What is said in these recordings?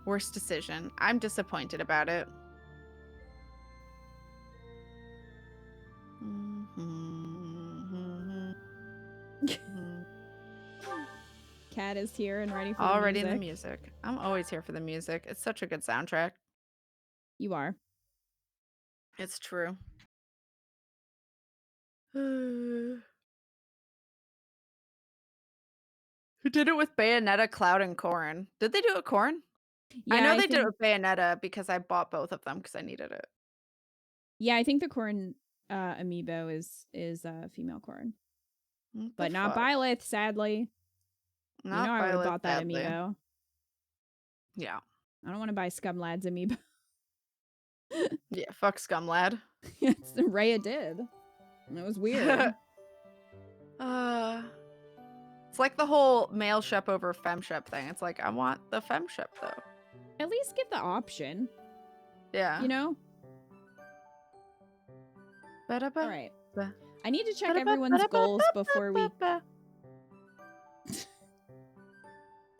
Worst decision. I'm disappointed about it. Kat is here and ready for Already the music. in the music. I'm always here for the music. It's such a good soundtrack. You are. It's true. Who did it with Bayonetta, Cloud, and Corrin? Did they do it with Corrin? Yeah, I know they did it with Bayonetta because I bought both of them because I needed it. Yeah, I think the Corrin amiibo is female Corrin. But not Byleth, sadly. Not you know I would have Byleth, bought that sadly. amiibo. Yeah. I don't want to buy Scumlad's amiibo. Yeah, fuck Scumlad. Yes, Rhea did. And it was weird. It's like the whole male shep over fem shep thing. It's like, I want the fem shep, though. At least give the option. Yeah. You know? All right. I need to check everyone's goals before we...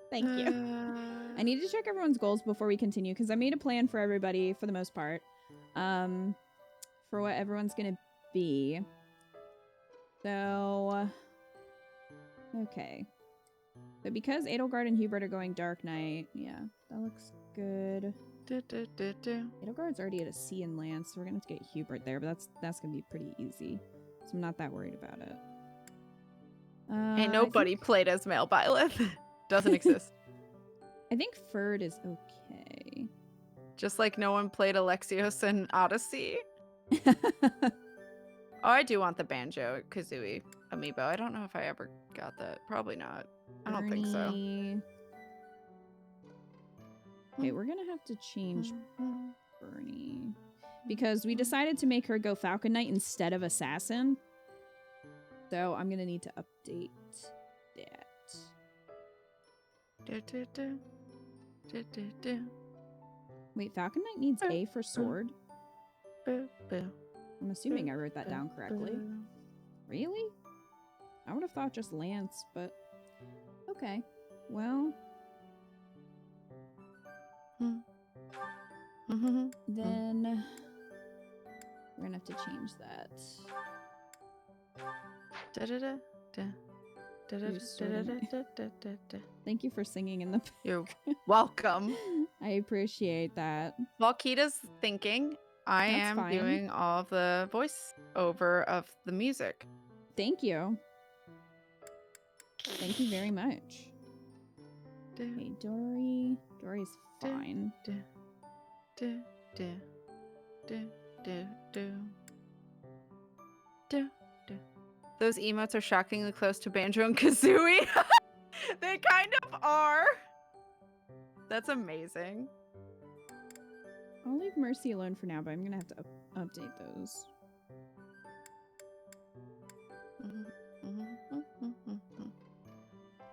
Thank you. I need to check everyone's goals before we continue, because I made a plan for everybody, for the most part, for what everyone's going to be. So... Okay. But because Edelgard and Hubert are going Dark Knight, yeah, that looks good. Edelgard's already at a sea and land, so we're gonna have to get Hubert there, but that's gonna be pretty easy. So I'm not that worried about it. Ain't nobody played as male Byleth. Doesn't exist. I think Ferd is okay. Just like no one played Alexios in Odyssey. Oh, I do want the Banjo Kazooie amiibo. I don't know if I ever got that. Probably not. I don't think so. Okay, we're gonna have to change Bernie. Because we decided to make her go Falcon Knight instead of Assassin. So I'm gonna need to update that. Wait, Falcon Knight needs A for sword? I'm assuming I wrote that down correctly. Really? I would have thought just Lance, but... Okay. Well... Then... We're gonna have to change that. Thank you for singing in the background. You're welcome. I appreciate that. While Kita's thinking, I am doing all the voice over of the music. Thank you. Thank you very much. Hey, Dory. Dory's fine. Those emotes are shockingly close to Banjo and Kazooie. They kind of are. That's amazing. I'll leave Mercy alone for now, but I'm gonna have to update those.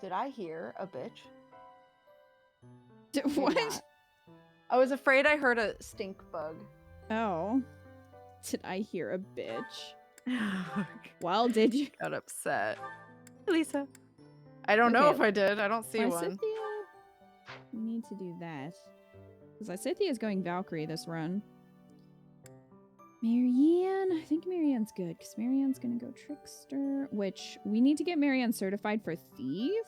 Did I hear a bitch? What? I was afraid I heard a stink bug. Oh. Did I hear a bitch? Well, did you? Got upset. Lisa. I don't know if I did. I don't see one. We need to do that. Because Lysithea is going Valkyrie this run. Marianne. I think Marianne's good. Because Marianne's going to go Trickster. Which, we need to get Marianne certified for Thief.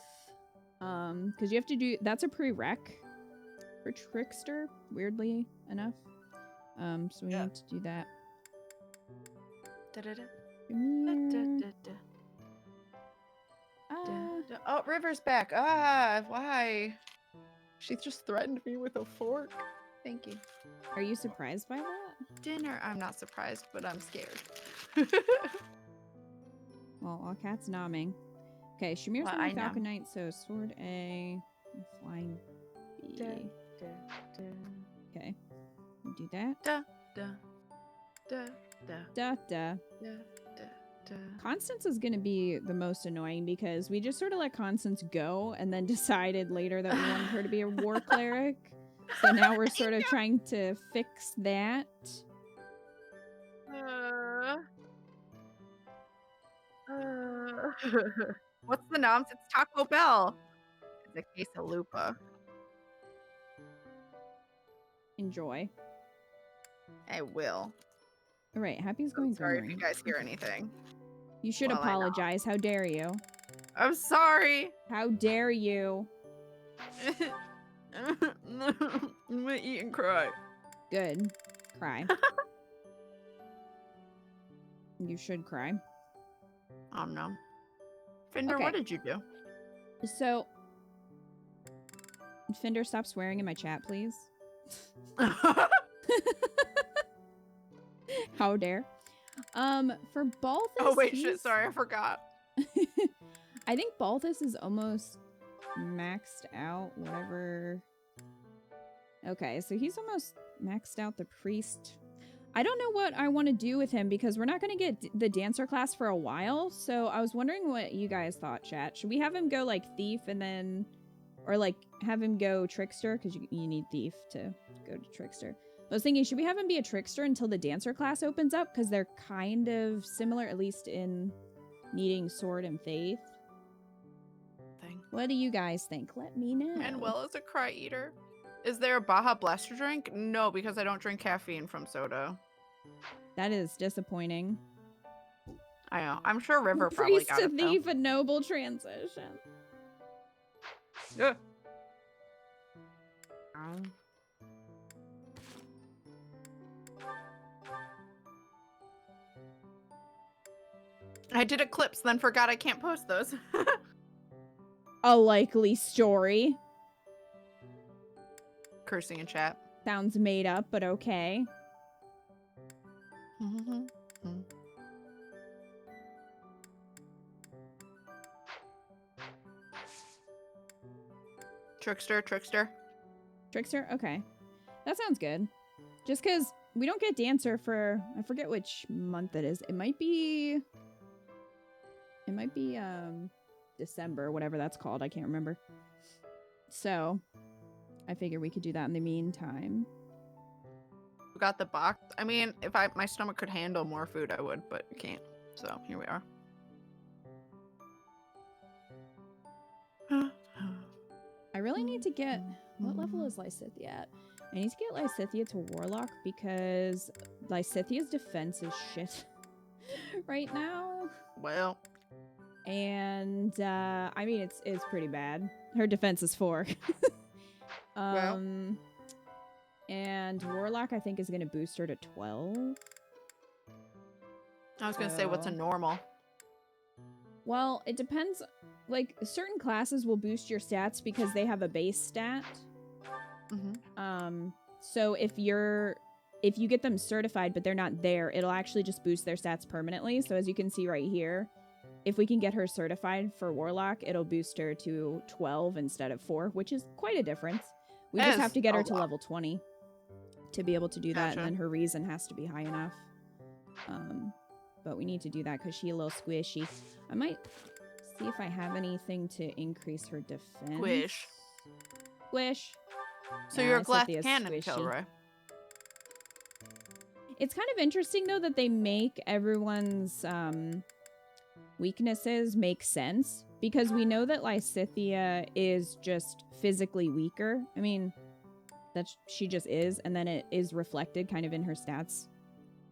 Because you have to do... That's a prereq for Trickster, weirdly enough. So we need to do that. Oh, River's back. Ah, why? She just threatened me with a fork. Thank you. Are you surprised by that? Dinner. I'm not surprised, but I'm scared. Well, all cats nomming. Okay, Shamir's going Falcon Knight, so Sword A, and Flying B. Okay, we'll do that. Constance is going to be the most annoying because we just sort of let Constance go and then decided later that we wanted her to be a war cleric. So now we're sort of trying to fix that. What's the noms? It's Taco Bell. It's a quesalupa. Enjoy. I will. All right, Happy's going Sorry if glimmering. you guys hear anything. You should Well, I know. apologize. How dare you? I'm sorry. How dare you? I'm gonna eat and cry. Good. Cry. You should cry. Oh no. Fender, Okay. what did you do? So, Fender, stop swearing in my chat, please. How dare. For Balthus, Oh wait, shit, sorry, I forgot. I think Balthus is almost maxed out, whatever. Okay, so he's almost maxed out the priest. I don't know what I want to do with him because we're not going to get the dancer class for a while. So I was wondering what you guys thought, chat. Should we have him go like thief and then, or like have him go trickster? Because you need thief to go to trickster. I was thinking, should we have him be a trickster until the dancer class opens up? Because they're kind of similar, at least in needing sword and faith. What do you guys think? Let me know. Manuel is a cry eater. Is there a Baja Blaster drink? No, because I don't drink caffeine from soda. That is disappointing. I know. I'm sure River probably got it, Priest to thief, a noble transition. Yeah. I did eclipse, then forgot I can't post those. A likely story. Cursing in chat. Sounds made up, but okay. Trickster, trickster. Trickster? Okay. That sounds good. Just because we don't get dancer for, I forget which month it is. It might be December, whatever that's called. I can't remember. So I figure we could do that in the meantime. We got the box. I mean, if my stomach could handle more food, I would, but it can't. So here we are. I really need to get... What level is Lysithea at? I need to get Lysithea to Warlock because Lysithea's defense is shit right now. Well. And, I mean, it's pretty bad. Her defense is 4. Well. And Warlock, I think, is going to boost her to 12. I was going to say, what's a normal? Well, it depends. Like, certain classes will boost your stats because they have a base stat. So if you get them certified but they're not there, it'll actually just boost their stats permanently. So as you can see right here, if we can get her certified for Warlock, it'll boost her to 12 instead of 4, which is quite a difference. We just have to get her to level 20 to be able to do that, and then her reason has to be high enough. But we need to do that because she's a little squishy. I might see if I have anything to increase her defense. Squish. Squish. So you're a glass cannon, Kilroy. It's kind of interesting, though, that they make everyone's weaknesses make sense. Because we know that Lysithea is just physically weaker. I mean, that she just is. And then it is reflected kind of in her stats.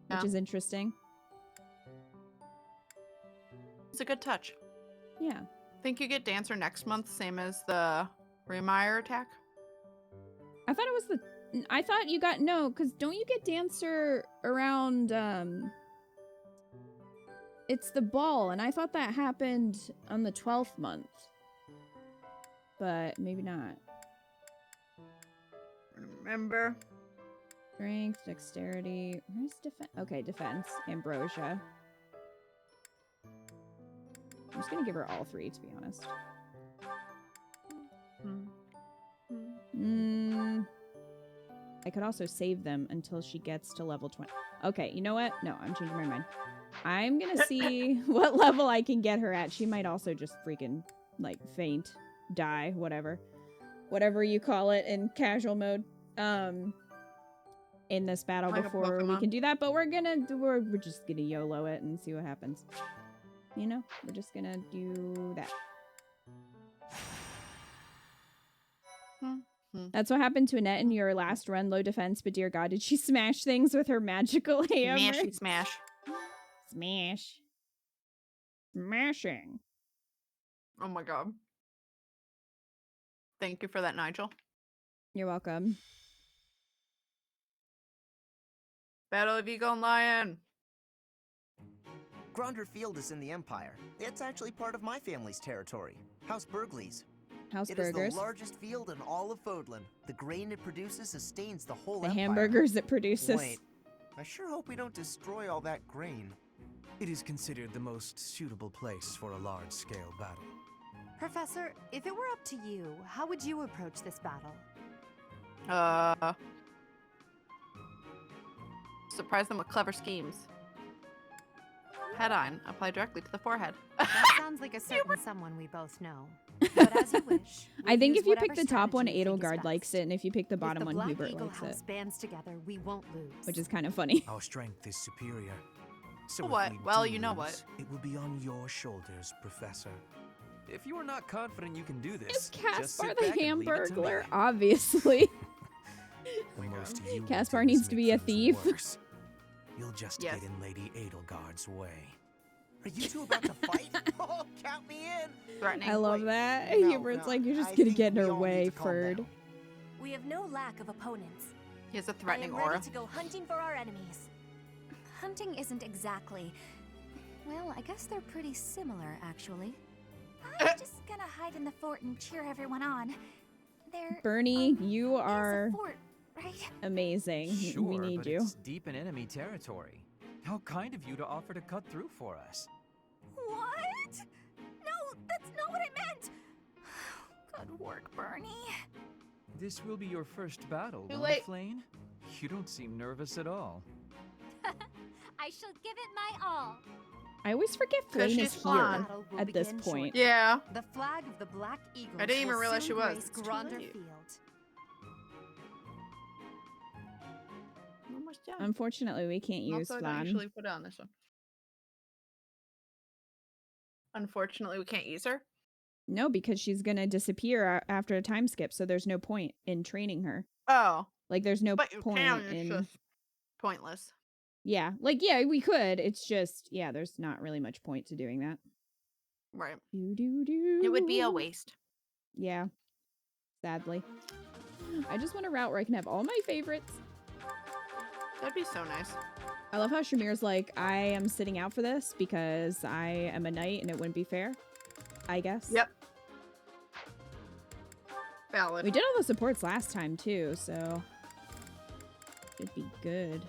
Which is interesting. It's a good touch. Yeah. Think you get Dancer next month, same as the Remire attack? I thought it was the... I thought you got... No, because don't you get Dancer around... It's the ball, and I thought that happened on the 12th month. But maybe not. Remember? Strength, dexterity... Where's defense? Okay, defense. Ambrosia. I'm just gonna give her all 3, to be honest. I could also save them until she gets to level 20. Okay, you know what? No, I'm changing my mind. I'm gonna see what level I can get her at. She might also just freaking, like, faint, die, whatever. Whatever you call it in casual mode. In this battle like before we can do that. But we're just gonna YOLO it and see what happens. You know? We're just gonna do that. That's what happened to Annette in your last run. Low defense, but dear God, did she smash things with her magical hammer? Smashy smash. Smash. Smashing. Oh my god. Thank you for that, Nigel. You're welcome. Battle of Eagle and Lion. Gronder Field is in the Empire. It's actually part of my family's territory. House Burgley's. House It burgers. is the largest field in all of Fodlan. The grain it produces sustains the whole The empire. hamburgers it produces. Wait, I sure hope we don't destroy all that grain. It is considered the most suitable place for a large-scale battle. Professor, if it were up to you, how would you approach this battle? Surprise them with clever schemes. Head on. Apply directly to the forehead. That sounds like a certain someone we both know. But as you wish. I think use if you pick whatever the top one, strategy you think is Edelgard best. likes it, and if you pick the bottom if the one, Black Hubert Eagle likes House it. bands together, we won't lose. Which is kind of funny. Our strength is superior. So Well, if what? we Well, do you know lose, what? It will be on your shoulders, Professor. If you are not confident you can do this, It's just Caspar sit the back and leave it to Hamburglar, me. obviously. The most you will Caspar do is needs to make be a things thief. worse. You'll just Yes. get in Lady Edelgard's way. Are you two about to fight? Oh, count me in! Threatening. I love Wait, that. no, Hubert's no, like, you're I just gonna think get in we her all need way, to calm Ferd. down. We have no lack of opponents. He has a I threatening am aura. ready to go hunting for our enemies. Hunting isn't exactly... Well, I guess they're pretty similar, actually. I'm just gonna hide in the fort and cheer everyone on. They're... Bernie, you is a are fort, right? amazing. Sure, we need but you. it's deep in enemy territory. How kind of you to offer to cut through for us. What? No, that's not what I meant! Good work, Bernie. This will be your first battle, Too won't late. it, Flane? You don't seem nervous at all. I shall give it my all. I always forget 'Cause Flane she's is blonde. here Battle will at this begin point. shortly. Yeah. The flag of the Black Eagle I didn't even will realize soon she was. grace It's too Gronder late. Field. Almost done. Unfortunately, we can't use Also, I don't Flan. usually put it on this one. Unfortunately, we can't use her. No, because she's gonna disappear after a time skip, so there's no point in training her. Oh, Like, there's no but you point can. in... It's just pointless. Yeah, like, yeah, we could. It's just, yeah, there's not really much point to doing that. Right. Do-do-do. It would be a waste. Yeah, sadly. I just want a route where I can have all my favorites. That'd be so nice. I love how Shamir's like, I am sitting out for this because I am a knight and it wouldn't be fair. I guess. Yep. Valid. We did all the supports last time too, so should be good.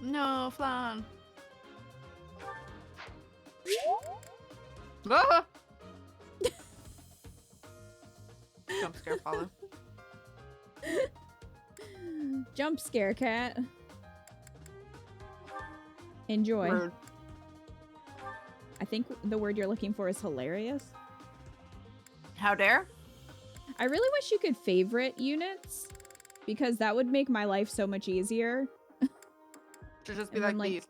No, Flan. Ah! Jump scare follow. Jump scare, cat. Enjoy. Rude. I think the word you're looking for is hilarious. How dare? I really wish you could favorite units because that would make my life so much easier. Should just be And like, then, like, these.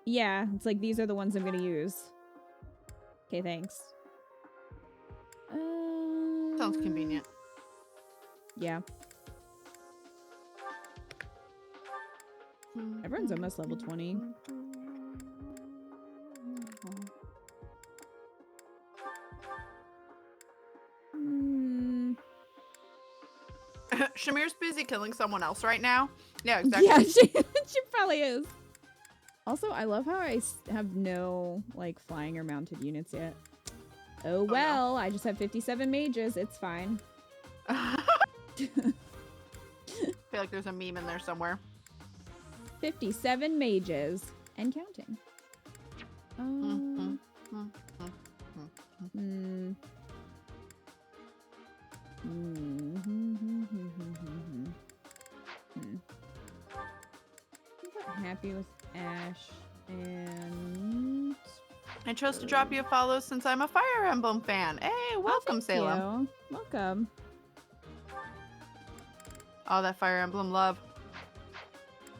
Yeah, it's like these are the ones I'm gonna use. Okay, thanks. Sounds convenient. Yeah. Everyone's almost level 20. Shamir's busy killing someone else right now. Yeah, exactly. Yeah, she probably is. Also, I love how I have no, like, flying or mounted units yet. Oh, well, no. I just have 57 mages. It's fine. I feel like there's a meme in there somewhere. 57 mages. And counting. Hmm. I'm not happy with Ash and... I chose to drop you a follow since I'm a Fire Emblem fan. Hey, welcome, thank Salem. you. Welcome. Oh, that Fire Emblem love.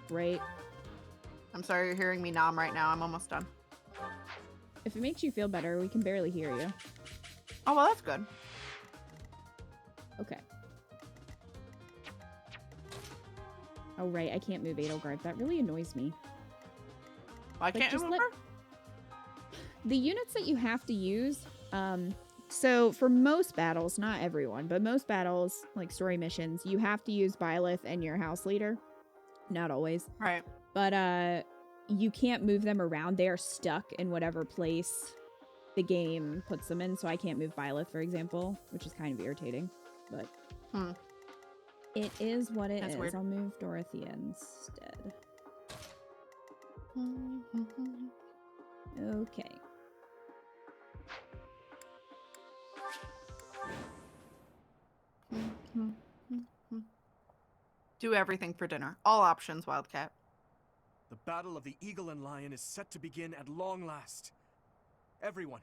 Great. I'm sorry you're hearing me nom right now. I'm almost done. If it makes you feel better, we can barely hear you. Oh, well, that's good. Okay. Oh, right. I can't move Edelgard. That really annoys me. Why can't you just move her? The units that you have to use, so for most battles, not everyone, but most battles, like story missions, you have to use Byleth and your house leader. Not always. Right. But you can't move them around. They are stuck in whatever place the game puts them in, so I can't move Byleth, for example, which is kind of irritating. But it is what it That's is. weird. I'll move Dorothea instead. Okay. Do everything for dinner. All options, Wildcat. The battle of the Eagle and Lion is set to begin at long last. Everyone,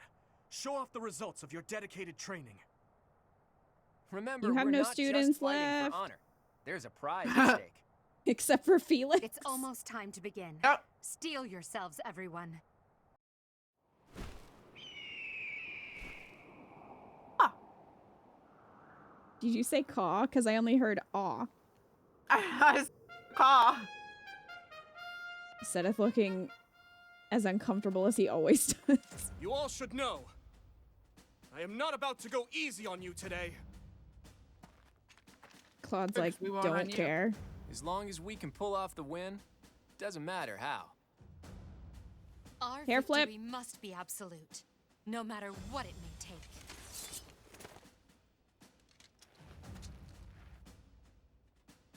show off the results of your dedicated training. Remember, You have we're no not students just fighting left. for honor. There's a prize at stake. Except for Felix. It's almost time to begin. Oh. Steel yourselves, everyone. Did you say caw? Because I only heard aw. Caw. Seth looking as uncomfortable as he always does. You all should know, I am not about to go easy on you today. Claude's like, We won't on don't you." care. As long as we can pull off the win, doesn't matter how. Our Hair flip. victory must be absolute, no matter what it may take.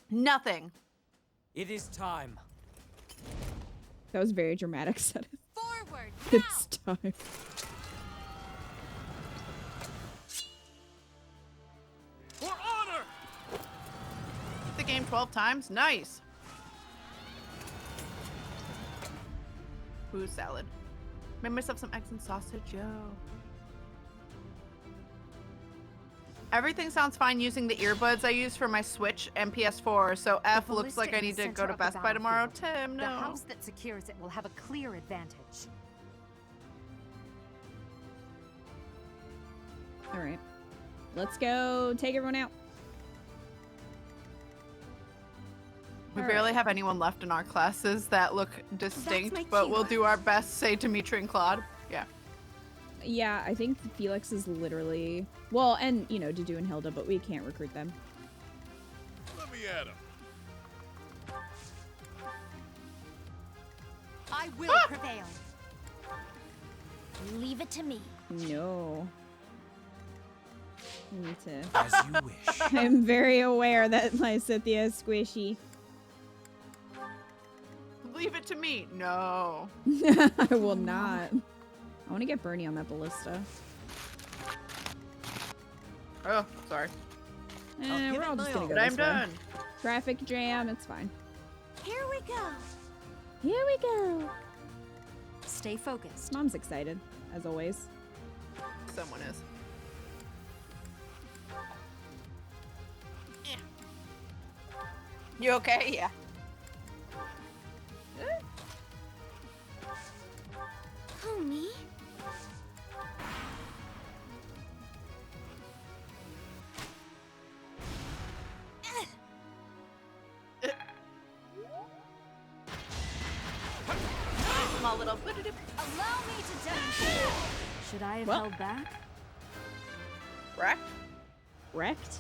Nothing. It is time. That was very dramatic, Seth. Forward now! It's time. For honor! The game 12 times? Nice. Ooh, salad. Made myself some eggs and sausage, yo. Everything sounds fine using the earbuds I use for my Switch and PS4, so F looks like I need to go to Best Buy tomorrow. Tim, The no. house that secures it will have a clear advantage. All right. Let's go take everyone out. We All barely have anyone left in our classes that look distinct, my but we'll keyword. do our best, say Dimitri and Claude. Yeah. Yeah, I think Felix is literally... Well, and, you know, Dudu and Hilda, but we can't recruit them. Let me at him. I will prevail. Leave it to me. No. I need to... As you wish. I'm very aware that my Scythia is squishy. Leave it to me. No. I will not. I want to get Bernie on that ballista. Oh, sorry. We're all just gonna go But I'm this way. done. Traffic jam, it's fine. Here we go. Here we go. Stay focused. Mom's excited, as always. Someone is. You okay? Yeah. Who, me? Small little. Allow me to demonstrate. Should I have Well. held back? Wreck? Wrecked?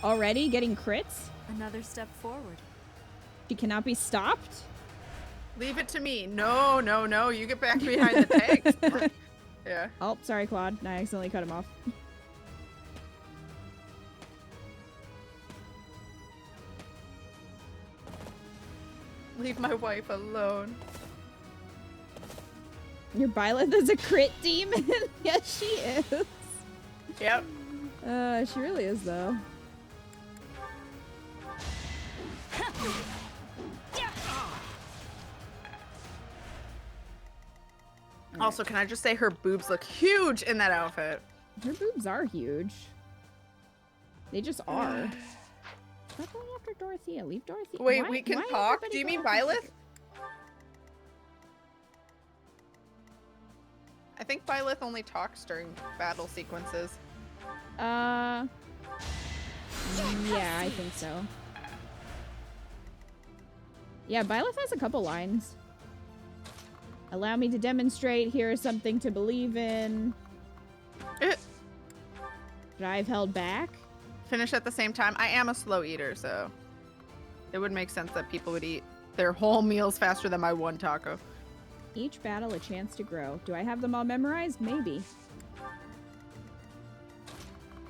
Already getting crits? Another step forward. She cannot be stopped? Leave it to me. No, no, no. You get back behind the tanks. Yeah. Oh, sorry, Claude. I accidentally cut him off. Leave my wife alone. Your Byleth is a crit demon? Yes, she is. Yep. She really is, though. Also, can I just say her boobs look huge in that outfit? Her boobs are huge. They just are. Stop going after Dorothea. Leave Dorothea. Wait, Why- we can why talk? everybody Do you go mean after Byleth? Dorothea? I think Byleth only talks during battle sequences. Yeah, I think so. Yeah, Byleth has a couple lines. Allow me to demonstrate. Here is something to believe in. Drive held back. Finish at the same time. I am a slow eater, so it would make sense that people would eat their whole meals faster than my one taco. Each battle a chance to grow. Do I have them all memorized? Maybe.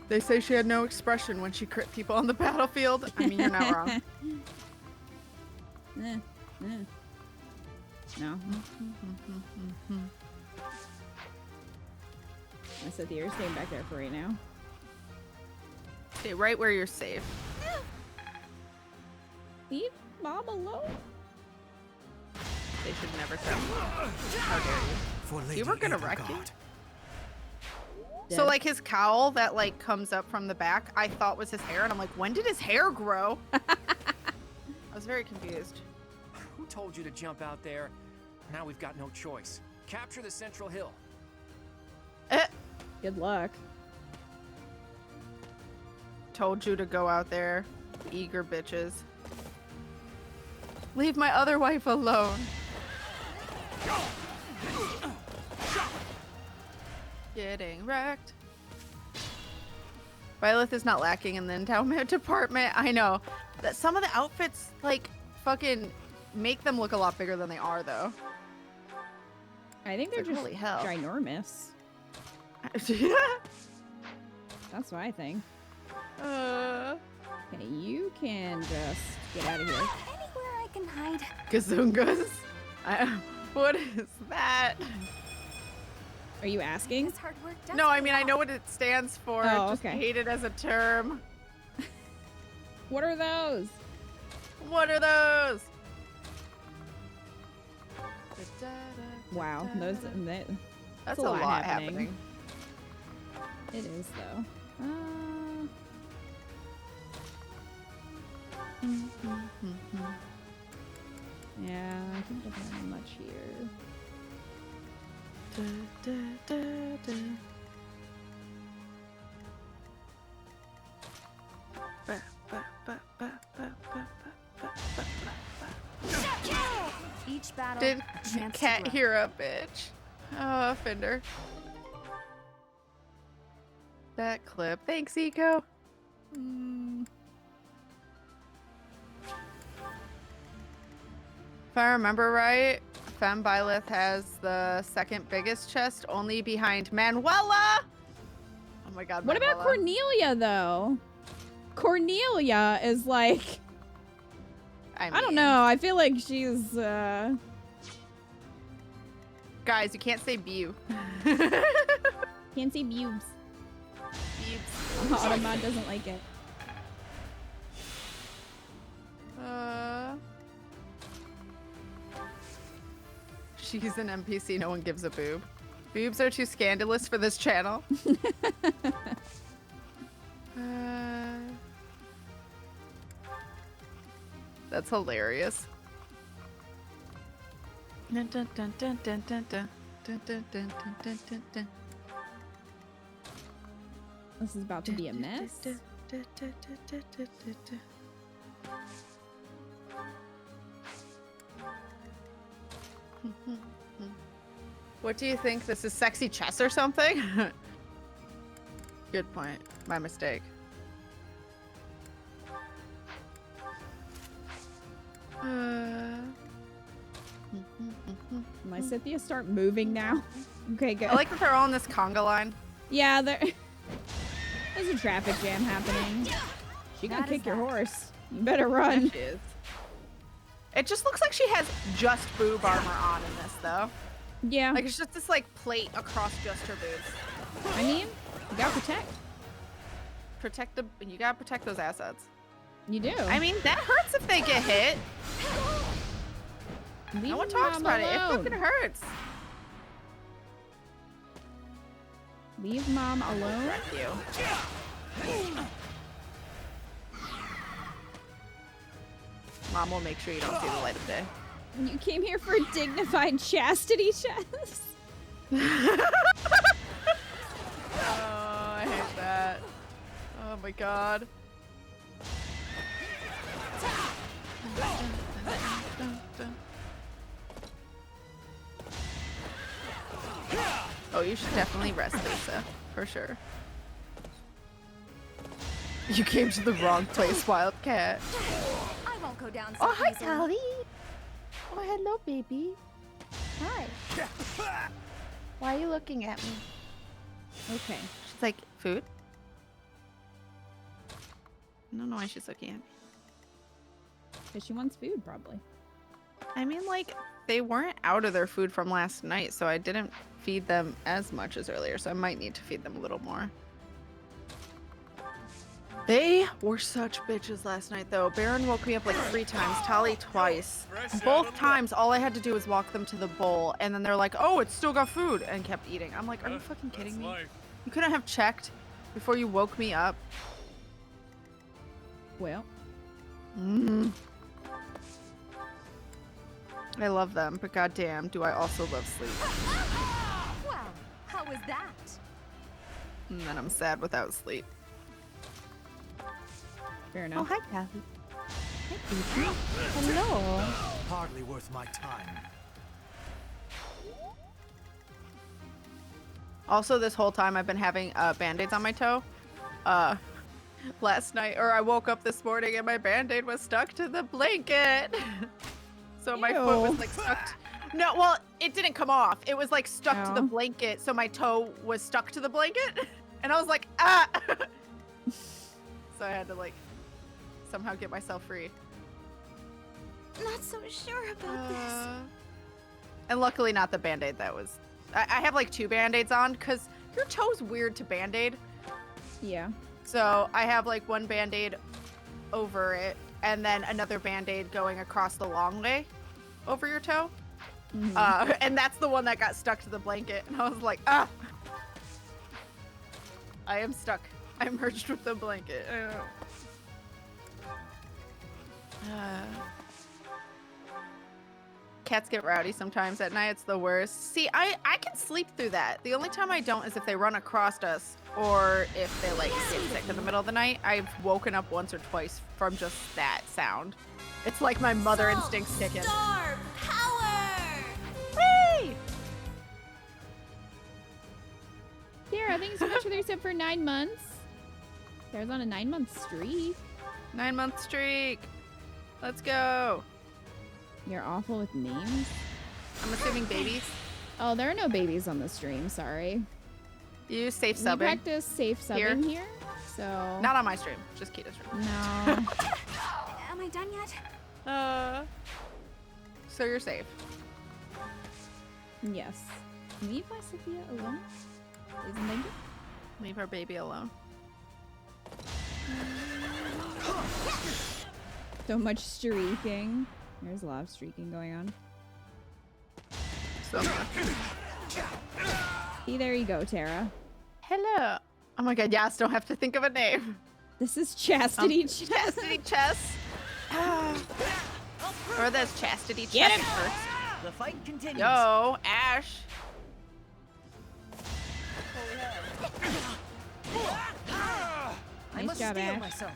They say she had no expression when she crit people on the battlefield. I mean, you're not wrong. No. I said you're staying back there for right now. Stay right where you're safe. Leave Mom alone. They should never tell me. How dare you? For Lady You were gonna wreck you. Edelgard. So like his cowl that like comes up from the back, I thought was his hair, and I'm like, when did his hair grow? I was very confused. Who told you to jump out there? Now we've got no choice. Capture the central hill. Good luck. Told you to go out there, eager bitches. Leave my other wife alone. Getting wrecked. Byleth is not lacking in the endowment department. I know. That some of the outfits, like, fucking make them look a lot bigger than they are, though. I think they're It's like, just holy hell. ginormous. That's what I think. Okay, you can just get out of here. Anywhere I can hide. Gazungas. What is that? Are you asking? This hard work does No, I pay mean, I off. know what it stands for. Oh, Just okay. hate it as a term. What are those? What are those? Wow, those. That's a a lot lot happening. happening. It is though. Yeah, I think there's not much here. Each battle, Did a chance to Cat grow. hear a bitch? Oh, Fender. That clip. Thanks, Eco. If I remember right, Femme Byleth has the second biggest chest, only behind Manuela. Oh my god, What about Manuela. Cornelia though? Cornelia is like, I don't mean, know. I feel like she's Guys, you can't say Bew. can't see boobs. Bews. Automod doesn't like it. She's an NPC, no one gives a boob. Boobs are too scandalous for this channel. That's hilarious. Dun, dun, dun, dun, dun, dun, dun. Dun, dun, dun, dun, dun, dun, dun. This is about to be a mess. What do you think? This is sexy chess or something? Good point. My mistake. My Scythia start moving now. Okay, good. I like that they're all on this conga line. Yeah, there's a traffic jam happening. She gonna That is kick your that. horse. You better run. She is. It just looks like she has just boob armor on in this, though. Yeah. Like, it's just this, like, plate across just her boobs. I mean, you gotta protect. You gotta protect those assets. You do. I mean, that hurts if they get hit. Leave No one talks Mom about it. It alone. fucking hurts. Leave Mom alone. Wreck you. Mom will make sure you don't see the light of day. You came here for a dignified chastity chest. Oh, I hate that. Oh my god. Oh, you should definitely rest, Lisa. For sure. You came to the wrong place, Wildcat. I won't go down so Oh, hi, easily. Tally. Oh, hello, baby. Hi. Why are you looking at me? Okay. She's like, food? I don't know why she's looking at me. Because she wants food, probably. I mean, like, they weren't out of their food from last night, so I didn't feed them as much as earlier, so I might need to feed them a little more. They were such bitches last night, though. Baron woke me up like 3 times, Tally twice. Both times, all I had to do was walk them to the bowl, and then they're like, oh, it's still got food, and kept eating. I'm like, are you fucking kidding me? You couldn't have checked before you woke me up? Well. I love them, but goddamn, do I also love sleep. Well, how was that? And then I'm sad without sleep. Fair enough. hi, Kathy. Hello. Hardly worth my time. Also, this whole time I've been having band-aids on my toe. Last night, or I woke up this morning and my band-aid was stuck to the blanket. So my foot was like stuck. No, well, it didn't come off. It was like stuck to the blanket, so my toe was stuck to the blanket. And I was like, ah! So I had to like somehow get myself free. Not so sure about this. And luckily not the band-aid that was... I have like 2 band-aids on because your toe's weird to band-aid. Yeah. So I have like one band-aid over it and then another band-aid going across the long way over your toe. And that's the one that got stuck to the blanket. And I was like, ah! I am stuck. I'm merged with the blanket. Cats get rowdy sometimes at night. It's the worst. See, I can sleep through that. The only time I don't is if they run across us or if they like get sick in the middle of the night. I've woken up once or twice from just that sound. It's like my mother instincts kick in. Star power! Hey! Sarah, thanks so much for the reset for 9 months. Sarah's on a 9-month streak. 9-month streak. Let's go. You're awful with names? I'm assuming babies. Oh, there are no babies on the stream, sorry. You use safe We subbing. practice safe subbing here, so... Not on my stream, just Kita's stream. No. Am I done yet? So you're safe. Yes. Leave my Sophia alone. Please and thank you. Leave our baby alone. So much streaking. There's a lot of streaking going on. So much. See, there you go, Tara. Hello. Oh my god, yes, don't have to think of a name. This is Chastity. Chastity Chess. Or that's Chastity Get Chess him. first. The fight continues. Yo, Ash. I Nice must job, steel Ash. myself.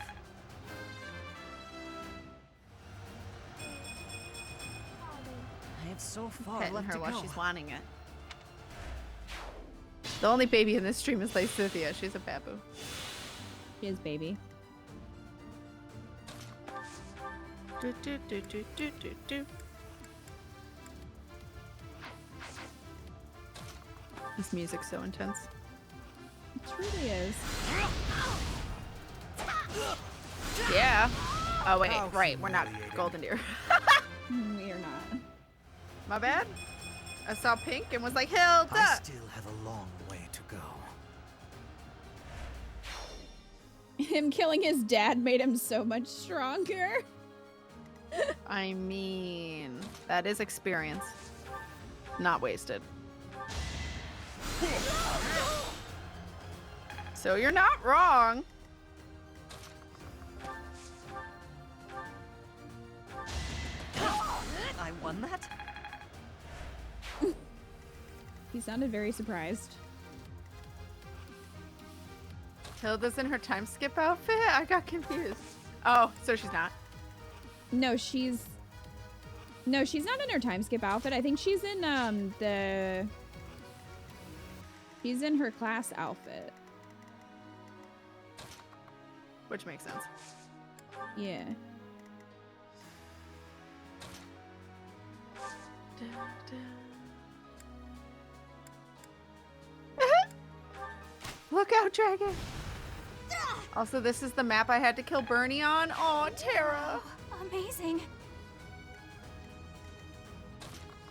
I have so far Petting left her to while go. she's wanting it. The only baby in this stream is Lysithia. She's a babu. She is baby. Do, do, do, do, do, do, do. This music's so intense. It truly is. Yeah. Oh wait, How right. We're not humiliating. golden deer. We are not. My bad. I saw pink and was like, I Hilda. still have a long way to go. Him killing his dad made him so much stronger. I mean, that is experience. Not wasted. So you're not wrong. I won that? He sounded very surprised. Hilda's in her time skip outfit? I got confused. Oh, so she's not. No, she's not in her time skip outfit. I think she's in she's in her class outfit. Which makes sense. Yeah. Look out, dragon! Also, this is the map I had to kill Bernie on. Oh, Tara! Amazing.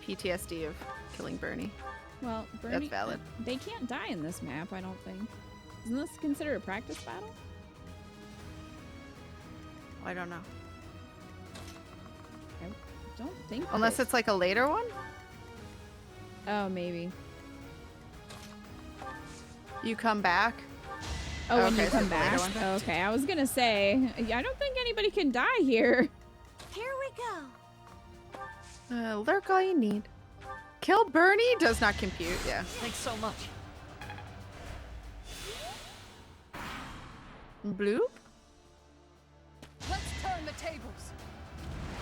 PTSD of killing Bernie. Well, Bernie, That's valid. They can't die in this map, I don't think. Isn't this considered a practice battle? I don't know. I don't think. Unless it's like a later one? Oh, maybe. You come back? Oh, when okay, you come so the later back? one. Okay, I was gonna say, I don't think anybody can die here. Here we go. Lurk all you need. Kill Bernie does not compute, yeah. Thanks so much. Bloop? Let's turn the tables.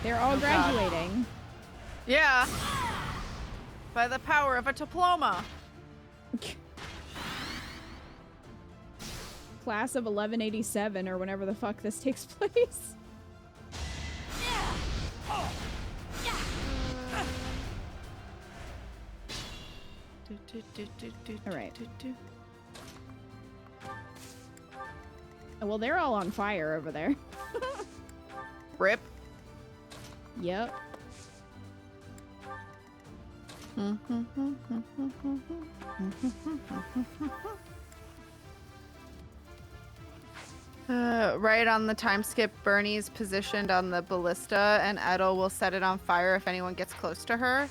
They're all graduating. Yeah. By the power of a diploma. Class of 1187 or whenever the fuck this takes place. All right. Well, they're all on fire over there. Rip. Yep. Right on the time skip, Bernie's positioned on the ballista, and Edel will set it on fire if anyone gets close to her.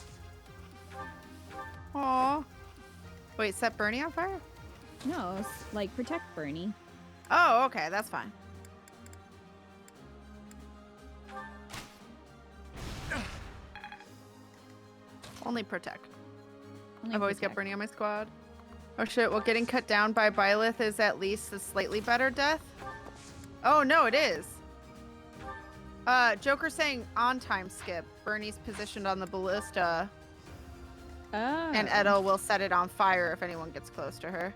Aww. Wait, set Bernie on fire? No, it's like protect Bernie. Oh, okay, that's fine. Only protect. I've always got Bernie on my squad. Oh shit, well getting cut down by Byleth is at least a slightly better death. Oh no, it is. Joker saying on time skip. Bernie's positioned on the ballista. Oh. And Edel will set it on fire if anyone gets close to her.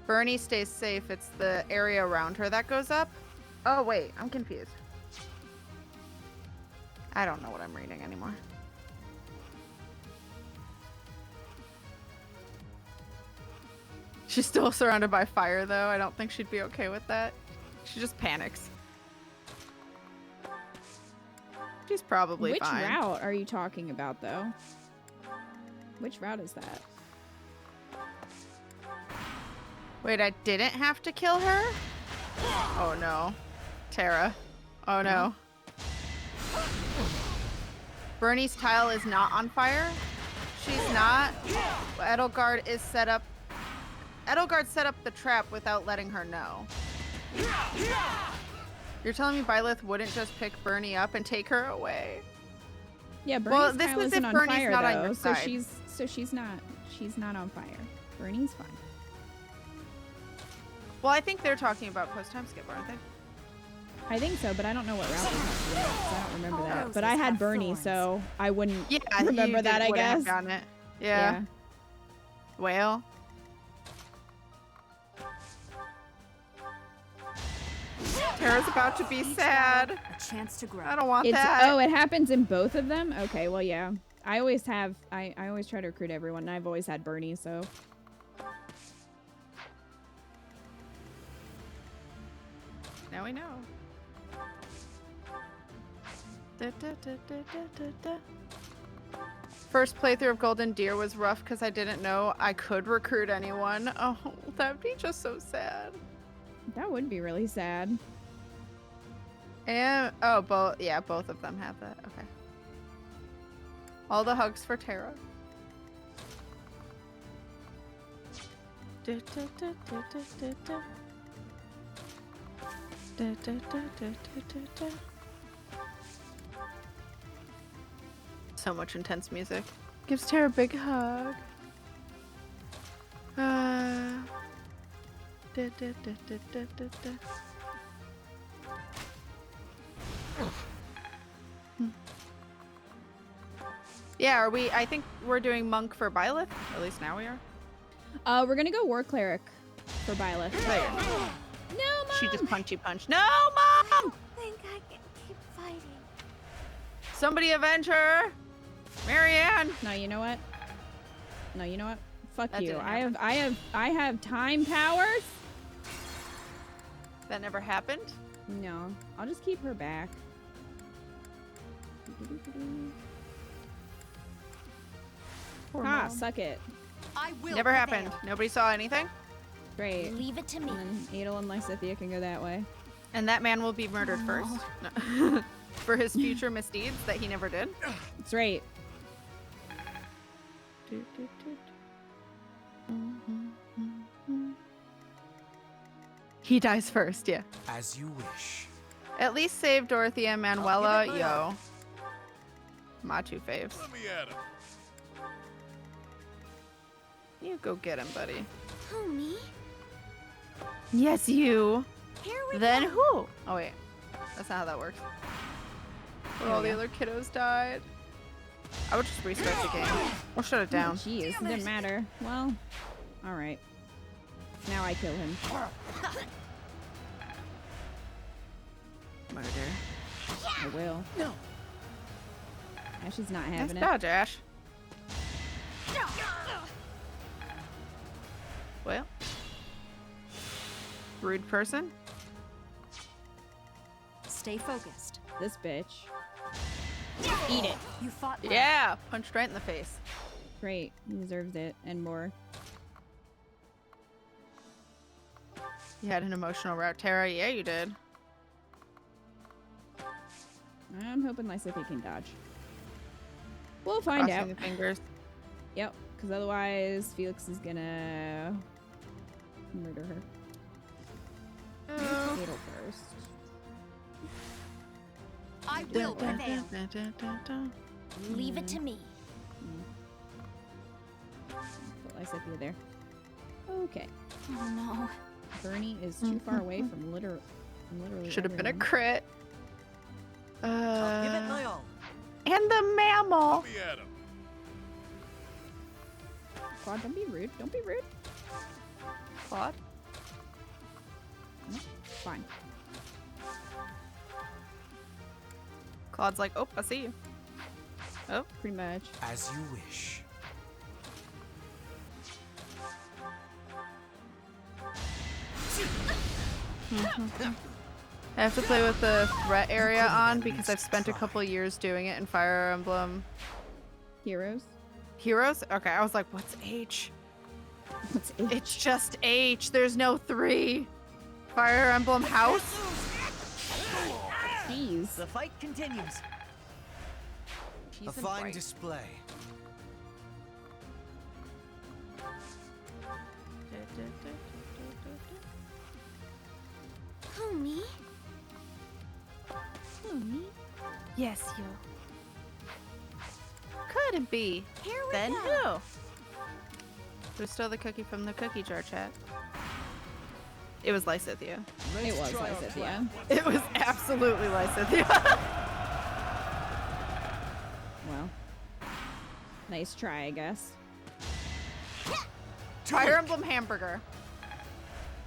Bernie stays safe. It's the area around her that goes up. Oh wait, I'm confused. I don't know what I'm reading anymore. She's still surrounded by fire, though. I don't think she'd be okay with that. She just panics. She's probably Which fine. route are you talking about, though? Which route is that? Wait, I didn't have to kill her? Oh, no. Tara. Oh, no. Bernie's tile is not on fire. She's not. Edelgard is set up. Edelgard set up the trap without letting her know. You're telling me Byleth wouldn't just pick Bernie up and take her away? Yeah, Bernie's this tile is isn't if on Bernie's fire not on though, your so side. she's not on fire. Bernie's fine. Well, I think they're talking about post-time skip, aren't they? I think so, but I don't know what route they're talking about, 'cause I don't remember that. Roses But I had have Bernie, thorns. so I wouldn't Yeah, remember you that, I wouldn't have guess. gotten it. Yeah. Well. Tara's about to be sad. A chance to grow. I don't want It's that. oh, it happens in both of them? Okay, well yeah. I always have I always try to recruit everyone, and I've always had Bernie, so Now we know. First playthrough of Golden Deer was rough because I didn't know I could recruit anyone. Oh, that'd be just so sad. that would be really sad. And oh, both both of them have that. Okay. All the hugs for Tara. So much intense music. Gives Tara a big hug. Yeah, are we? I think we're doing monk for Byleth. At least now we are. We're gonna go war cleric for Byleth. Later. No, Mom! She just punchy punched. No, Mom! I think I can keep fighting. Somebody avenge her! Marianne! No, you know what? No, you know what? Fuck That you. didn't I have time powers. That never happened? No, I'll just keep her back. Poor Ah, Mom. suck it. I will Never prevail. happened. Nobody saw anything? Great. Leave it to me. And then Adel and Lysithea can go that way. And that man will be murdered first. No. For his future misdeeds that he never did. That's right. He dies first, yeah. As you wish. At least save Dorothy and Manuela. give it my Yo. all. My two faves. Let me at him. You go get him, buddy. Who, me? Yes, you. Here we Then go. who? Oh, wait. That's not how that works. But all the other kiddos died. I would just restart the game. Or shut it down. Jeez, it didn't matter. Well, alright. Now I kill him. Murder. I will. No. Ash is not Nice having it. dodge, Ash. Well. Rude person. Stay focused. This bitch. Eat it. You fought well. Yeah. Punched right in the face. Great. He deserves it and more. You had an emotional route, Tara. Yeah, you did. I'm hoping Lysithea can dodge. We'll find Crossing out. the fingers. Yep, because otherwise Felix is gonna murder her. Oh. Fatal first. I will prevail. Leave it to me. Put Lysithea there. Okay. Oh no. Bernie is too far away from literally Should have been a everyone. crit. I'll give it my all. And the mammal. Let me at him. Claude, don't be rude. Don't be rude. Claude. Fine. Claude's like, oh, I see you. Oh, Pretty much. As you wish. I have to play with the threat area on because I've spent a couple years doing it in Fire Emblem Heroes. Heroes. Okay, I was like, what's H? What's it? It's just H. There's no 3. Fire Emblem House. Jeez. The fight continues. Peace A and fine quiet. display. Who, me? Who, me? Yes, you. Couldn't be. Here we Then go. who? Who stole the cookie from the cookie jar chat? It was Lysithea. It was Lysithea. It was absolutely Lysithea. Well. Nice try, I guess. Fire Emblem hamburger.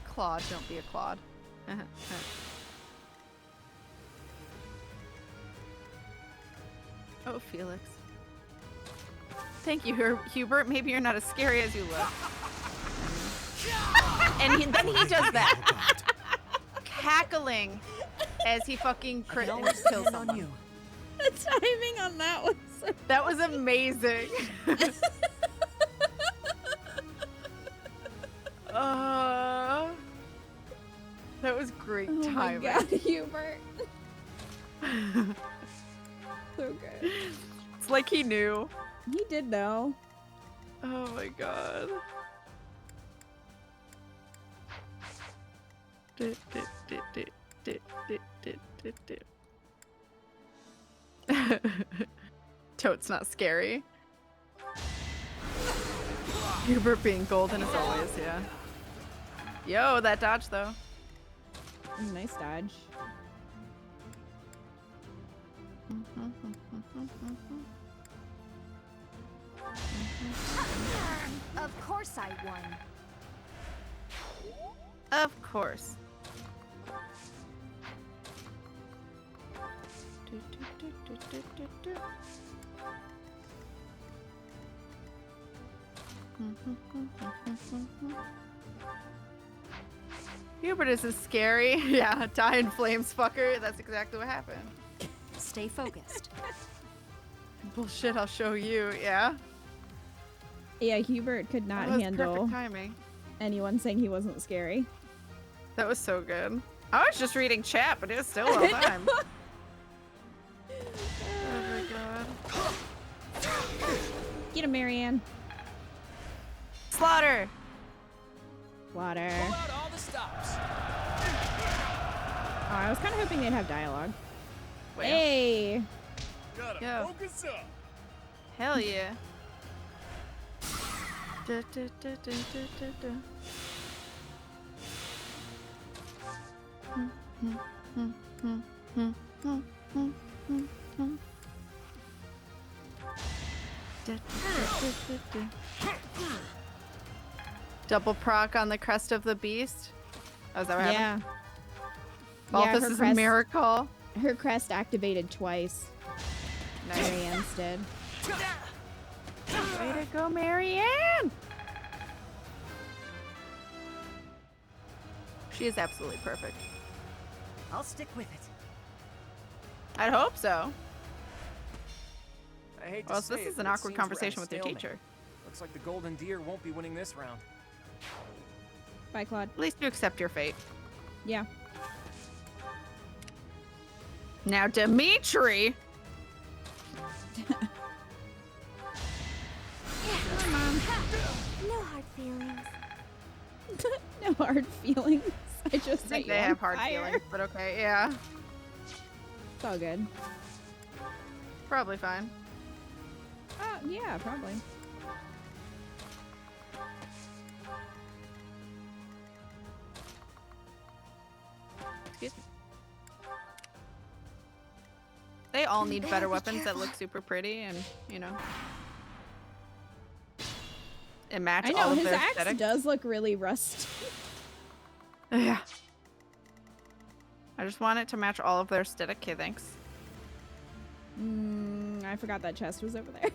Claude, don't be a Claude. Oh, Felix. Thank you, Hubert. Maybe you're not as scary as you look. And then he does that. Cackling as he fucking crit and Always kills depend on someone. you. The timing on that was so That was amazing. That was great Oh my timing. god, Hubert. So good. It's like he knew. He did know. Oh my god. Toad's not scary. Hubert being golden as always, yeah. Yo, that dodge though. Nice dodge. Of course I won. Of course. Hubert isn't scary. Yeah, die in flames, fucker. That's exactly what happened. Stay focused. Bullshit, I'll show you. Yeah. Yeah, Hubert could not That was handle perfect timing. anyone saying he wasn't scary. That was so good. I was just reading chat, but it was still well timed. Oh my god. Get him, Marianne. Slaughter! Slaughter. Pull out all the stops. Oh, I was kind of hoping they'd have dialogue. Well, Hey! Gotta Yo. focus up. hell yeah. Da, da, da, da, da, da, da. Da, da, da, da, da. Double proc on the crest of the beast. Oh, is that what happened? Yeah. Balthus her is a crest- miracle. Her crest activated twice. Nice. Marianne's did. Way to go, Marianne! She is absolutely perfect. I'll stick with it. I'd hope so. I hate to Well, say this it, is an but it awkward seems we're at conversation a with your stalemate. teacher. Looks like the Golden Deer won't be winning this round. Bye, Claude. At least you accept your fate. Yeah. Now, Dimitri! No hard feelings. No hard feelings. I just I set think you they on have hard fire. feelings, but okay, yeah. It's all good. Probably fine. Yeah, probably. Excuse me. They all need better weapons that look super pretty and, you know, and match I all know, of his their axe aesthetic. does look really rusty. Yeah. I just want it to match all of their aesthetic. Okay, thanks. I forgot that chest was over there.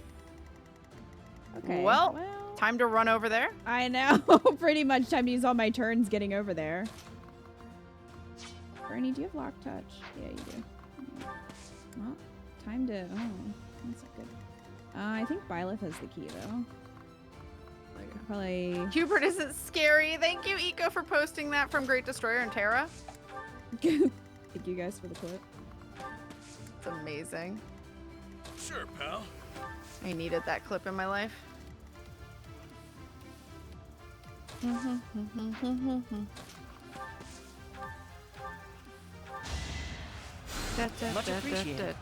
Okay. Well, time to run over there. I know. Pretty much time to use all my turns getting over there. Bernie, do you have lock touch? Yeah, you do. Well, time to... Oh, that's not good. I think Byleth has the key, though. Probably... Hubert isn't scary. Thank you, Eco, for posting that from Great Destroyer and Terra. Thank you guys for the clip. It's amazing. Sure, pal. I needed that clip in my life. Much appreciated.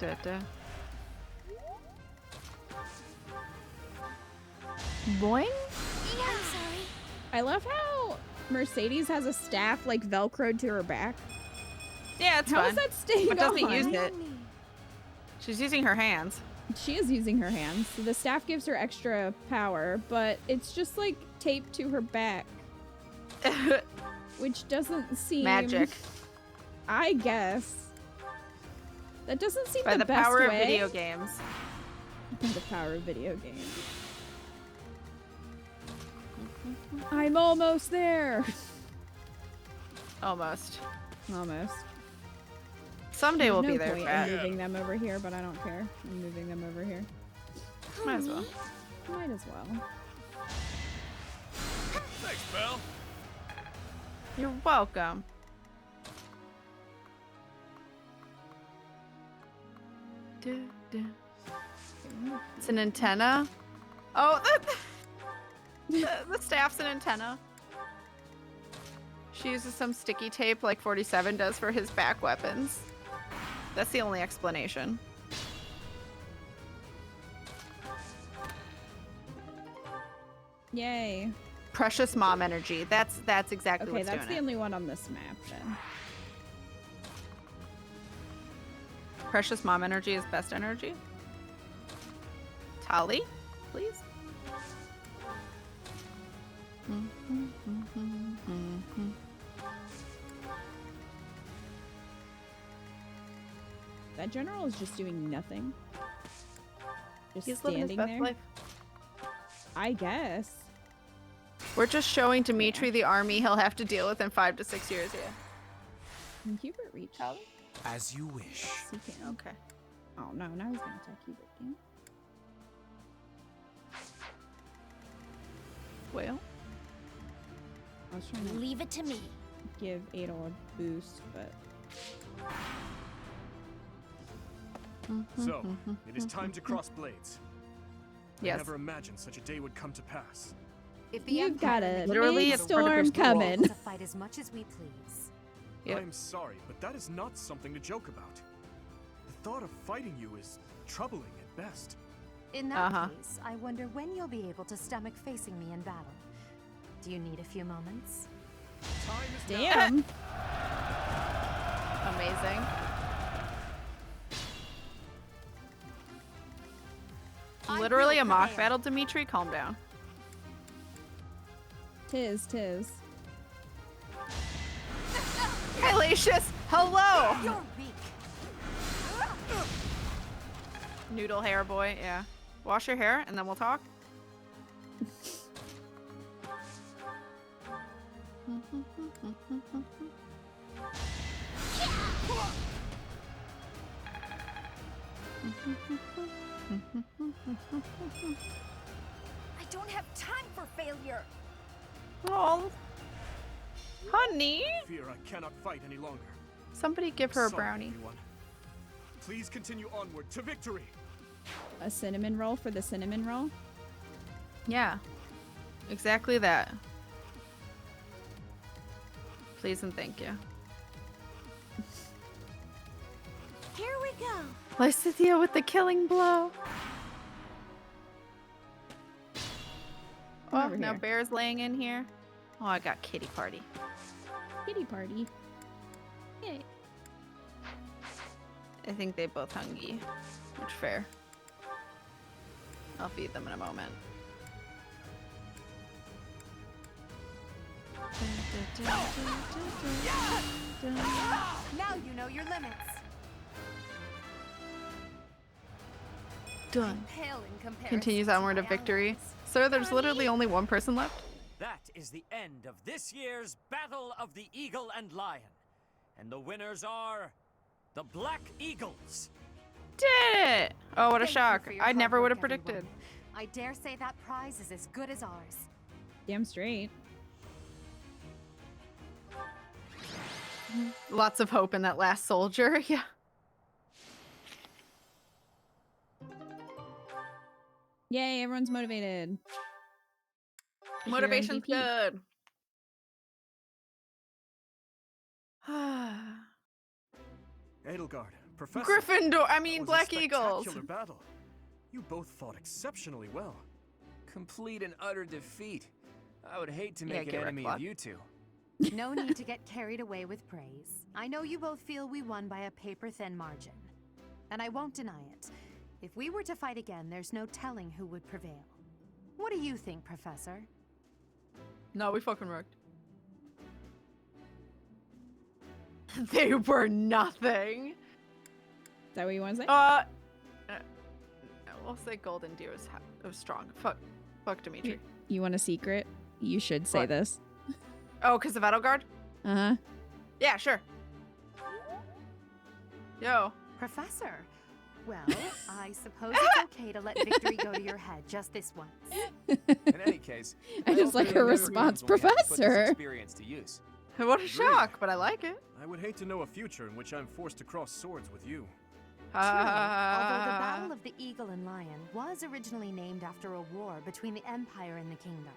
Boing? I'm sorry. I love how Mercedes has a staff, like, Velcroed to her back. Yeah, it's How is fun. that staying But doesn't on? use it. She's using her hands. She is using her hands. So the staff gives her extra power, but it's just, like, taped to her back. Which doesn't seem... Magic. I guess. That doesn't seem By the best power way. of video games. By the power of video games. I'm almost there. Almost. Almost. Someday we'll There's be no there. point Pat. in moving them over here, but I don't care. I'm moving them over here. Might as well. Might as well. Thanks, pal. You're welcome. It's an antenna. Oh, the staff's an antenna. She uses some sticky tape like 47 does for his back weapons. That's the only explanation. Yay. Precious mom energy. That's exactly Okay, what's that's the doing it. only one on this map then. Precious mom energy is best energy. Tali, please. That general is just doing nothing. Just He's living his standing best there. life. I guess. We're just showing Dimitri the army he'll have to deal with in 5 to 6 years. Yeah. Can Hubert reach? As you wish. Yes, he can. Okay. Oh no, now he's gonna attack Hubert. Damn it. Well. I was trying to Leave it to me. give Adol a boost, but So, it is time to cross blades. I Yes. never imagined such a day would come to pass. If the you've got Empire a and the Literally, big it's part of their storm story. coming. to fight as much as we please. Yep. I'm sorry, but that is not something to joke about. The thought of fighting you is troubling at best. In that Uh-huh. case, I wonder when you'll be able to stomach facing me in battle. Do you need a few moments? Time is now. Damn. Amazing. I Literally will a mock prevail. battle, Dimitri. Calm down. Tis. Hellacious, hello! You're weak. Noodle hair boy, yeah. Wash your hair and then we'll talk. I don't have time for failure. Oh, honey. Fear I cannot fight any longer. Somebody give her a Sorry, brownie. everyone. Please continue onward to victory. A cinnamon roll for the cinnamon roll. Yeah, exactly that. Please and thank you. Here we go. Lysithea with the killing blow. Come Oh, over now here. Bear's laying in here. Oh, I got kitty party. Kitty party. Yay. I think they both hungry, which fair. I'll feed them in a moment. Now you know your limits. Done. Pale in comparison Continues to onward my to victory. allies. Sir, there's literally only one person left. That is the end of this year's Battle of the Eagle and Lion. And the winners are the Black Eagles. Did it! Oh, what a Thank you shock. for your I hard never would work, have predicted. everyone. I dare say that prize is as good as ours. Damn straight. Lots of hope in that last soldier. Yeah. Yay, everyone's motivated. Pick your Motivation's MVP. good. Edelgard, Professor. Gryffindor, I that mean was Black a Eagles. spectacular battle. You both fought exceptionally well. Complete and utter defeat. I would hate to Yeah, make get an wrecked, enemy Vlad. of you two. No need to get carried away with praise. I know you both feel we won by a paper-thin margin. And I won't deny it. If we were to fight again, there's no telling who would prevail. What do you think, Professor? No, we fucking worked. They were nothing. Is that what you want to say? We'll say Golden Deer was strong. Fuck Dimitri. You want a secret? You should say What? this. Oh, because of Edelgard? Uh-huh. Yeah, sure. Yo. Professor? Well, I suppose it's okay to let victory go to your head just this once. In any case, I just like hope her it never response, comes when we have to put this Professor. experience to use. What a shock, but I like it. I would hate to know a future in which I'm forced to cross swords with you. True, although the Battle of the Eagle and Lion was originally named after a war between the Empire and the Kingdom.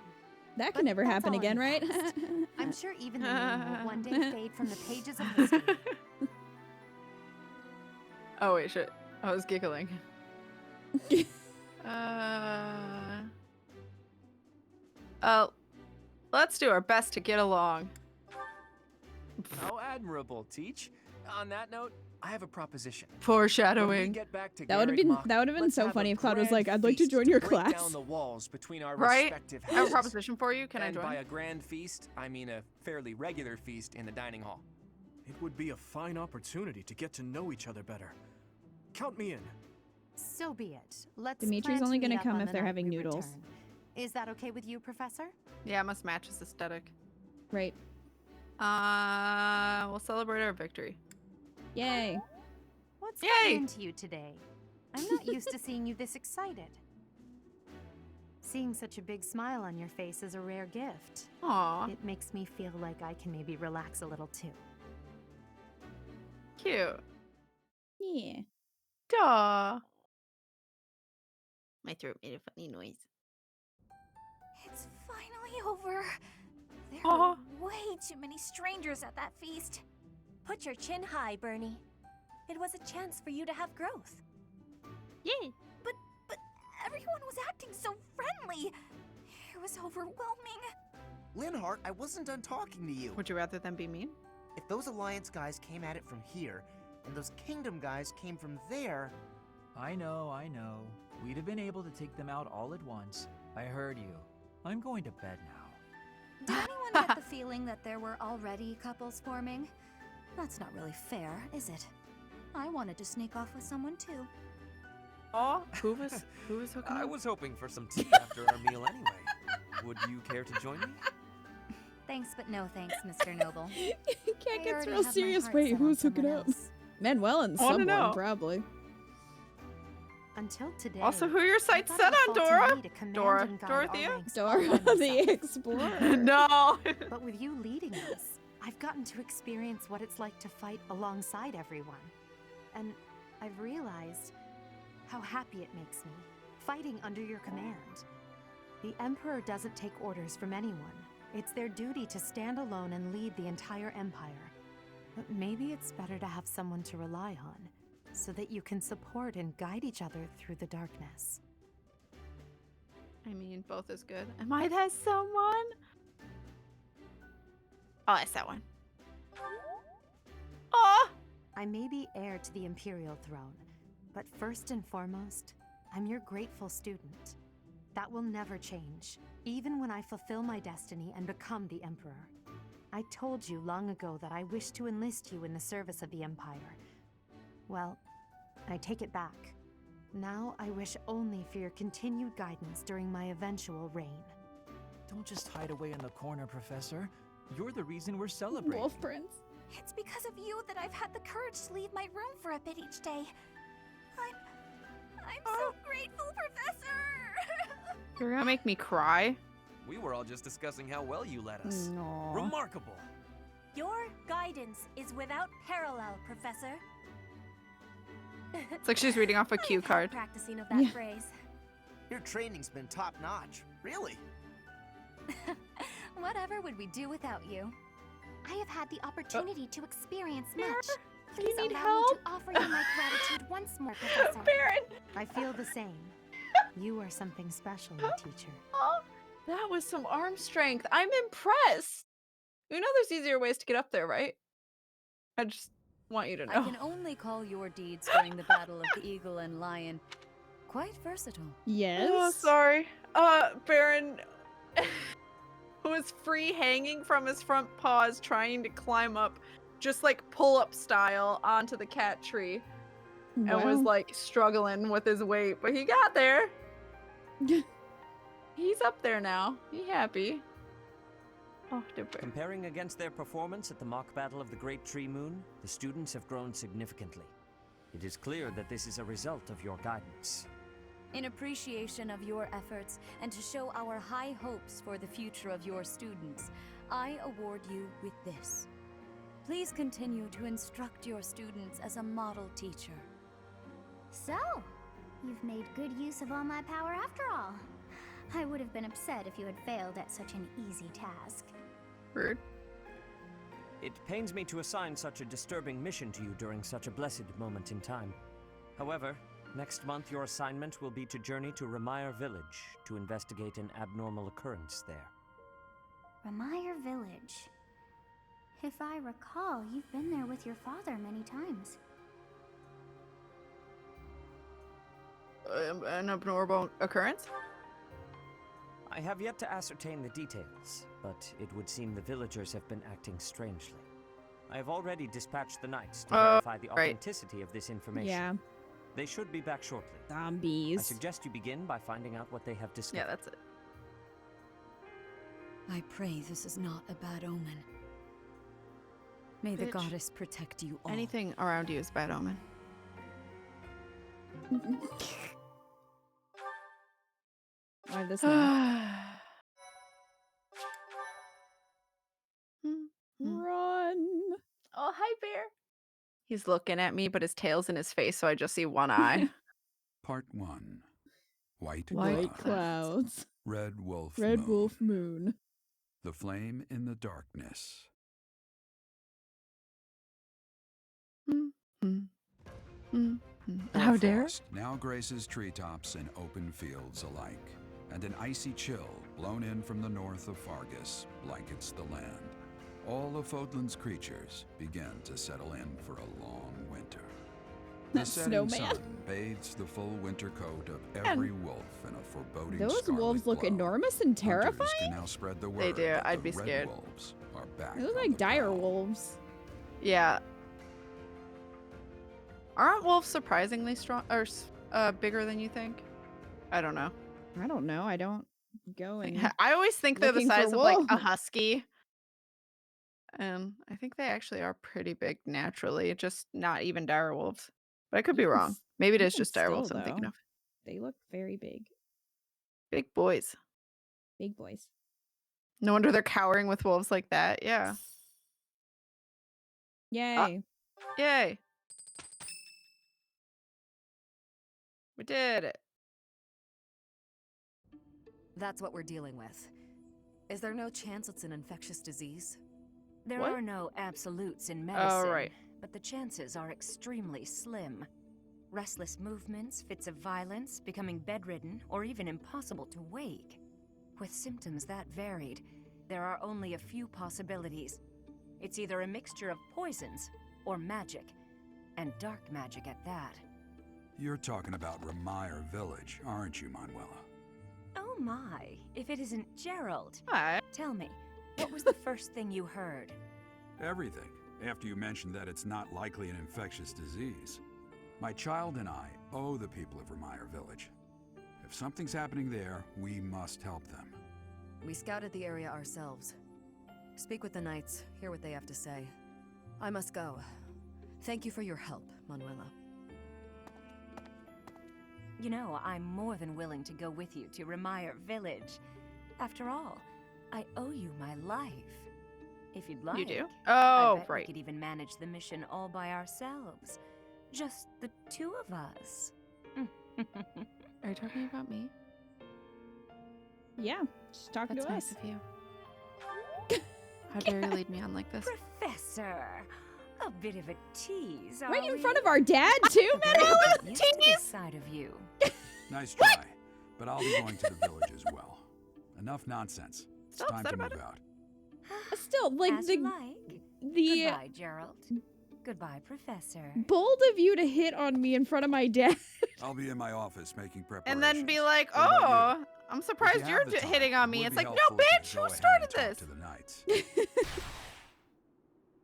That But can never that's happen all in again, the right? past. I'm sure even the name will one day fade from the pages of history. Oh wait, shit. I was giggling. Let's do our best to get along. How admirable, Teach. On that note, I have a proposition. When we Foreshadowing. get back to That would have Garrick been Mach, let's so have funny a if Cloud was grand like, "I'd like to feast join your break class." down the walls between our Right? respective I have a houses. proposition for you. Can I And join? by a grand feast, I mean a fairly regular feast in the dining hall. It would be a fine opportunity to get to know each other better. Count me in. So be it. Let's Dimitri's plan to only meet gonna up come on if the they're night having we noodles. return. Is that okay with you, Professor? Yeah, it must match his aesthetic. Right. We'll celebrate our victory. Yay. What's Yay! gotten into you today? I'm not used to seeing you this excited. Seeing such a big smile on your face is a rare gift. Aw, It makes me feel like I can maybe relax a little too. cute. Yeah. Duh. My throat made a funny noise. It's finally over. There Aw. were way too many strangers at that feast. Put your chin high, Bernie. It was a chance for you to have growth. Yay. But everyone was acting so friendly. It was overwhelming. Linhart, I wasn't done talking to you. Would you rather them be mean? If those Alliance guys came at it from here, and those Kingdom guys came from there... I know. We'd have been able to take them out all at once. I heard you. I'm going to bed now. Did anyone get the feeling that there were already couples forming? That's not really fair, is it? I wanted to sneak off with someone too. Aw, who was hooking I up? was hoping for some tea after our meal anyway. Would you care to join me? Thanks, but no thanks, Mr. Noble. Cat I gets already real have my serious. heart Wait, set on who's hooking someone up? else. Manuel and I wanna someone, know. probably. Until today. Also, who are your I sights thought set it on, would fall to Dora? me to command Dora. and guide our Dorothea? ranks all Dora by the myself. Explorer. No. But with you leading us, I've gotten to experience what it's like to fight alongside everyone. And I've realized how happy it makes me, fighting under your command. The Emperor doesn't take orders from anyone. It's their duty to stand alone and lead the entire Empire. But maybe it's better to have someone to rely on, so that you can support and guide each other through the darkness. I mean, both is good. Am I that someone? Oh, that's that one. Aw. I may be heir to the Imperial throne, but first and foremost, I'm your grateful student. That will never change, even when I fulfill my destiny and become the Emperor. I told you long ago that I wish to enlist you in the service of the Empire. Well, I take it back. Now I wish only for your continued guidance during my eventual reign. Don't just hide away in the corner, Professor. You're the reason we're celebrating. Wolf Prince. It's because of you that I've had the courage to leave my room for a bit each day. I'm so grateful, Professor! You're gonna make me cry? We were all just discussing how well you led us. Aw. Remarkable. Your guidance is without parallel, Professor. It's like she's reading off a cue card. Practicing of that Yeah. phrase. Your training's been top-notch. Really? Whatever would we do without you? I have had the opportunity to experience much. do you Please need allow help? me to offer you my gratitude once more, Professor. Baron! I feel the same. You are something special, my teacher. Oh, that was some arm strength. I'm impressed. You know there's easier ways to get up there, right? I just want you to know. I can only call your deeds during the Battle of the Eagle and Lion quite versatile. Yes. Oh, sorry. Baron was free hanging from his front paws trying to climb up, just like pull-up style onto the cat tree. And was Wow. like struggling with his weight, but he got there. He's up there now. He happy. Oh, Dipper. Comparing against their performance at the mock battle of the Great Tree Moon, the students have grown significantly. It is clear that this is a result of your guidance. In appreciation of your efforts and to show our high hopes for the future of your students, I award you with this. Please continue to instruct your students as a model teacher. So, you've made good use of all my power after all. I would have been upset if you had failed at such an easy task. Rude. It pains me to assign such a disturbing mission to you during such a blessed moment in time. However, Next month, your assignment will be to journey to Remire Village to investigate an abnormal occurrence there. Remire Village. If I recall, you've been there with your father many times. An abnormal occurrence? I have yet to ascertain the details, but it would seem the villagers have been acting strangely. I have already dispatched the knights to verify the authenticity of this information. Yeah. They should be back shortly. Zombies. I suggest you begin by finding out what they have discovered. Yeah, that's it. I pray this is not a bad omen. May the goddess protect you all. Anything around you is bad omen. Why this now? Run! Oh, hi, Bear. He's looking at me, but his tail's in his face, so I just see one eye. Part 1. White Clouds. Red Wolf Red Moon. Wolf Moon. The Flame in the Darkness. How dare? Frost now graces treetops and open fields alike, and an icy chill blown in from the north of Fargus blankets the land. All of Fodlan's creatures begin to settle in for a long winter. The setting sun bathes the full winter coat of every wolf in a foreboding Those scarlet wolves look glow. enormous and terrifying. Hunters can now spread the word They do. that I'd the be red scared. wolves are back They look on like the dire prowl. wolves. Yeah. Aren't wolves surprisingly strong or bigger than you think? I don't know. I don't know. I don't go and I always think they're the looking for size of like a wolves. husky. I think they actually are pretty big naturally, just not even dire wolves. But I could be wrong. Maybe it is just dire wolves I'm thinking of. They look very big. Big boys. Big boys. No wonder they're cowering with wolves like that. Yeah. Yay. Yay. We did it. That's what we're dealing with. Is there no chance it's an infectious disease? There What? are no absolutes in medicine, Oh, right. but the chances are extremely slim. Restless movements, fits of violence, becoming bedridden, or even impossible to wake. With symptoms that varied, there are only a few possibilities. It's either a mixture of poisons or magic, and dark magic at that. You're talking about Remire Village, aren't you, Manuela? Oh my, if it isn't Gerald. Hi. Tell me, what was the first thing you heard? Everything, after you mentioned that it's not likely an infectious disease. My child and I owe the people of Remire Village. If something's happening there, we must help them. We scouted the area ourselves. Speak with the knights, hear what they have to say. I must go. Thank you for your help, Manuela. You know, I'm more than willing to go with you to Remire Village. After all, I owe you my life. If you'd like. You do? I Oh, bet right. we could even manage the mission all by ourselves. Just the two of us. Are you talking about me? Yeah, she's talking That's to nice us. of you. How dare you lead me on like this? Professor, a bit of a tease. Right are in we? front of our dad, too, Manuela? I'm used to this side of you. Nice try, but I'll be going to the village as well. Enough nonsense. It's time to move out. Still, like, As you like. the Goodbye, Gerald. Goodbye, Professor. bold of you to hit on me in front of my dad. I'll be in my office making preparations. And then be like, What about oh, you? I'm surprised If you you're have the time, hitting on it me. would It's be like, no, helpful if bitch, you who go ahead started and talk this? to the knights.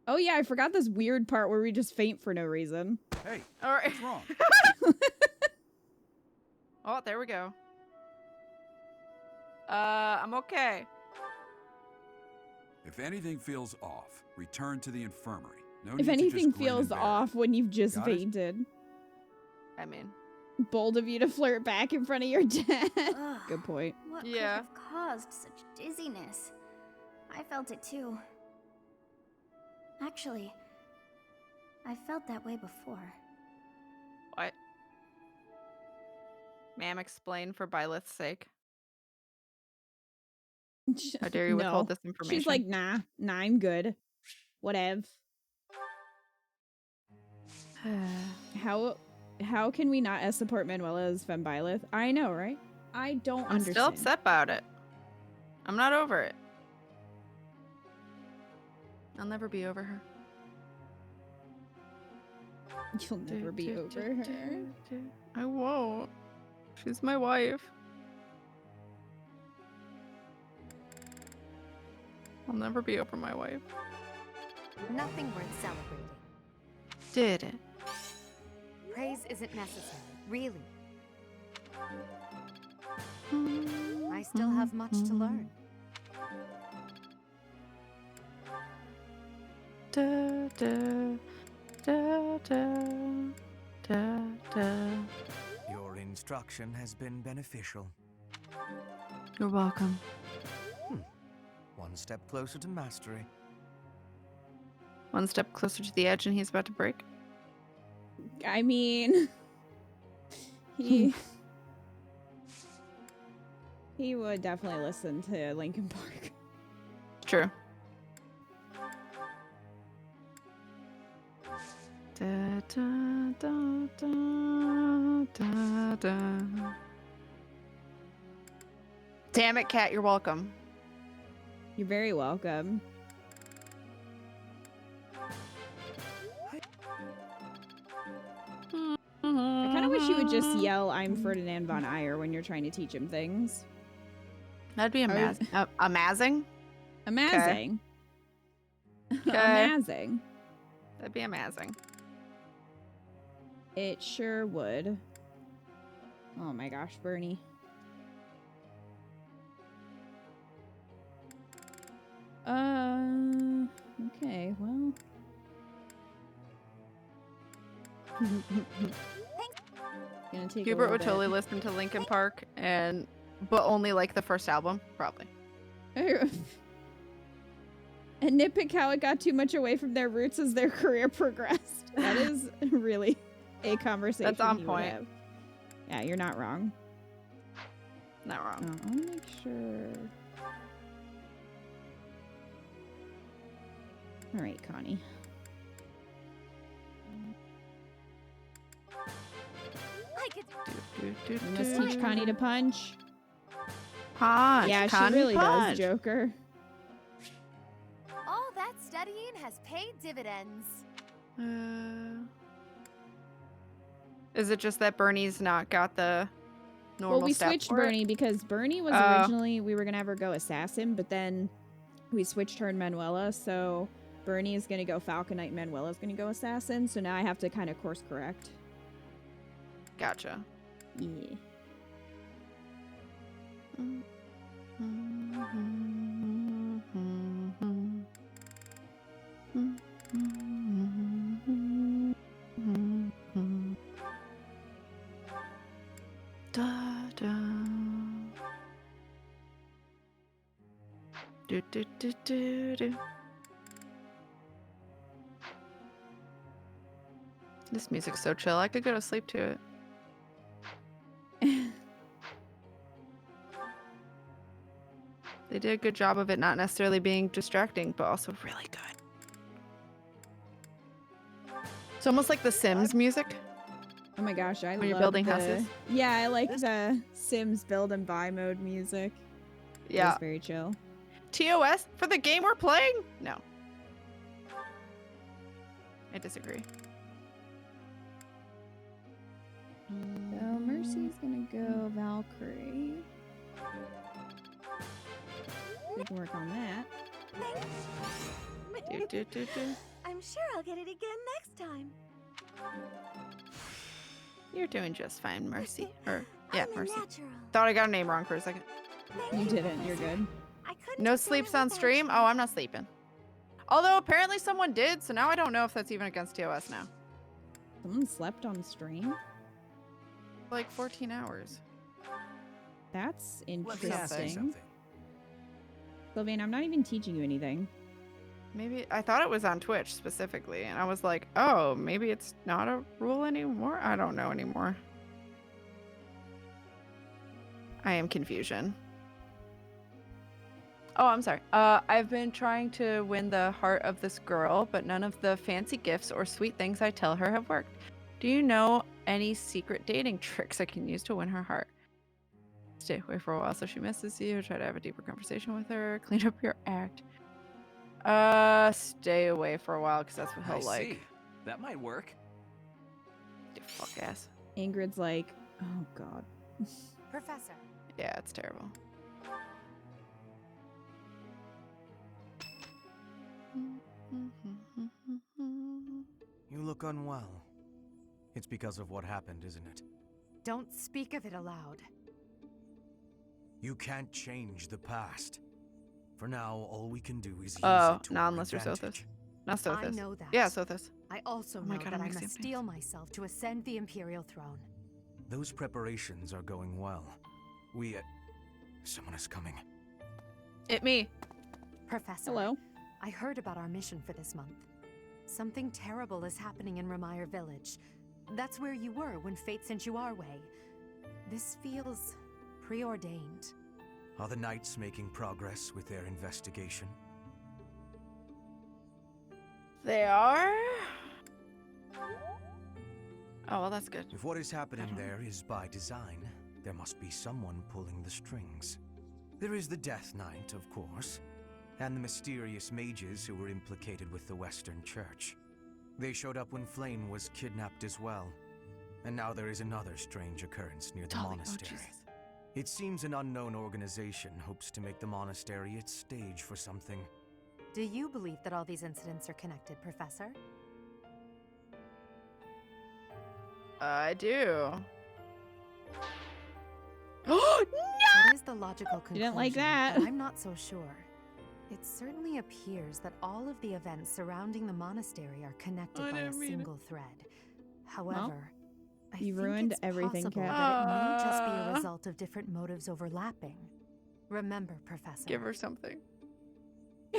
Oh yeah, I forgot this weird part where we just faint for no reason. Hey, All right. what's wrong? Oh, there we go. I'm okay. If anything feels off, return to the infirmary. No If need to anything just grin feels and bear it. off when you've just Got it? fainted. I mean, Bold of you to flirt back in front of your dad. Ugh, Good point. What Yeah. could have caused such dizziness? I felt it too. Actually, I felt that way before. what? Ma'am, explain for Byleth's sake. How dare you withhold this information? She's like, nah, I'm good. Whatever. How can we not support Manuela's Fembilith? I know, right? I don't I'm understand. still upset about it. I'm not over it. I'll never be over her. You'll never be over her. I won't. She's my wife. I'll never be over my wife. Nothing worth celebrating. Did it? Praise isn't necessary, really. I still have much to learn. Da, da, da, da, da, da. Your instruction has been beneficial. You're welcome. One step closer to mastery. One step closer to the edge and he's about to break. I mean, he would definitely listen to Linkin Park. True. Da, da, da, da, da, da. Damn it, Cat, you're welcome. You're very welcome. I kind of wish you would just yell, "I'm Ferdinand von Ayer" when you're trying to teach him things. That'd be amazing. Amazing? Amazing. Okay. Amazing. That'd be amazing. It sure would. Oh my gosh, Bernie. Okay, well. Gonna take Hubert would totally listen to Linkin Park, but only like the first album, probably. And nitpick how it got too much away from their roots as their career progressed. That is really a conversation. That's on you would point. have. Yeah, you're not wrong. Not wrong. I want to make sure. All right, Connie. You must teach Connie to punch. Punch. Yeah, Connie, she really punch. does, Joker. All that studying has paid dividends. Is it just that Bernie's not got the normal Well, we stat switched for it? Bernie because Bernie was originally, we were going to have her go assassin, but then we switched her and Manuela, so Bernie is going to go Falcon Knight, Manuela's going to go assassin, so now I have to kind of course correct. Gotcha. Yeah. Da, da. Do, do, do, do, do. This music's so chill. I could go to sleep to it. They did a good job of it not necessarily being distracting, but also really good. It's almost like the Sims music. Oh my gosh, I love When you're building houses. Yeah, I like the Sims build and buy mode music. Yeah. It's very chill. TOS for the game we're playing? No. I disagree. So Mercy's gonna go Valkyrie. We can work on that. Do, do, do, do. I'm sure I'll get it again next time. You're doing just fine, Mercy. Or, yeah, I'm a Mercy. natural. Thought I got a name wrong for a second. You didn't, you're good. I couldn't No have sleeps done on it stream? without Oh, I'm not sleeping. Although apparently someone did, so now I don't know if that's even against TOS now. Someone slept on stream? Like 14 hours. That's Let me ask you interesting. something. Sylvain, I'm not even teaching you anything. Maybe I thought it was on Twitch specifically, and I was like, oh, maybe it's not a rule anymore? I don't know anymore. I am confusion. Oh, I'm sorry. I've been trying to win the heart of this girl, but none of the fancy gifts or sweet things I tell her have worked. Do you know any secret dating tricks I can use to win her heart. Stay away for a while so she misses you. Try to have a deeper conversation with her. Clean up your act. Stay away for a while because that's what he'll like. See. That might work. You fuck ass. Ingrid's like, oh god. Professor. Yeah, it's terrible. You look unwell. It's because of what happened, isn't it? Don't speak of it aloud. You can't change the past. For now, all we can do is use Oh, it to not our unless you're advantage. Sothis. Not Sothis. I know that. Yeah, Sothis. I also Oh my know God, that I'm I mixing must up steel myself to ascend the Imperial throne. Those preparations are going well. Someone is coming. Me. Professor. Hello. I heard about our mission for this month. Something terrible is happening in Ramire Village. That's where you were when fate sent you our way. This feels preordained. Are the Knights making progress with their investigation? They are? Oh, well, that's good. If what is happening there is by design, there must be someone pulling the strings. There is the Death Knight, of course, and the mysterious mages who were implicated with the Western Church. They showed up when Flame was kidnapped as well. And now there is another strange occurrence near the monastery. It seems an unknown organization hopes to make the monastery its stage for something. Do you believe that all these incidents are connected, Professor? I do. That is the logical conclusion. You didn't like that. But I'm not so sure. It certainly appears that all of the events surrounding the monastery are connected by a single thread. However, I you think ruined it's everything, possible Kat. that it may just be a result of different motives overlapping. Remember, Professor. Give her something.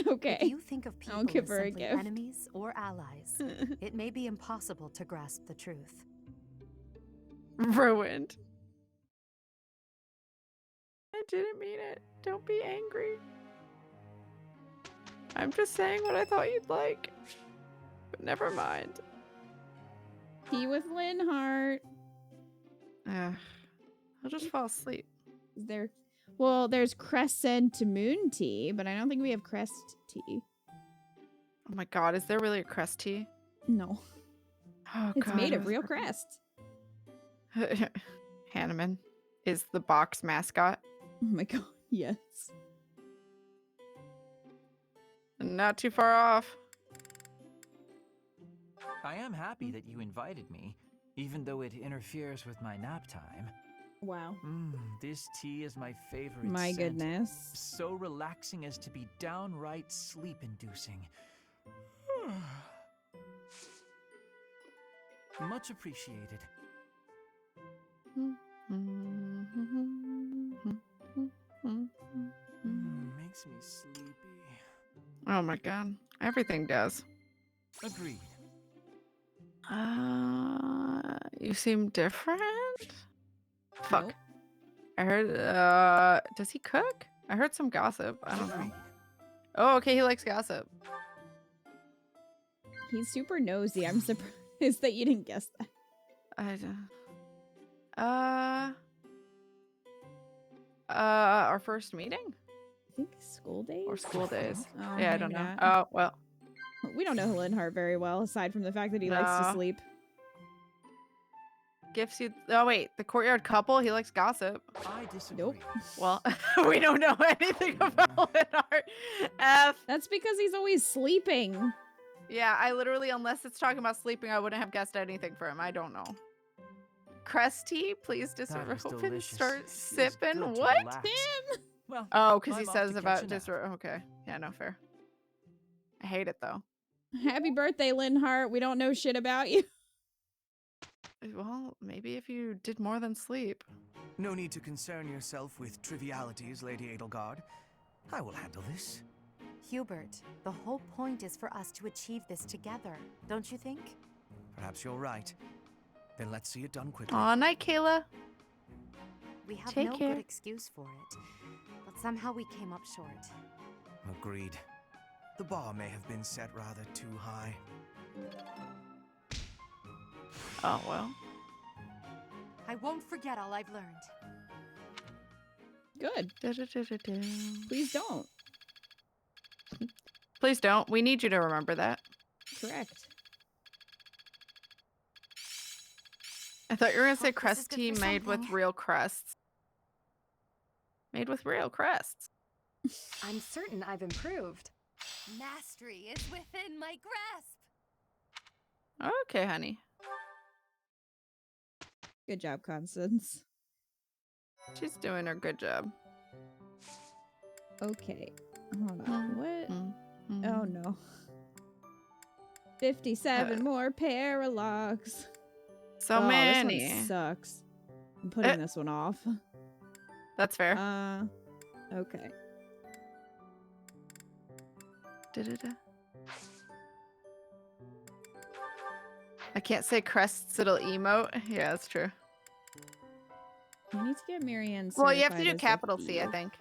Okay. If you think of people I'll give as her a simply gift. enemies or allies, it may be impossible to grasp the truth. Ruined. I didn't mean it. Don't be angry. I'm just saying what I thought you'd like. But never mind. Tea with Linhart. I'll just fall asleep. Is there? Well, there's Crescent-Moon tea, but I don't think we have Crest tea. Oh my god, is there really a crest tea? No. Oh, It's god, made I of was real hoping- crest. Hanneman is the box mascot. Oh my god, yes. Not too far off. I am happy that you invited me, even though it interferes with my nap time. Wow. This tea is my favorite My scent. goodness. So relaxing as to be downright sleep-inducing. Much appreciated. Makes me sleepy. Oh my god. Everything does. Agreed. You seem different? Fuck. Nope. I heard, does he cook? I heard some gossip. I don't know. Oh, okay, he likes gossip. He's super nosy. I'm surprised that you didn't guess that. Our first meeting? I think school days? Or school days. Oh, Yeah, I don't maybe know. not. Oh, well. We don't know Linhart very well, aside from the fact that he likes to No. sleep. Gifts you. Oh, wait. The courtyard couple? He likes gossip. I disagree. Nope. Well, we don't know anything about Linhart. F. That's because he's always sleeping. Yeah, I literally, unless it's talking about sleeping, I wouldn't have guessed anything for him. I don't know. Crest tea, please just That is open, delicious. start Feels sipping. good to What? relax. Tim! Well, Oh, because he I'm off says to about catch a just. nap. Okay. Yeah, no, fair. I hate it, though. Happy birthday, Linhart. We don't know shit about you. Well, maybe if you did more than sleep. No need to concern yourself with trivialities, Lady Edelgard. I will handle this. Hubert, the whole point is for us to achieve this together, don't you think? Perhaps you're right. Then let's see it done quickly. Aw, night, Kayla. We have Take no care. good excuse for it, but somehow we came up short. Agreed. The bar may have been set rather too high. Oh, well. I won't forget all I've learned. Good. Please don't. Please don't. We need you to remember that. Correct. I thought you were going to say Hope this is good crusty for made with something. real crusts. Made with real crusts. I'm certain I've improved. Mastery is within my grasp. Okay, honey. Good job, Constance. She's doing her good job. Okay. Hold on. What? Oh no. 57 more paralogs. So oh, many. This one sucks. I'm putting this one off. That's fair. Okay. I can't say crests, it'll emote. Yeah, that's true. You need to get Marianne Well, you have to certified do as a capital C, I thief. think.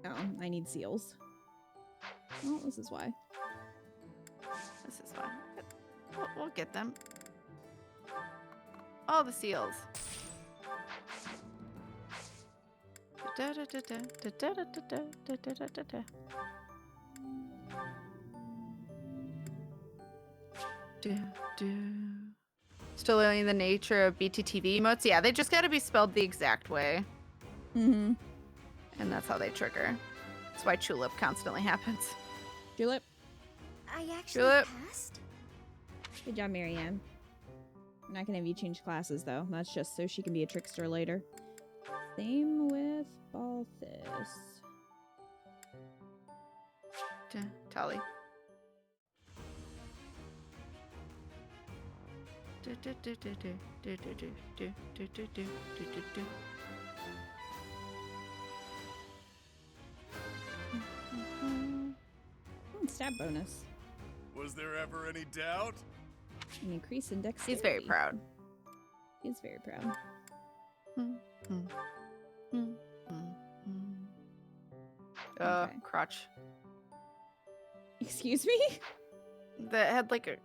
Oh, I need seals. Oh, this is why. This is fine. We'll get them. All the seals. Still learning the nature of BTTV emotes. Yeah, they just got to be spelled the exact way. Mm-hmm. And that's how they trigger. That's why Tulip constantly happens. Julep. I actually Julep. passed? Good job, Marianne. I'm not gonna have you change classes though. That's just so she can be a trickster later. Same with Balthus. Tally. Stab bonus. Was there ever any doubt? An increase in dexterity. He's very proud. He's very proud. Okay. Crotch. Excuse me? That had like it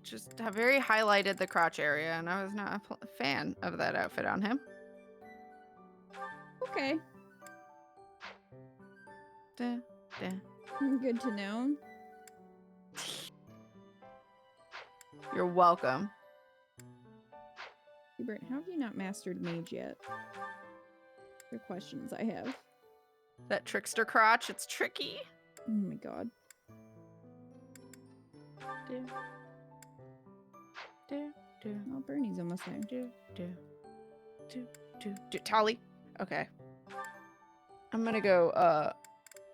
just very highlighted the crotch area, and I was not a fan of that outfit on him. Okay. Good to know. You're welcome. Hubert, how have you not mastered mage yet? The questions I have. That trickster crotch, it's tricky. Oh my god. Oh, Bernie's almost there. Tally. Okay. I'm gonna go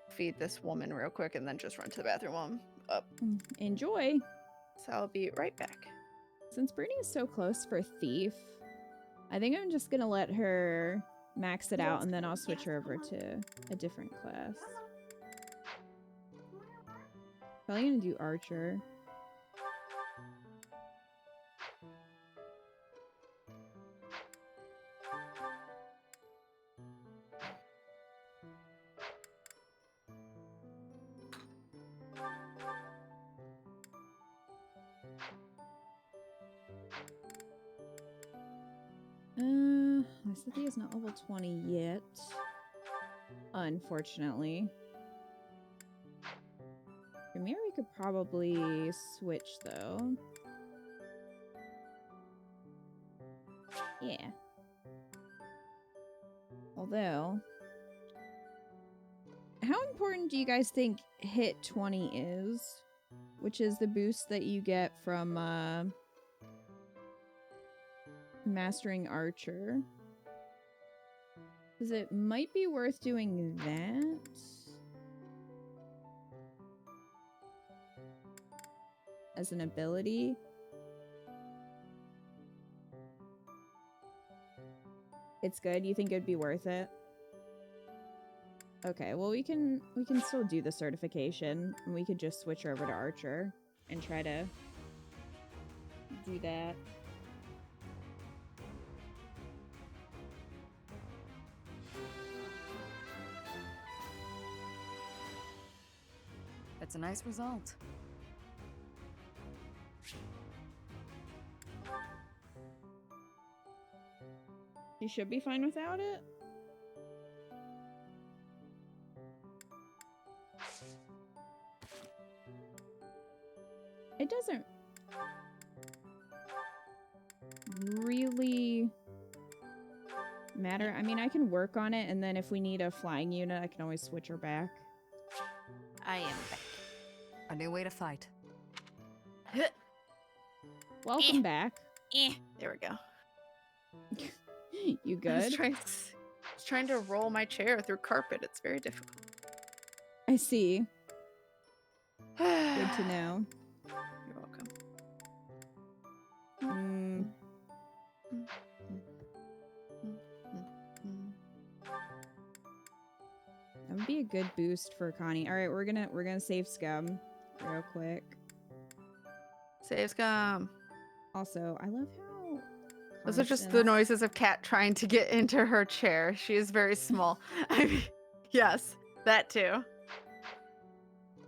feed this woman real quick and then just run to the bathroom while I'm up. Enjoy. So I'll be right back. Since Bernie is so close for Thief, I think I'm just gonna let her max it out and then I'll switch her over to a different class. Probably gonna do Archer. My Cynthia is not level 20 yet. Unfortunately. Premier we could probably switch though. Yeah. Although, how important do you guys think hit 20 is? Which is the boost that you get from mastering Archer. Because it might be worth doing that. As an ability. It's good. You think it'd be worth it? Okay, well we can still do the certification, and we could just switch her over to Archer and try to do that. It's a nice result. You should be fine without it. It doesn't really matter. I mean, I can work on it, and then if we need a flying unit, I can always switch her back. I am back. A new way to fight. Welcome back. There we go. You I good? was trying to roll my chair through carpet. It's very difficult. I see. Good to know. You're welcome. That would be a good boost for Connie. All right, we're gonna save Scum real quick. Save Scum. Also, I love how those are just the noises of Kat trying to get into her chair. She is very small. I mean, yes, that too.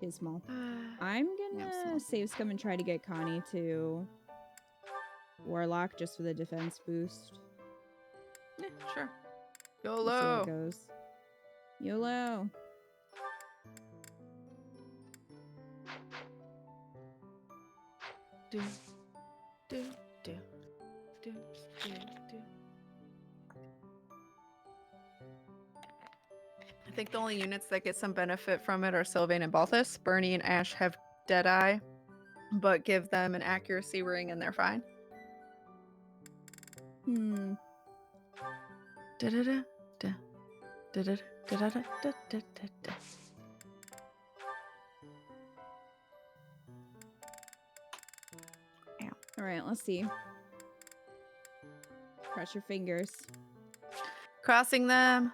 Is small. I'm gonna save Scum and try to get Connie to Warlock just for the defense boost. Yeah, sure. We'll see how YOLO. it goes. YOLO. Do, do, do, do, do, do. I think the only units that get some benefit from it are Sylvain and Balthus. Bernie and Ash have Deadeye, but give them an accuracy ring and they're fine. Da-da-da, da, da-da, da-da-da, da-da-da-da. All right, let's see. Cross your fingers. Crossing them.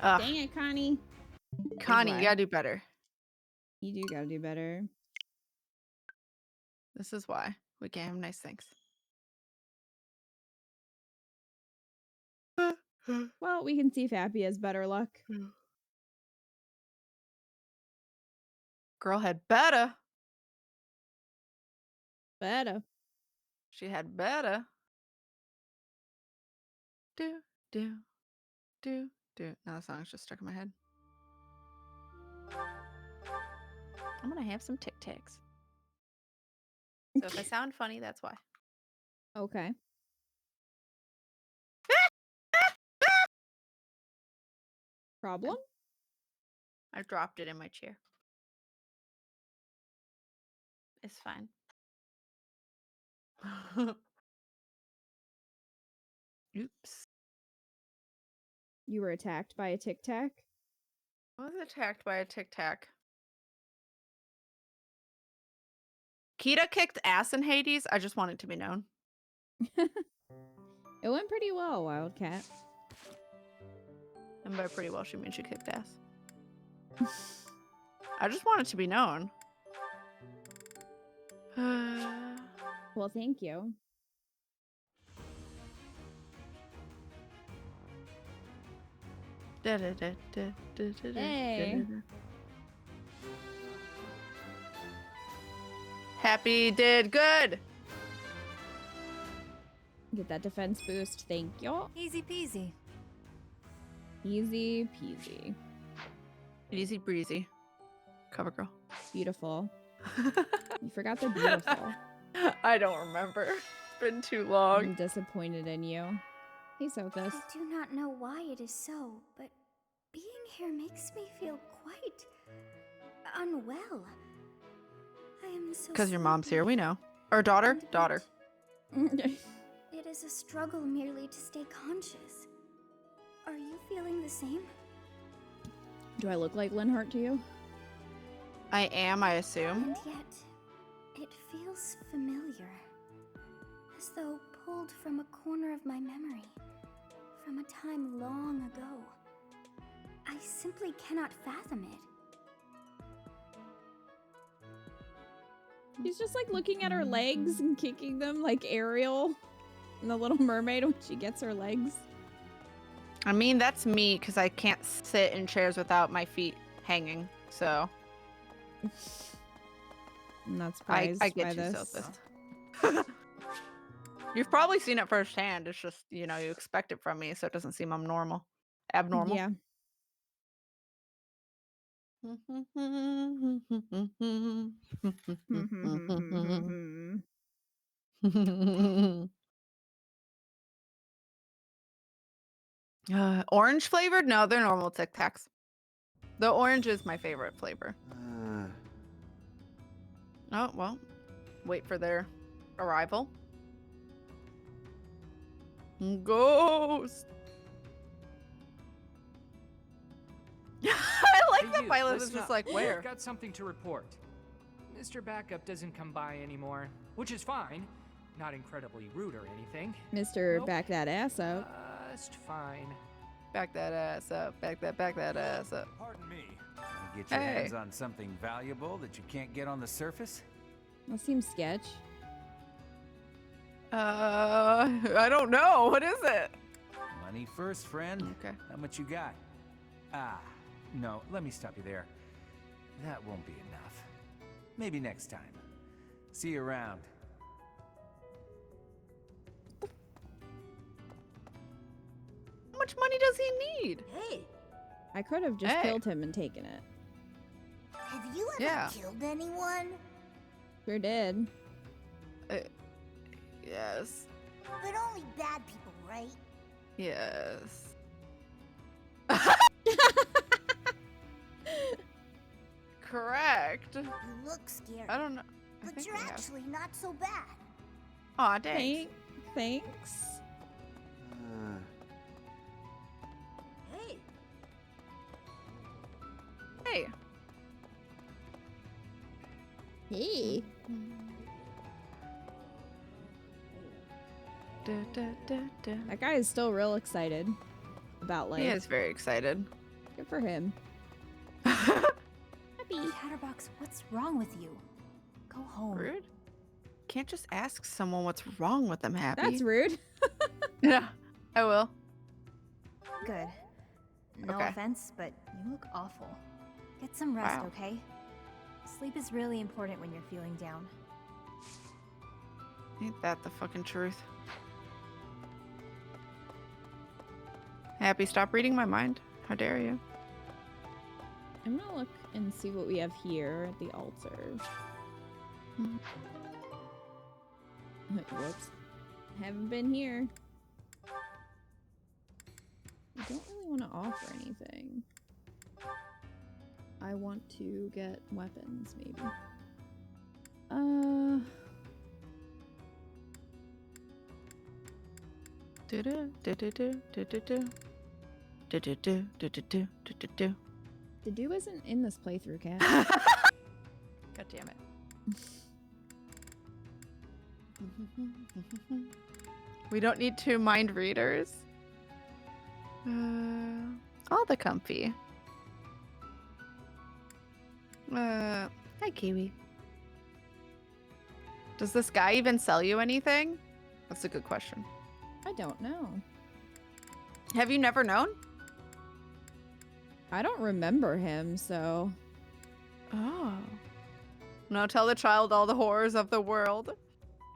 Ugh. Dang it, Connie. Connie, you gotta do better. You do gotta do better. This is why we can't have nice things. Well, we can see if Happy has better luck. Girl had better. Better. She had better. Do, do, do, do. Now the song's just stuck in my head. I'm gonna have some Tic Tacs. So if I sound funny, that's why. Okay. Problem? I dropped it in my chair. It's fine. Oops. You were attacked by a Tic Tac? I was attacked by a Tic Tac. Kita kicked ass in Hades. I just want it to be known. It went pretty well, Wildcat. And by pretty well, she means she kicked ass. I just want it to be known. Well, thank you. Hey. Happy did good. Get that defense boost. Thank you. Easy peasy. Easy peasy. Easy breezy. Cover girl. Beautiful. You forgot the beautiful. I don't remember. It's been too long. I'm disappointed in you. Hey, Sophus. I do not know why it is so, but being here makes me feel quite unwell. I am so Because your mom's here, we know. Or daughter? Daughter. It is a struggle merely to stay conscious. Are you feeling the same? Do I look like Linhart to you? I am, I assume. And yet, it feels familiar. As though pulled from a corner of my memory. From a time long ago. I simply cannot fathom it. She's just like looking at her legs and kicking them like Ariel in The Little Mermaid when she gets her legs. I mean, that's me because I can't sit in chairs without my feet hanging. So I'm not surprised I get by you, this. Sophist. You've probably seen it firsthand. It's just, you know, you expect it from me, so it doesn't seem abnormal. Yeah. Orange flavored? No, they're normal Tic Tacs. The orange is my favorite flavor. Oh, well. Wait for their arrival. Ghost! I like that Violet is just like, where? I've got something to report. Mr. Backup doesn't come by anymore, which is fine. Not incredibly rude or anything. Mr. Back that ass up. Just fine. Back that ass up. Back that ass up. Pardon me. You get your hands on something valuable that you can't get on the surface? That seems sketch. I don't know. What is it? Money first, friend. Okay. How much you got? Ah, no, let me stop you there. That won't be enough. Maybe next time. See you around. How much money does he need? Hey, I could have just killed him and taken it. have you ever killed anyone? Sure did. Yes. But only bad people, right? Yes. Correct. You look scared. I don't know. But you're actually not so bad. Aw, thanks. Thanks. Hey. Hey. Hey. That guy is still real excited about life. He is very excited. Good for him. Chatterbox, what's wrong with you? Go home. Rude. Can't just ask someone what's wrong with them, Happy. That's rude. Yeah, I will. Good. No Okay. offense, but you look awful. Get some rest, Wow. okay? Sleep is really important when you're feeling down. Ain't that the fucking truth? Happy, stop reading my mind. How dare you? I'm gonna look and see what we have here at the altar. Whoops. Haven't been here. I don't really want to offer anything. I want to get weapons, maybe. The do isn't in this playthrough, Cat. God damn it. We don't need two mind readers. All the comfy. Hi, Kiwi. Does this guy even sell you anything? That's a good question. I don't know. Have you never known? I don't remember him, so... Oh. No, tell the child all the horrors of the world.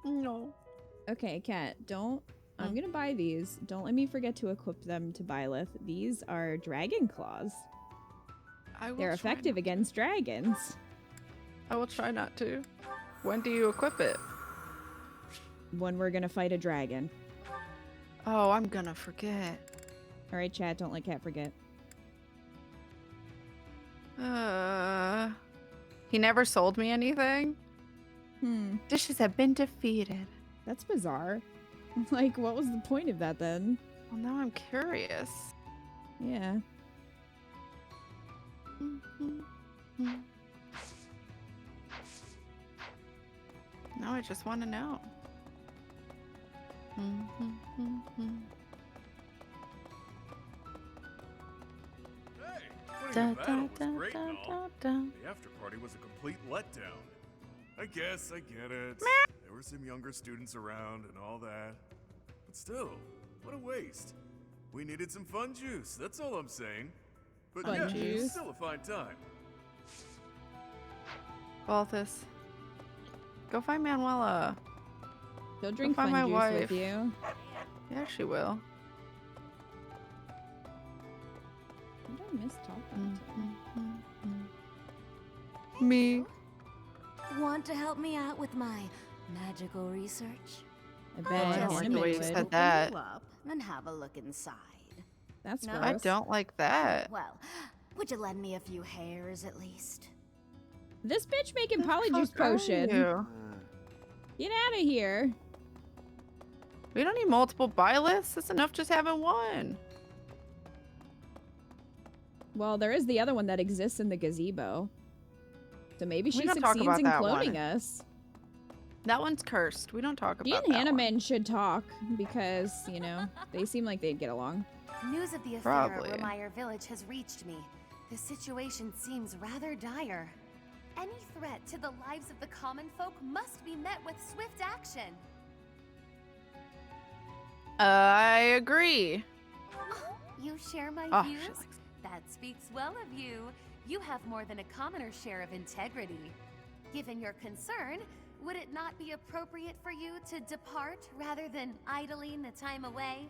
No. Okay, Kat, don't... I'm gonna buy these. Don't let me forget to equip them to Byleth. These are dragon claws. They're effective against dragons. I will try not to. When do you equip it? When we're gonna fight a dragon. Oh, I'm gonna forget. Alright, chat, don't let Kat forget. He never sold me anything? Dishes have been defeated. That's bizarre. Like, what was the point of that then? Well, now I'm curious. Yeah. Now I just want to know. The battle was great and all. The after party was a complete letdown. I guess, I get it. There were some younger students around and all that. But still, what a waste. We needed some fun juice, that's all I'm saying. But Fun yeah, juice. still a fine time. Balthus. Go find Manuela. She'll drink find fun my juice wife. with you. Yeah, she will. Who did I miss talking to? Me. Want to help me out with my magical research? I bet I don't like the Anime way you would. said that. You up and have a look inside. That's No? gross. I don't like that. Well, would you lend me a few hairs at least? This bitch making The polyjuice fuck are potion. you? Get out of here. We don't need multiple buy lists. It's enough just having one. Well, there is the other one that exists in the gazebo. So maybe she don't talk succeeds about in that cloning one. us. That one's cursed. We don't talk She about and that Hannah one. Men should talk because, you know, they seem like they'd get along. News of the affair Probably. at Ramire Village has reached me. The situation seems rather dire. Any threat to the lives of the common folk must be met with swift action. I agree. You share my Oh, views? she likes That speaks well of you. You have more than a commoner's share of integrity. Given your concern, would it not be appropriate for you to depart rather than idling the time away?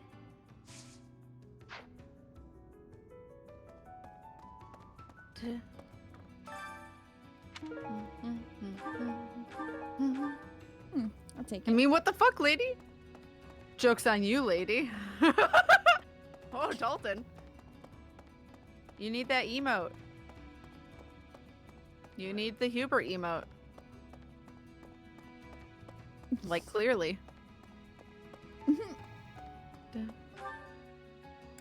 I'll take I it. mean, what the fuck, lady? Joke's on you, lady. Oh, Dalton. You need that emote. You need the Hubert emote. Like, clearly. Da,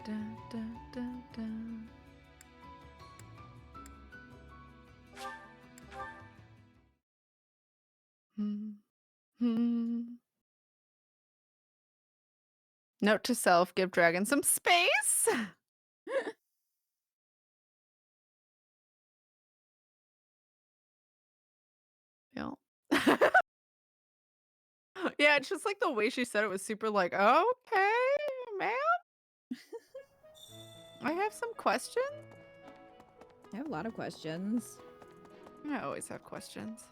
da, da, da, da. Note to self, give dragon some space. Yeah. Yeah, it's just like the way she said it was super like, okay, ma'am. I have some questions. I have a lot of questions. I always have questions.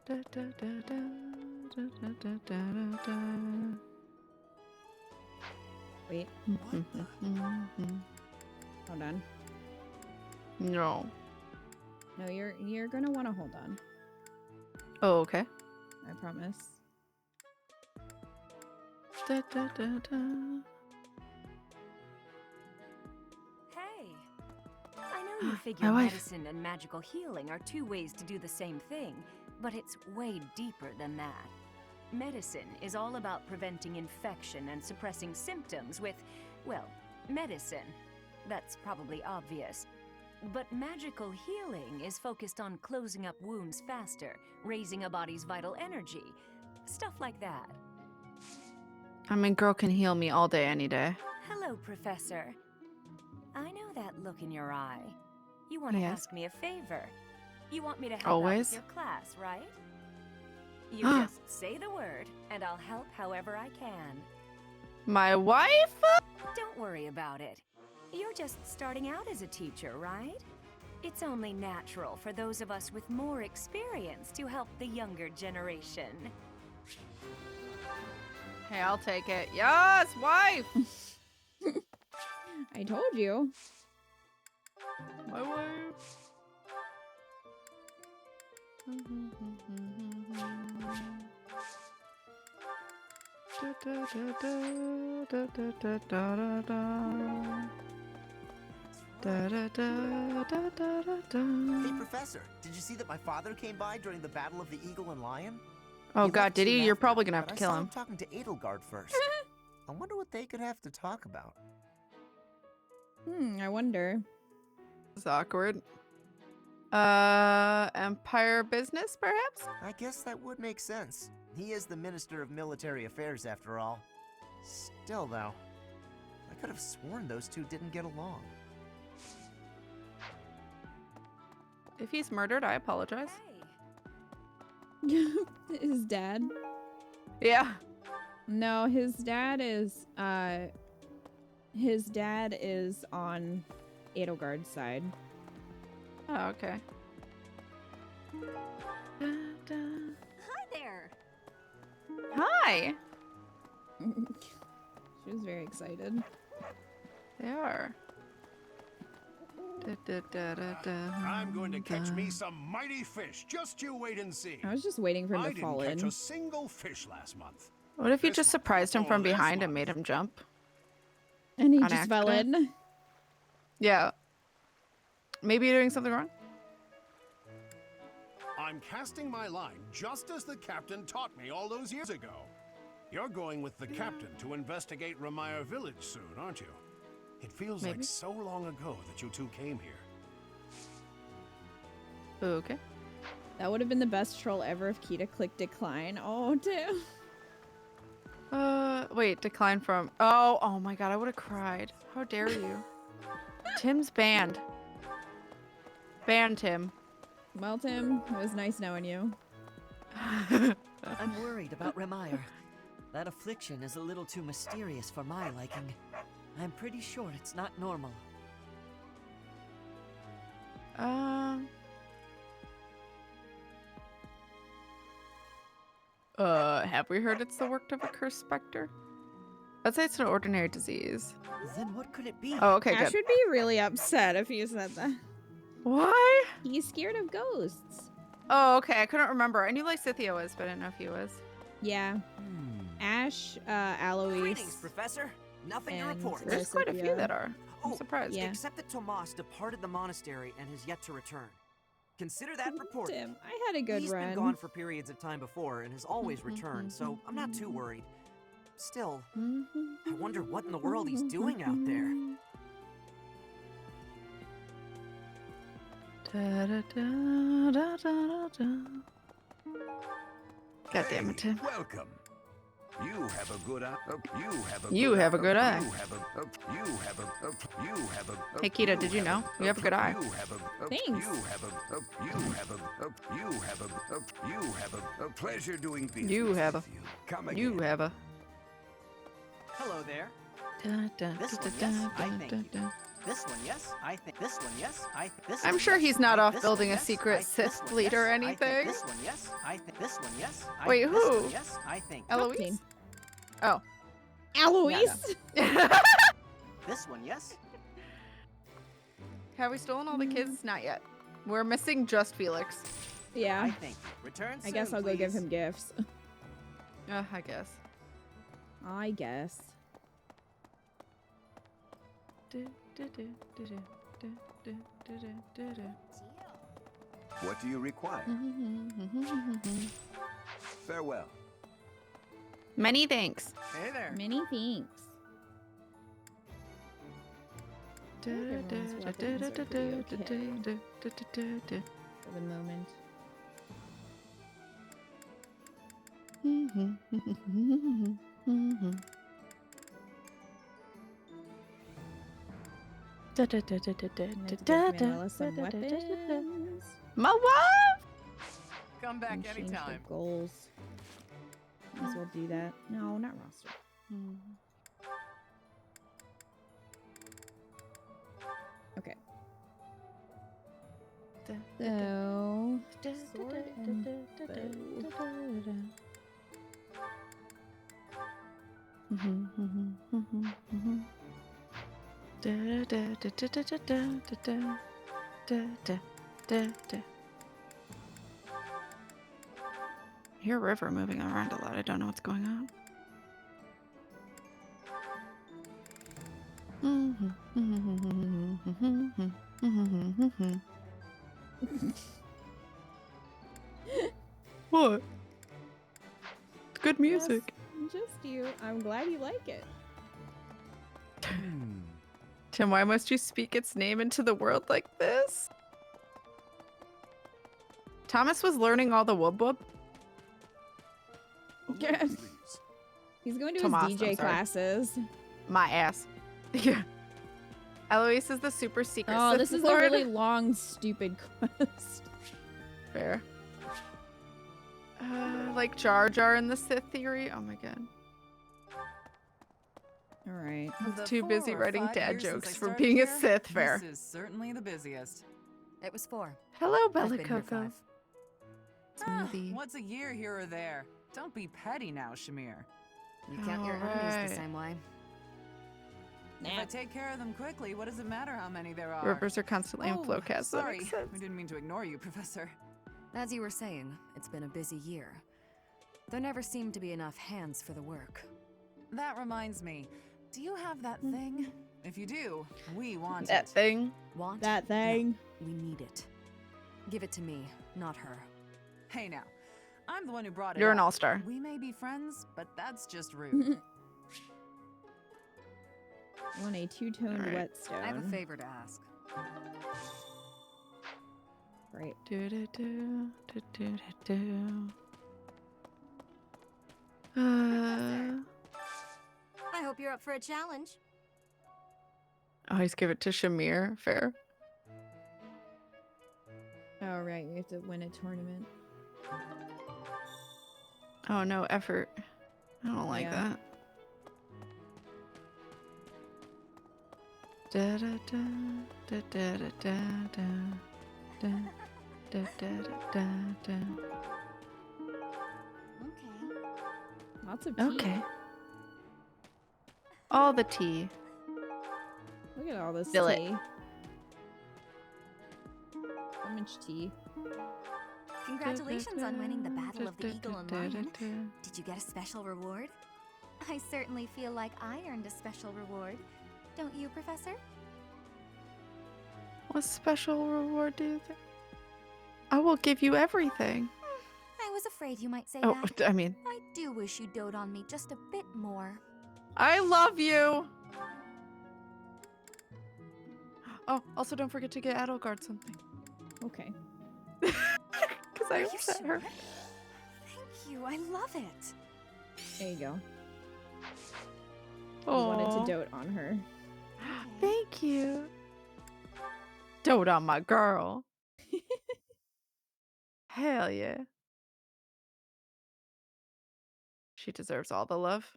Da, da, da, da, da, da, da, da, da. Wait, hold on. No. No, you're gonna want to hold on. Oh, okay. I promise. Da, da, da, da. Hey, I know you figure My wife. medicine and magical healing are two ways to do the same thing, but it's way deeper than that. Medicine is all about preventing infection and suppressing symptoms with, well, medicine. That's probably obvious. But magical healing is focused on closing up wounds faster, raising a body's vital energy, stuff like that. I mean, girl can heal me all day, any day. Hello, Professor. I know that look in your eye. You want to Yes. ask me a favor. You want me to help out Always. with your class, right? You just say the word, and I'll help however I can. My wife? Don't worry about it. You're just starting out as a teacher, right? It's only natural for those of us with more experience to help the younger generation. Hey, I'll take it. Yes, wife. I told you. My wife. Da, da, da, da, da, da, da, da, da. Da, da, da, da, da, da, da. Hey, Professor, did you see that my father came by during the Battle of the Eagle and Lion? Oh He god, left did he? soon You're after, probably gonna have but to I kill saw him. talking to Edelgard first. I wonder what they could have to talk about. I wonder. It's awkward. Empire business, perhaps? I guess that would make sense. He is the Minister of Military Affairs, after all. Still, though, I could have sworn those two didn't get along. If he's murdered, I apologize. His dad? Yeah. No, his dad is His dad is on Edelgard's side. Oh, okay. Hi there. Hi. She was very excited. They are. I'm going to catch me some mighty fish. Just you wait and see. I was just waiting for him I to fall didn't catch in. a single fish last month. What if you just surprised him from behind and made him jump? And he On just fell accident? in. Yeah. Maybe you're doing something wrong? I'm casting my line just as the captain taught me all those years ago. You're going with the captain to investigate Ramire Village soon, aren't you? It feels Maybe. like so long ago that you two came here. Okay. That would have been the best troll ever if Kita clicked decline. Oh, damn. Wait, decline from... Oh my god, I would have cried. How dare you? Tim's banned. Ban Tim. Well, Tim, it was nice knowing you. I'm worried about Ramire. That affliction is a little too mysterious for my liking. I'm pretty sure it's not normal. Have we heard it's the work of a cursed specter? I'd say it's an ordinary disease. Then what could it be? Oh, okay, Ash good. would be really upset if you said that. Why? He's scared of ghosts. Oh, okay. I couldn't remember. I knew Lysithea was, but I didn't know if he was. Yeah. Ash, Alois. Greetings, Professor. Nothing to and report. There's quite a few that are. I'm Oh, surprised. Yeah. Except that Tomas departed the monastery and has yet to return. Consider that reported. Tim, I had a good He's run. been gone for periods of time before and has always returned, so I'm not too worried. Still, I wonder what in the world he's doing out there. God damn it, Tim. Welcome. You have a good eye. You have a good eye. You have a Hey, Kita, did you know? You have a good eye. Thanks. You have a pleasure doing business. You have a. with you. Come again. You have a. Hello there. This This one, yes, I thank you. This one, yes, I think. This one, yes, I think. This I'm one, sure yes, he's not I- off this building one, a yes, secret I- Sith this one, fleet yes, or I think. anything. This one, yes, I think. This one, yes. I Wait, think. This who? one, yes, I think. Eloise? Oh. Alois? This one, yes. Have we stolen all the kids? Not yet. We're missing just Felix. Yeah. I think. Return I guess soon, I'll go give please. him gifts. I guess. I guess. What do you require? Farewell. Many thanks. Hey there. Many thanks. For the moment. Some weapons. My wife! Come back and change anytime. the goals. Might as well do that. No, not roster. Okay. So, sword and bow. I hear River moving around a lot. I don't know what's going on. What? It's good music. Just you. I'm glad you like it. Tim, why must you speak its name into the world like this? Thomas was learning all the wub wub. Yes. He's going to Tomas, his I'm DJ sorry. classes. My ass. Yeah. Eloise is the super secret Oh, Sith this is a Lord. really long, stupid quest. Fair. Like Jar Jar in the Sith theory. Oh my god. All right. Too busy 4 or writing 5 dad years since jokes I for started being a here, Sith. Fair. This is certainly the busiest. It was 4. Hello, I've been here Bellicoco. 5. Smoothie. What's a year here or there? Don't be petty now, Shamir. You count your enemies the same way. If I take care of them quickly, what does it matter how many there are? Rivers are constantly in Flowcast. Sorry, That makes sense. I didn't mean to ignore you, Professor. As you were saying, it's been a busy year. There never seemed to be enough hands for the work. That reminds me. Do you have that thing? If you do, we want That it. thing. Want? That thing. No, we need it. Give it to me, not her. Hey now, I'm the one who brought it You're an up. all-star. We may be friends, but that's just rude. I want a two-toned whetstone. I have a favor to ask. Right. I hope you're up for a challenge. Always give it to Shamir. Fair. Oh, right. We have to win a tournament. Oh, no effort. I don't like Yeah. that. Da da da da da da da da da da da. Lots of tea. Okay. All the tea. Look at all this Fill it. tea. So much tea. Congratulations on winning the Battle of the Eagle and Lion. Did you get a special reward? I certainly feel like I earned a special reward. Don't you, Professor? What special reward do you think? I will give you everything. I was afraid you might say Oh, that. I mean, I do wish you dote on me just a bit more. I love you. Oh, also don't forget to get Adelgard something. Okay. Because I Are you upset sure? her. Thank you. I love it. There you go. I Oh, wanted to dote on her. Thank you. Dote on my girl. Hell yeah. She deserves all the love.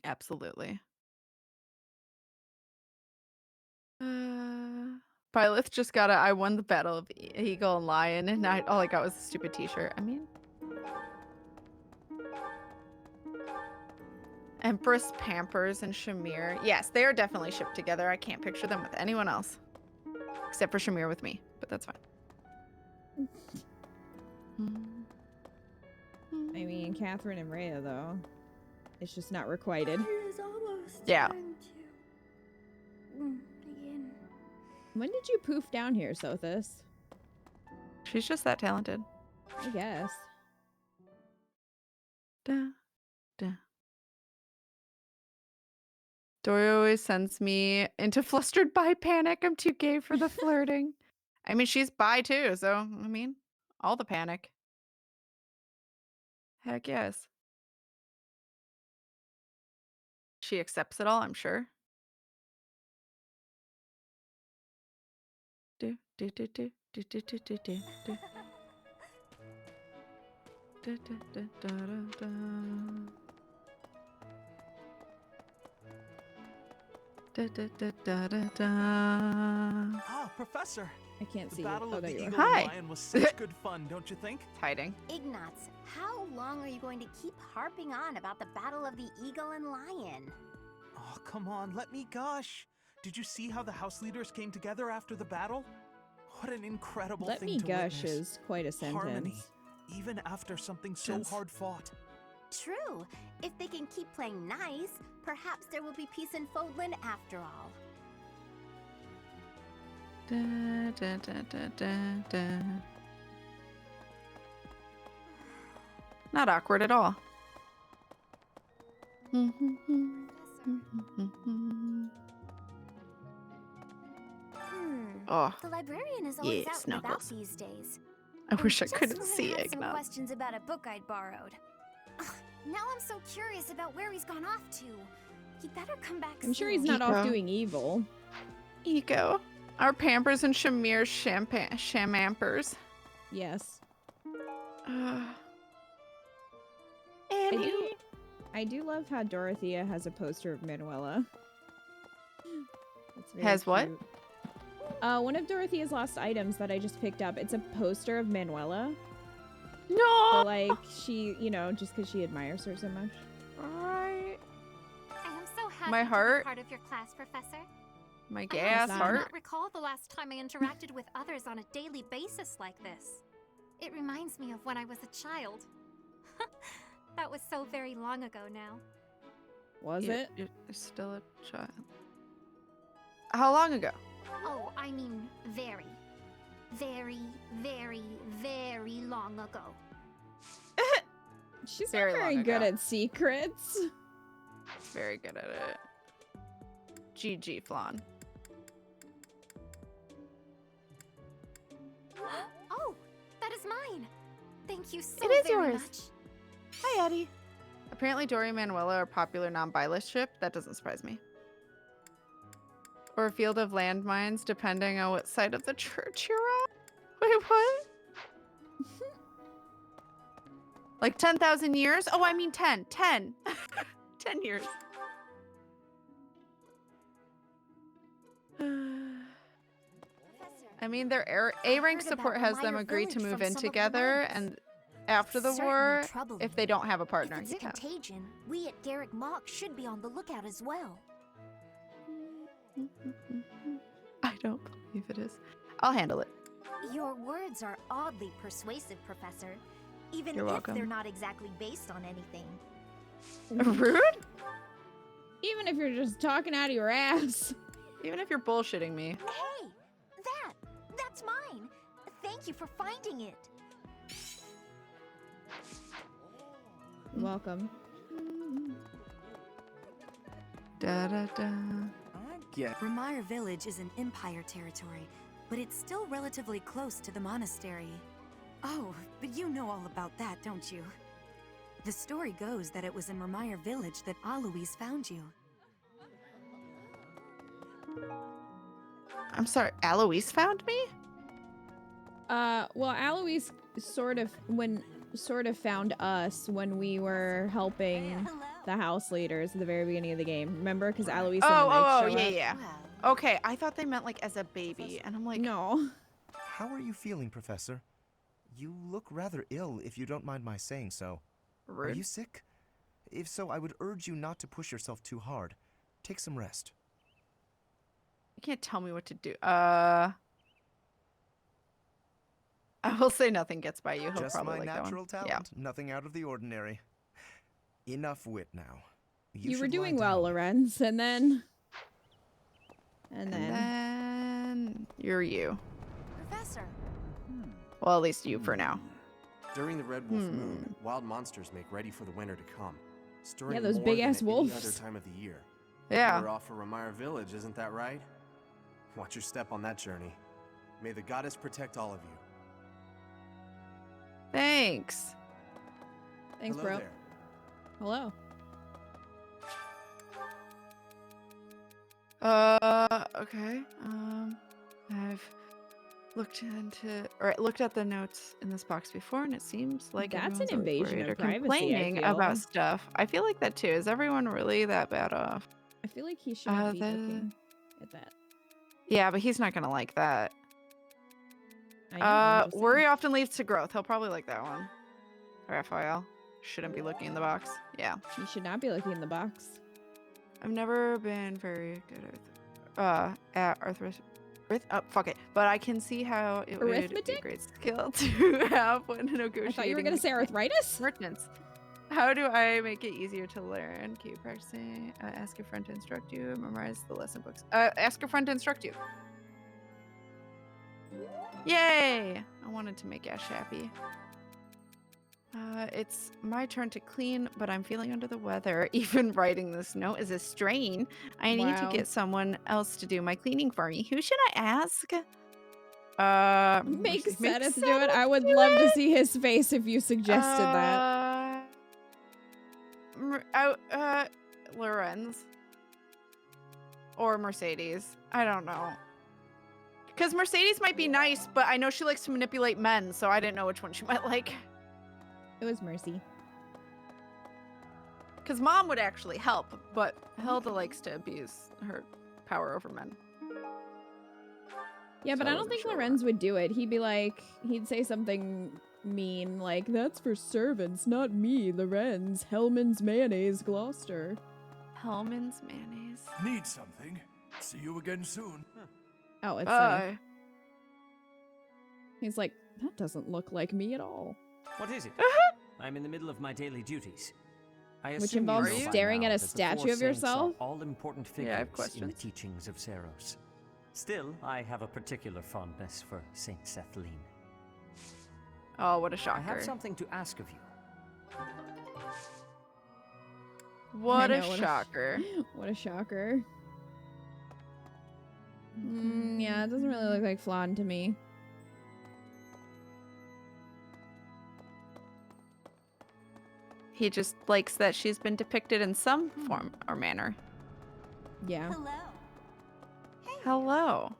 Absolutely. Byleth just got I won the battle of Eagle and Lion, and all I got was a stupid t-shirt. I mean. Empress, Pampers, and Shamir. Yes, they are definitely shipped together. I can't picture them with anyone else. Except for Shamir with me, but that's fine. I mean, Catherine and Rhea, though. It's just not requited. Yeah. When did you poof down here, Sothis? She's just that talented. I guess. Da, da. Dory always sends me into flustered bi panic. I'm too gay for the flirting. I mean, she's bi too, so, I mean, all the panic. Heck yes. She accepts it all, I'm sure. Do, do, do, do, do, do, do, do, do, do. Da, da, da, da, da, da. Da, da, da, da, da, da. Ah, Professor. I can't The see Battle you. Oh, of there the you Eagle are. and Hi. Lion was such good fun, don't you think? It's hiding. Ignatz, how long are you going to keep harping on about the Battle of the Eagle and Lion? Oh, come on, let me gush. Did you see how the house leaders came together after the battle? What an incredible Let thing me to gush witness. is quite a sentence. Harmony, even after something so Yes. hard fought. True. If they can keep playing nice, perhaps there will be peace in Fodlan after all. Da, da, da, da, da, da. Not awkward at all. Oh, The librarian is always yeah, out and about Snuggles. these days. I wish I Just couldn't when see I had some Ignatz. questions about a book I'd borrowed. Ugh, now I'm so curious about where he's gone off to. He'd better come back I'm sure he's soon. not off Eco. doing evil. Eco. Our Pampers and Shamir Shamampers. Yes. Uh, I Annie. do. I do love how Dorothea has a poster of Manuela. That's very Has what? cute. One of Dorothea's lost items that I just picked up, it's a poster of Manuela. No! So, like, she, you know, just because she admires her so much. Alright. I am so happy My to heart. be part of your class, Professor. My I gas honestly heart. cannot recall the last time I interacted with others on a daily basis like this. It reminds me of when I was a child. That was so very long ago now. Was it? You're still a child. How long ago? Oh, I mean very, very, very, very long ago. She's Very not very long good ago. at secrets. Very good at it. GG, Flan. Oh, that is mine. Thank you so It is very yours. much. Hi, Eddie. Apparently, Dory and Manuela are popular non-bilist ship. That doesn't surprise me. Or a field of landmines, depending on what side of the church you're on. Wait, what? Like 10,000 years? Oh, I mean 10. 10. 10 years. I mean, their A-rank support has them agree to move in together, and after the war, if they don't have a partner. If it's Yeah. contagion, we at Garrick Mock should be on the lookout as well. I don't believe it is. I'll handle it. Your words are oddly persuasive, Professor. Even You're if welcome. they're not exactly based on anything. Rude? Even if you're just talking out of your ass. Even if you're bullshitting me. Hey! That's mine! Thank you for finding it! You're welcome. Da da da. Ramire Village is in Empire territory, but it's still relatively close to the monastery. Oh, but you know all about that, don't you? The story goes that it was in Ramire Village that Alois found you. I'm sorry, Alois found me? Well, Alois sort of found us when we were helping the house leaders at the very beginning of the game. Remember? Because Alois and the knights show up. Yeah. Okay, I thought they meant like as a baby, and I'm like, no. How are you feeling, Professor? You look rather ill, if you don't mind my saying so. Rude. Are you sick? If so, I would urge you not to push yourself too hard. Take some rest. You can't tell me what to do. I will say nothing gets by you. He'll Just probably my like natural that one. talent. Nothing out of the ordinary. Enough wit now. You were should doing lie well, down. Lorenz, and then then you're you. Professor! Well, at least you for now. During the Red Wolf Moon, wild monsters make ready for the winter to come, stirring Yeah, those more big-ass than at wolves. any other time of the year. Yeah. We're off for Ramire Village, isn't that right? Watch your step on that journey. May the goddess protect all of you. Thanks, Thanks. Hello bro. there. Hello. Okay. I've looked at the notes in this box before, and it seems like That's everyone's an always invasion worried of or privacy, I complaining feel. about stuff. I feel like that too. Is everyone really that bad off? I feel like he shouldn't be looking at that. Yeah, but he's not gonna like that. I know, I'm just Worry often leads to growth. He'll probably like that one. Raphael shouldn't be looking in the box. Yeah. You should not be looking in the box. I've never been very good at fuck it. But I can see how it would be a Arithmetic? great skill to have when negotiating. I thought you were gonna with say arthritis? merchants. How do I make it easier to learn? Keep practicing. Ask your friend to instruct you. Memorize the lesson books. Ask your friend to instruct you. Yay! I wanted to make Ash happy. It's my turn to clean, but I'm feeling under the weather. Even writing this note is a strain. I need to Wow. get someone else to do my cleaning for me. Who should I ask? Make Seth do it. I would love to see his face if you suggested that. Lorenz. Or Mercedes. I don't know. Because Mercedes might be nice, but I know she likes to manipulate men, so I didn't know which one she might like. It was Mercy. Because Mom would actually help, but Hilda likes to abuse her power over men. Yeah, but So I don't think Lorenz would do it. He'd be like, he'd say something mean, like, that's for servants, not me, Lorenz. Hellman's Mayonnaise, Gloucester. Hellman's Mayonnaise. Need something? See you again soon. Oh, it's he's like, that doesn't look like me at all. What is it? I'm in the middle of my daily duties. I Which assume involves you know by staring now at a that the statue four of saints yourself? are all-important Yeah, I have figures in the questions. teachings of Seros. Still, I have a particular fondness for Saint KatFTWynn. Oh, what a shocker. I have something to ask of you. What I a know, shocker. What a shocker. Yeah, it doesn't really look like Flan to me. He just likes that she's been depicted in some form or manner. Yeah. Hello. Hello.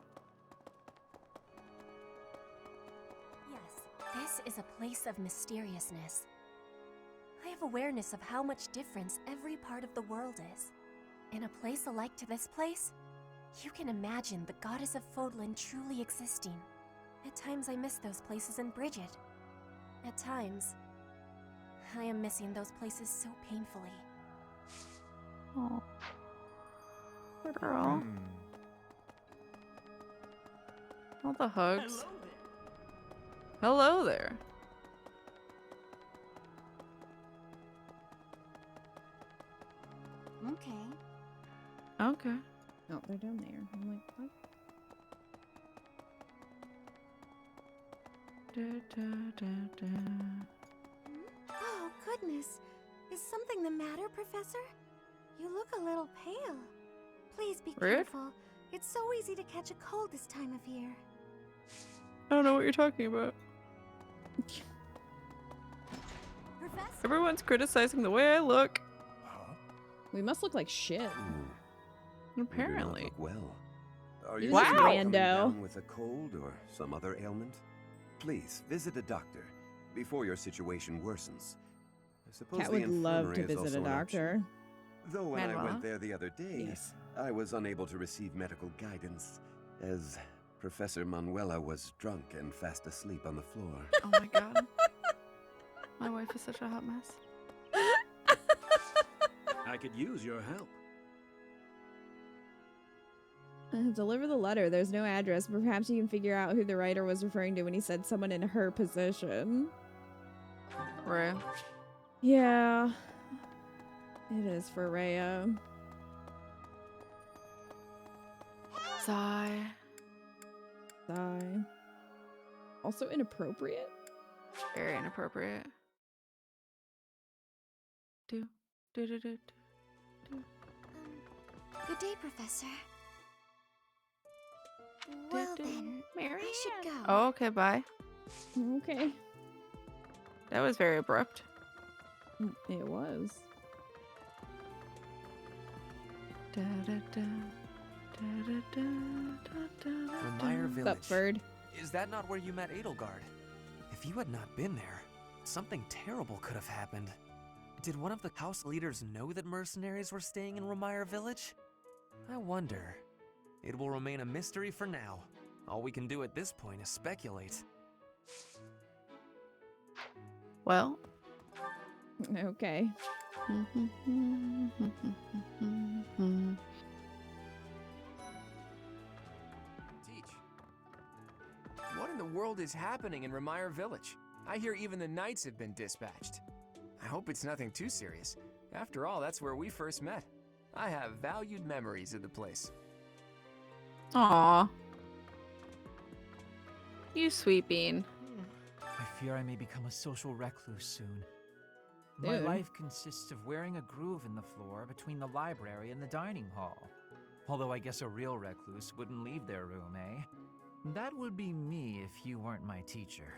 Yes, this is a place of mysteriousness. I have awareness of how much difference every part of the world is. In a place alike to this place, you can imagine the goddess of Fodlan truly existing. At times I miss those places in Bridget. At times, I am missing those places so painfully. Oh. Poor girl. All the hugs. Hello there. Okay. Okay. Oh, they're down there. I'm like, what? Oh, goodness. Is something the matter, Professor? You look a little pale. Please be Rude? careful. It's so easy to catch a cold this time of year. I don't know what you're talking about. Professor? Everyone's criticizing the way I look. We must look like shit. Apparently. You do not look well. Are You you look coming rando. down with a cold or some other ailment? Please visit a doctor before your situation worsens. I suppose Cat the would love infirmary to is visit also a an doctor. option. Though when I Manuela? went there the other day, Yes. I was unable to receive medical guidance, as Professor Manuela was drunk and fast asleep on the floor. Oh my god. My wife is such a hot mess. I could use your help. Deliver the letter. There's no address, but perhaps you can figure out who the writer was referring to when he said someone in her position. Right. Yeah. It is for Rhea. Sigh. Sigh. Also inappropriate. Very inappropriate. Do. Do do do. Good day, Professor. Well then, I should go. Oh, okay, bye. Okay. That was very abrupt. It was. Da, da, da, da, da, da, da, da, Remire da. Village. Bird? Is that not where you met Edelgard? If you had not been there, something terrible could have happened. Did one of the house leaders know that mercenaries were staying in Remire Village? I wonder. It will remain a mystery for now. All we can do at this point is speculate. Well. Okay. Teach. What in the world is happening in Remire Village? I hear even the knights have been dispatched. I hope it's nothing too serious. After all, that's where we first met. I have valued memories of the place. Aww. You sweet bean. I fear I may become a social recluse soon. My Dude. life consists of wearing a groove in the floor between the library and the dining hall. Although I guess a real recluse wouldn't leave their room, eh? That would be me if you weren't my teacher.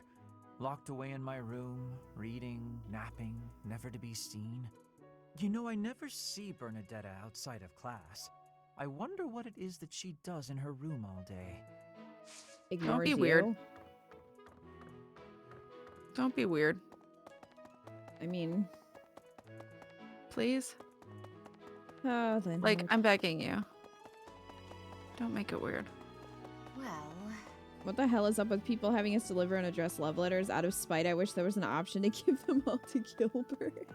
Locked away in my room, reading, napping, never to be seen. You know, I never see Bernadetta outside of class. I wonder what it is that she does in her room all day. Ignores Don't be you. weird. Don't be weird. I mean, please? Oh, then. Like, I'm begging you. Don't make it weird. Well, What the hell is up with people having us deliver and address love letters? Out of spite, I wish there was an option to give them all to Gilbert.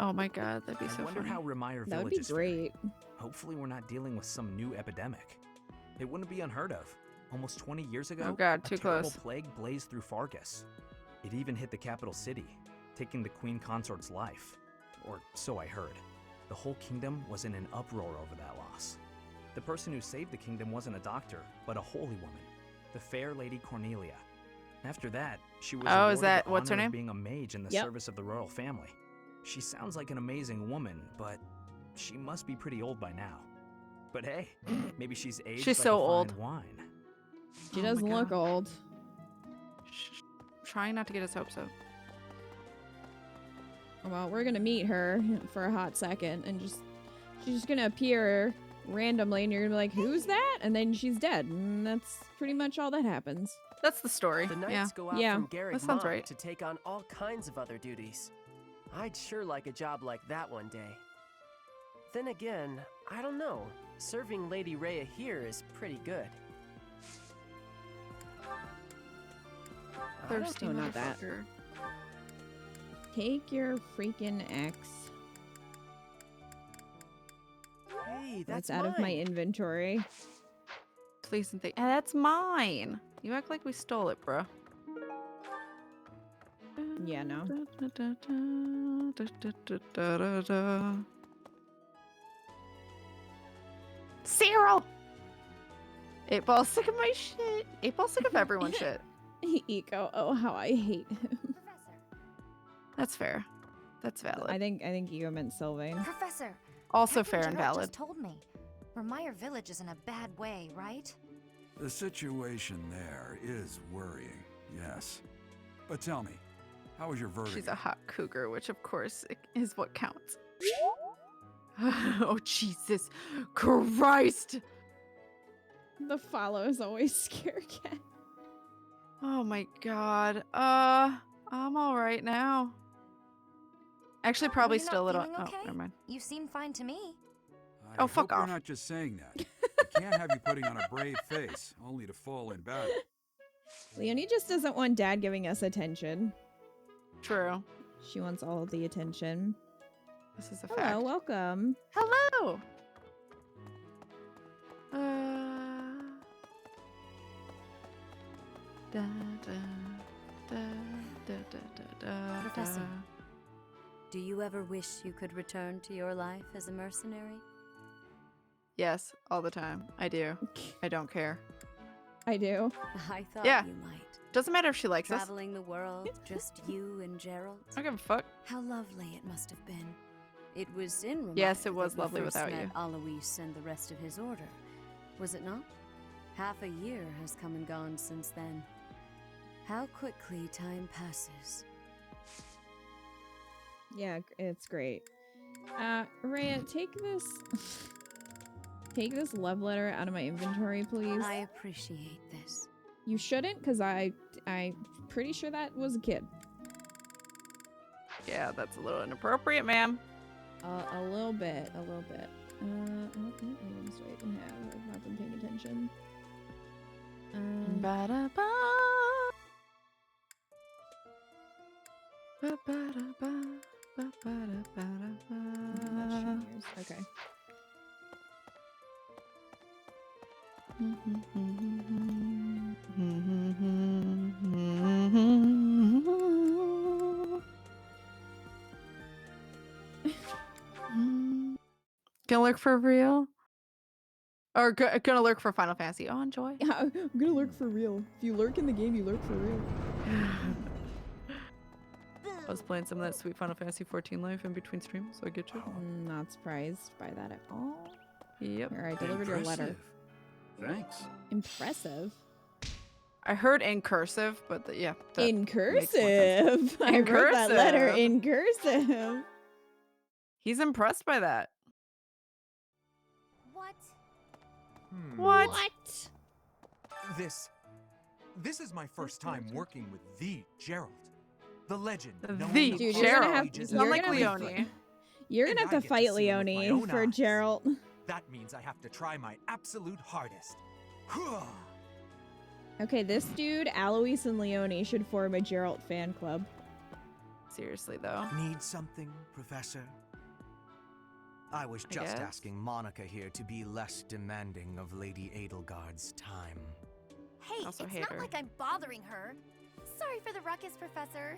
Oh my god, that'd be so I wonder funny. how Remire That would Village be is faring. great. Hopefully we're not dealing with some new epidemic. It wouldn't be unheard of. Almost 20 years ago, Oh god, a too terrible close. plague blazed through Fargus. It even hit the capital city, taking the queen consort's life. Or so I heard. The whole kingdom was in an uproar over that loss. The person who saved the kingdom wasn't a doctor, but a holy woman, the fair Lady Cornelia. After that, she was Oh, is awarded that- the what's her honor of name? being a mage in the Yep. service of the royal family. She sounds like an amazing woman, but she must be pretty old by now. But hey, maybe she's aged She's like so a fine old. wine. She Oh my doesn't look God. old. Trying not to get his hopes up. Well, we're gonna meet her for a hot second, and she's just gonna appear randomly, and you're gonna be like, "Who's that?" And then she's dead, and that's pretty much all that happens. That's the story. The knights yeah. go out Yeah, from Garreg that sounds Mach right. to take on all kinds of other duties. I'd sure like a job like that one day. Then again, I don't know. Serving Lady Rhea here is pretty good. Thirsty Oh, not that. motherfucker. Take your freaking X. Hey, That's out of my inventory. Please and thank. That's mine. You act like we stole it, bro. Yeah, no. Cyril! 8-ball sick of my shit. 8-ball sick of everyone's shit. Eco. Oh, how I hate him. That's fair. That's valid. I think Eco meant Sylvain. Professor. Also Captain fair and Geralt valid. just told me. Remire Village is in a bad way, right? The situation there is worrying, yes. But tell me, how was your verdict? She's a hot cougar, which of course is what counts. Oh, Jesus Christ! The follow is always scare cat. Oh my god. I'm alright now. Actually, probably You're still a not little. feeling Oh, okay? never mind. You seem fine to me. I Oh, fuck hope off. You're not just saying that. I can't have you putting on a brave face, only to fall in battle. Leonie just doesn't want Dad giving us attention. True. She wants all of the attention. This is a Hello, fact. welcome. Hello! Da, da, da, da, da, da, Professor. da. Do you ever wish you could return to your life as a mercenary? Yes, all the time. I do. I don't care. I do. I thought Yeah. you might. Doesn't matter if she likes us. Traveling the world, just you and Gerald. I don't give a fuck. How lovely it must have been. It was in Remire Yes, it was that we lovely first without met you. Alois and the rest of his order, was it not? Half a year has come and gone since then. How quickly time passes. Yeah, it's great. Rhea, take this take this love letter out of my inventory, please. I appreciate this. You shouldn't, because I'm pretty sure that was a kid. Yeah, that's a little inappropriate, ma'am. A little bit, a little bit. What items do I even have? I've not been paying attention. Ba-da-ba. Ba-ba-da-ba. Ba-ba-da-ba-da-ba. Okay. Gonna lurk for real? Or gonna lurk for Final Fantasy? Oh, enjoy. Yeah, I'm gonna lurk for real. If you lurk in the game, you lurk for real. I was playing some of that sweet Final Fantasy 14 life in between streams, so I get you. Not surprised by that at all. Yep. Here, I delivered your letter. Thanks. Impressive. I heard in cursive, but yeah. that In makes more sense. cursive. I In wrote that letter cursive. in cursive. He's impressed by that. What? What? This is my first time working with the Gerald. The legend. known The in Dude, all you're gonna the have- ages you sound and like everything. Leonie. You're gonna have to fight Leonie for Geralt. That means I have to try my absolute hardest. Okay, this dude, Alois and Leonie, should form a Geralt fan club. Seriously, though. Need something, Professor? I was just asking Monica here to be less demanding of Lady Edelgard's time. Hey, Also it's hate not her. like I'm bothering her. Sorry for the ruckus, Professor.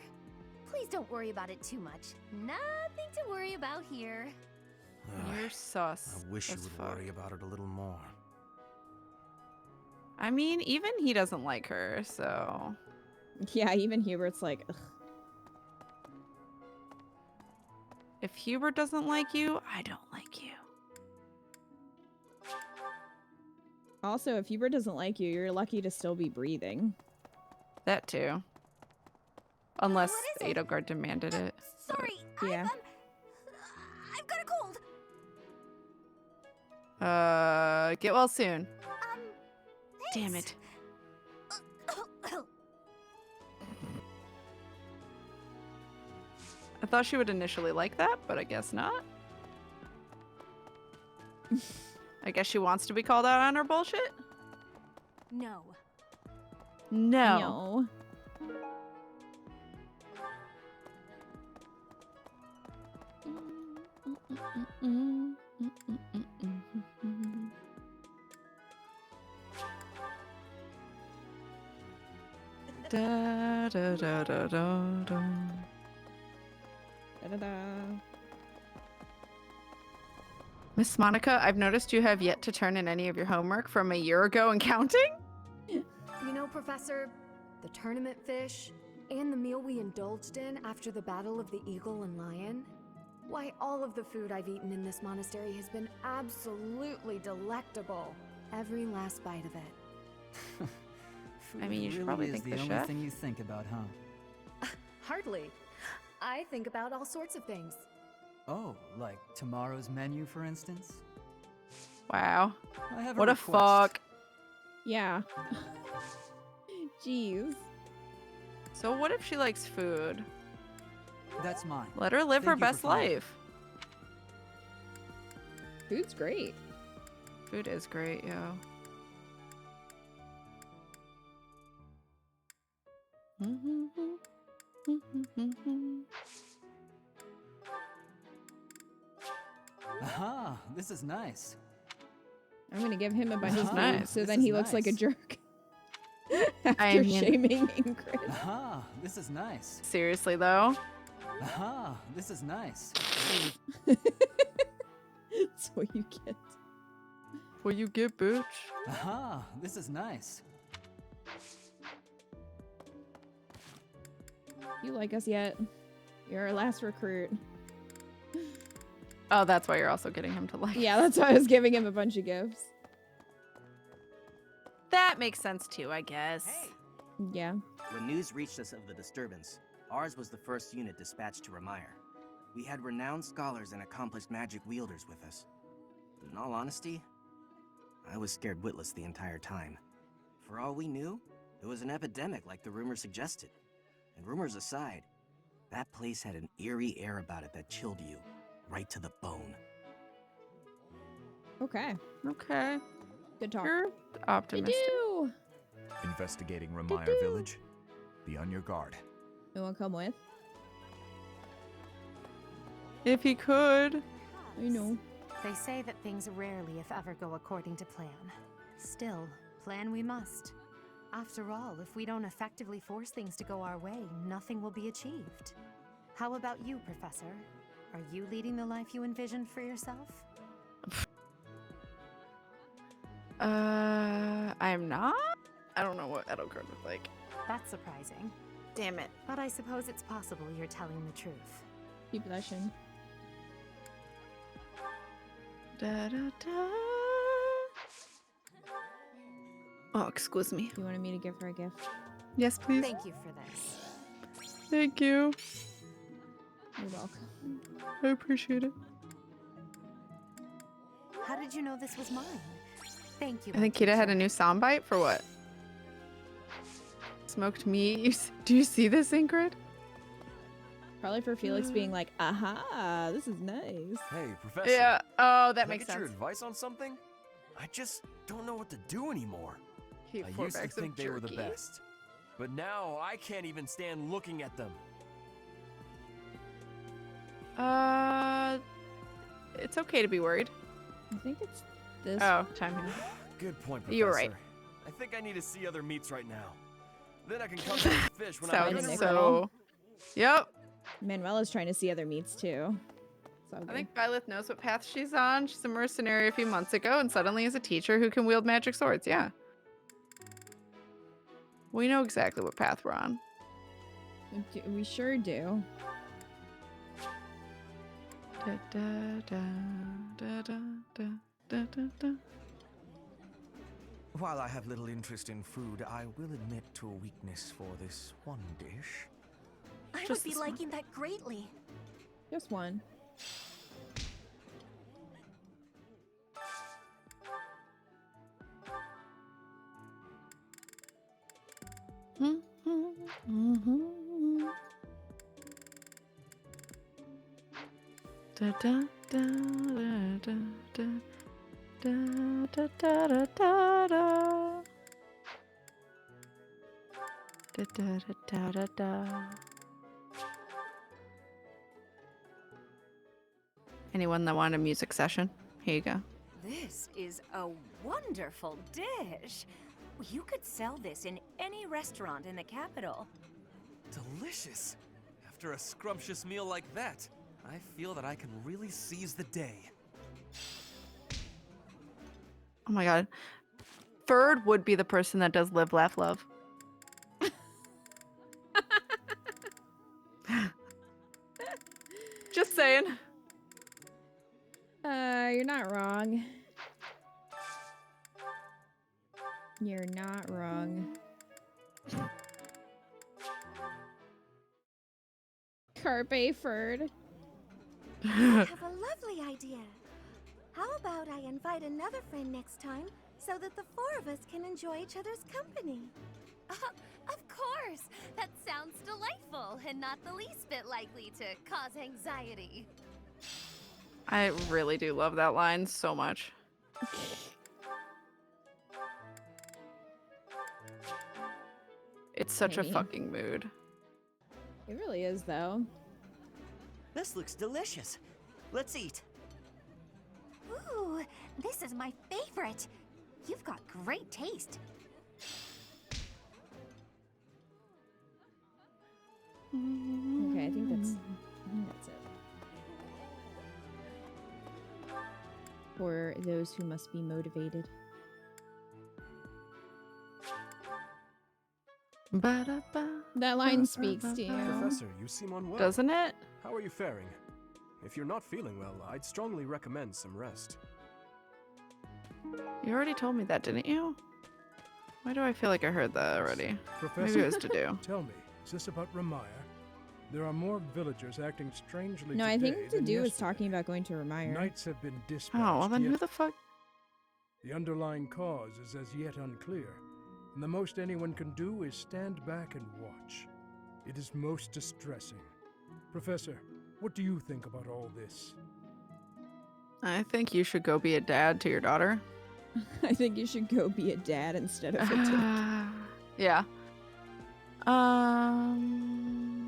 Please don't worry about it too much. Nothing to worry about here. You're sus. I wish you as would fuck. worry about it a little more. I mean, even he doesn't like her, so... Yeah, even Hubert's like, ugh. If Hubert doesn't like you, I don't like you. Also, if Hubert doesn't like you, you're lucky to still be breathing. That too. Unless Edelgard demanded it. Sorry, yeah. I've got a cold. Get well soon. Damn it. I thought she would initially like that, but I guess not. I guess she wants to be called out on her bullshit? No. No. Da da da da da da. Miss Monica, I've noticed you have yet to turn in any of your homework from a year ago and counting. You know, Professor, the tournament fish and the meal we indulged in after the Battle of the Eagle and Lion, why, all of the food I've eaten in this monastery has been absolutely delectable. Every last bite of it. I mean, you should really probably is think the the only chef. thing you think about, huh? Hardly. I think about all sorts of things. Oh, like tomorrow's menu, for instance? Wow. I have What a request. fuck. Yeah. Jeez. So what if she likes food? That's mine. Let her live her Thank you for best finding it. life. Food's great. Food is great, yo. Aha, this is nice. I'm gonna give him a bunch of food nice. so This then is he looks like a nice. jerk. I After mean- shaming Ingrid. Aha, this is nice. Seriously, though? Aha, this is nice. That's what you get. What you get, bitch? Aha, this is nice. You like us yet? You're our last recruit. Oh, that's why you're also getting him to like. Yeah, that's why I was giving him a bunch of gifts. That makes sense too, I guess. Yeah. When news reached us of the disturbance, ours was the first unit dispatched to Remire. We had renowned scholars and accomplished magic wielders with us. In all honesty, I was scared witless the entire time. For all we knew, it was an epidemic like the rumors suggested. And rumors aside, that place had an eerie air about it that chilled you right to the bone. Okay. Okay. Good talk. You're optimistic. Do. Investigating Remire Village. Be on your guard. You wanna come with? If he could. I know. They say that things rarely, if ever, go according to plan. Still, plan we must. After all, if we don't effectively force things to go our way, nothing will be achieved. How about you, Professor? Are you leading the life you envisioned for yourself? I'm not? I don't know what Edelgard looked like. That's surprising. Damn it. But I suppose it's possible you're telling the truth. Keep blushing. Da, da, da. Oh, excuse me. You wanted me to give her a gift? Yes, please. Thank you for this. Thank you. You're welcome. I appreciate it. How did you know this was mine? Thank you. I think Kita had a new soundbite for what? Smoked meat. Do you see this, Ingrid? Probably for Felix being like, aha, this is nice. Hey, Professor. Yeah. Oh, that Can makes I get your sense. advice on something? I just don't know what to do anymore. He I had 4 used to bags of think they were the jerky. best, but now I can't even stand looking at them. It's okay to be worried. I think it's this. Oh, timing. Good point, Professor. You were right. I think I need to see other meats right now. Then I can come back to fish when I'm Sounds ready. so. Yep. Manuela's trying to see other meats too. So I think Violet knows what path she's on. She's a mercenary a few months ago and suddenly is a teacher who can wield magic swords. Yeah. We know exactly what path we're on. We sure do. Da, da, da, da, da, da, da, da, da. While I have little interest in food, I will admit to a weakness for this one dish. I would be liking that greatly. Just one. Da, da, da, da, da, da. Da, da, da, da, da, da. Da, da, da, da, da. Anyone that want a music session? Here you go. This is a wonderful dish. You could sell this in any restaurant in the capital. Delicious. After a scrumptious meal like that, I feel that I can really seize the day. Oh my god. Ferd would be the person that does Live, Laugh, Love. Just saying. You're not wrong. You're not wrong. Carpe Ferd. I have a lovely idea. How about I invite another friend next time so that the 4 of us can enjoy each other's company? Of course! That sounds delightful and not the least bit likely to cause anxiety. I really do love that line so much. It's such a Hey. fucking mood. It really is, though. This looks delicious. Let's eat. Ooh, this is my favorite. You've got great taste. Okay, I think that's it. For those who must be motivated. That line speaks to you. Professor, you seem unwell. Doesn't it? How are you faring? If you're not feeling well, I'd strongly recommend some rest. You already told me that, didn't you? Why do I feel like I heard that already? Professor, Maybe it was to do. Tell me, is this about Ramire? There are more villagers acting strangely No, I today think to than do is yesterday. talking about going to Ramire. Knights have been dispatched. Oh, well then who yet the fuck? the underlying cause is as yet unclear, and the most anyone can do is stand back and watch. It is most distressing. Professor, what do you think about all this? I think you should go be a dad to your daughter. I think you should go be a dad instead of a dick. Yeah.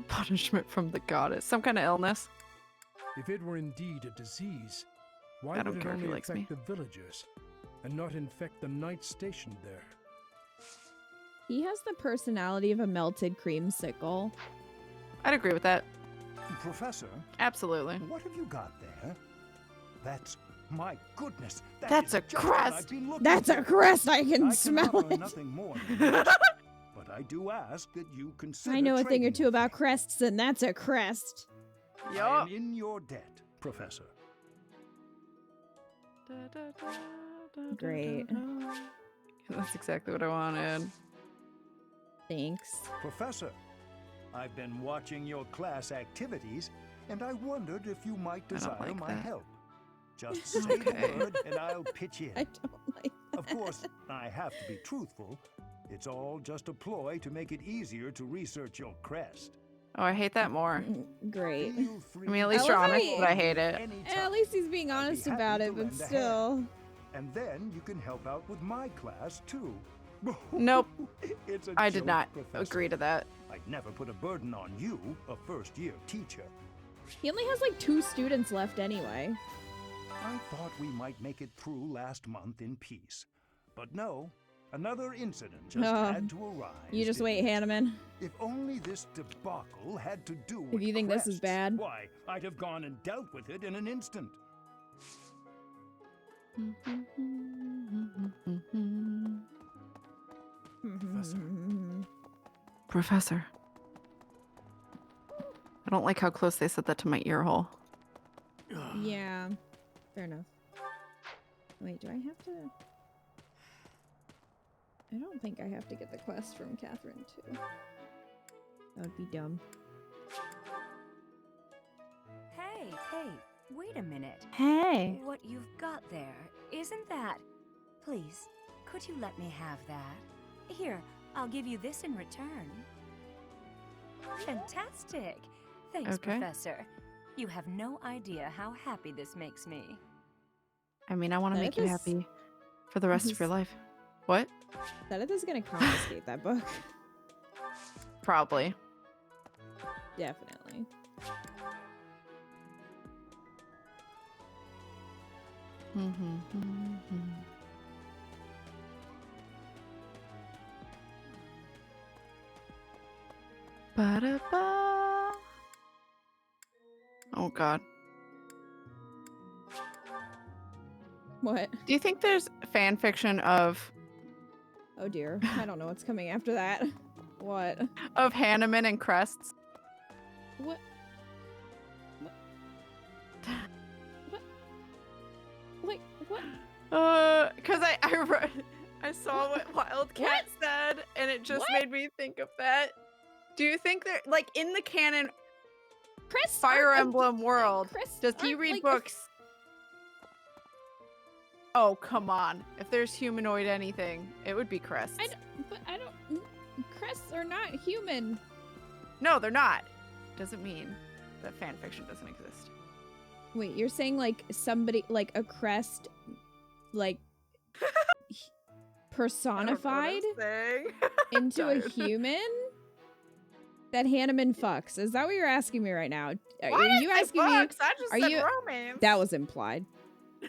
Punishment from the goddess. Some kind of illness. If it were indeed a disease, why I don't would it care if he only likes affect me. the villagers and not infect the knights stationed there? He has the personality of a melted creamsicle. I'd agree with that. Professor? Absolutely. What have you got there? That's... my goodness! That's is a just what crest! I've been looking That's a for. crest! I can smell offer it. nothing more than this, but I do ask that you consider I know a thing or trading two about crests, and that's a crest. I am in your debt, Professor. Great. That's exactly what I wanted. Thanks. Professor, I've been watching your class activities, and I wondered if you might I don't desire like my that. help. Just say Okay. the word, and I'll pitch in. I don't like that. Of course, I have to be truthful. It's all just a ploy to make it easier to research your crest. Oh, I hate that more. Great. I mean, at least you're honest, but I hate it. At least he's being honest about it, but still. And then you can help out with my class too. Nope. It's a I did joke, not Professor. agree to that. I'd never put a burden on you, a first-year teacher. He only has like 2 students left anyway. I thought we might make it through last month in peace. But no, another incident just had to arise. You just wait, Hanneman. If only this debacle had to do with If you think this is crests, bad. why, I'd have gone and dealt with it in an instant. Professor. I don't like how close they said that to my ear hole. Yeah, fair enough. Wait, do I have to? I don't think I have to get the quest from KatFTWynn too. That would be dumb. Hey, wait a minute. Hey. What you've got there, isn't that... Please, could you let me have that? Here, I'll give you this in return. Fantastic. Thanks, Okay. Professor. You have no idea how happy this makes me. I mean, I want to make you happy for the rest of your life. What? That is gonna confiscate that book. Probably. Definitely. Ba-da-ba. Oh God. What? Do you think there's fan fiction of Oh dear. I don't know what's coming after that. What? of Hanneman and crests? What? What? What? Like, what? Cause I saw what Wildcat said, and it just made me think of that. Do you think they're like in the canon Fire Emblem world? Does he read books? Oh, come on. If there's humanoid anything, it would be crests. Crests are not human. No, they're not. Doesn't mean that fan fiction doesn't exist. Wait, you're saying like somebody, like a crest, like personified into a human? That Hanneman fucks. Is that what you're asking me right now? Are you asking me? I just said romance. That was implied.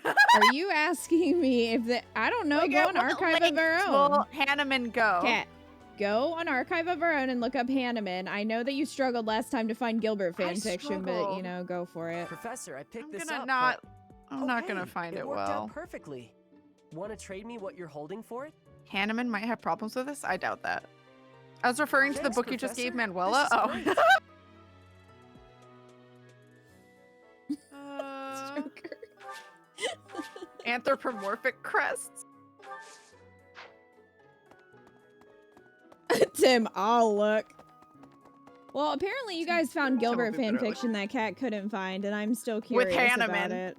Are you asking me if the I don't know? Go on Archive of Our Own. Will Hanneman go? Cat, go on Archive of Our Own and look up Hanneman. I know that you struggled last time to find Gilbert fanfiction, but you know, go for it. Professor, I picked this gonna up. not- but- I'm not gonna find it worked well. out perfectly. Want to trade me what you're holding for it? Hanneman might have problems with this? I doubt that. I was referring to the Thanks, book you just gave Professor. Manuela. This is Oh. Anthropomorphic crests. Tim, I'll look. Well, apparently you guys found Gilbert Tim will be fanfiction that Cat couldn't find, and I'm still curious about Hanneman. it.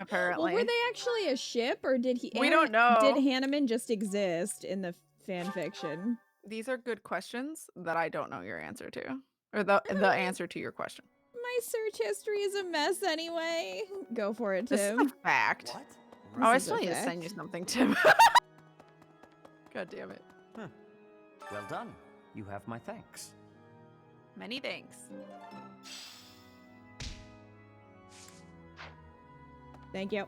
Apparently. Well, were they actually a ship, or did he? We don't know. Did Hanneman just exist in the fanfiction? These are good questions that I don't know your answer to. Or the answer to your question. My search history is a mess anyway. Go for it, Tim. This is a fact. What? Oh, I This is still a need to fact. send you something, Tim. God damn it. Well done. You have my thanks. Many thanks. Thank you.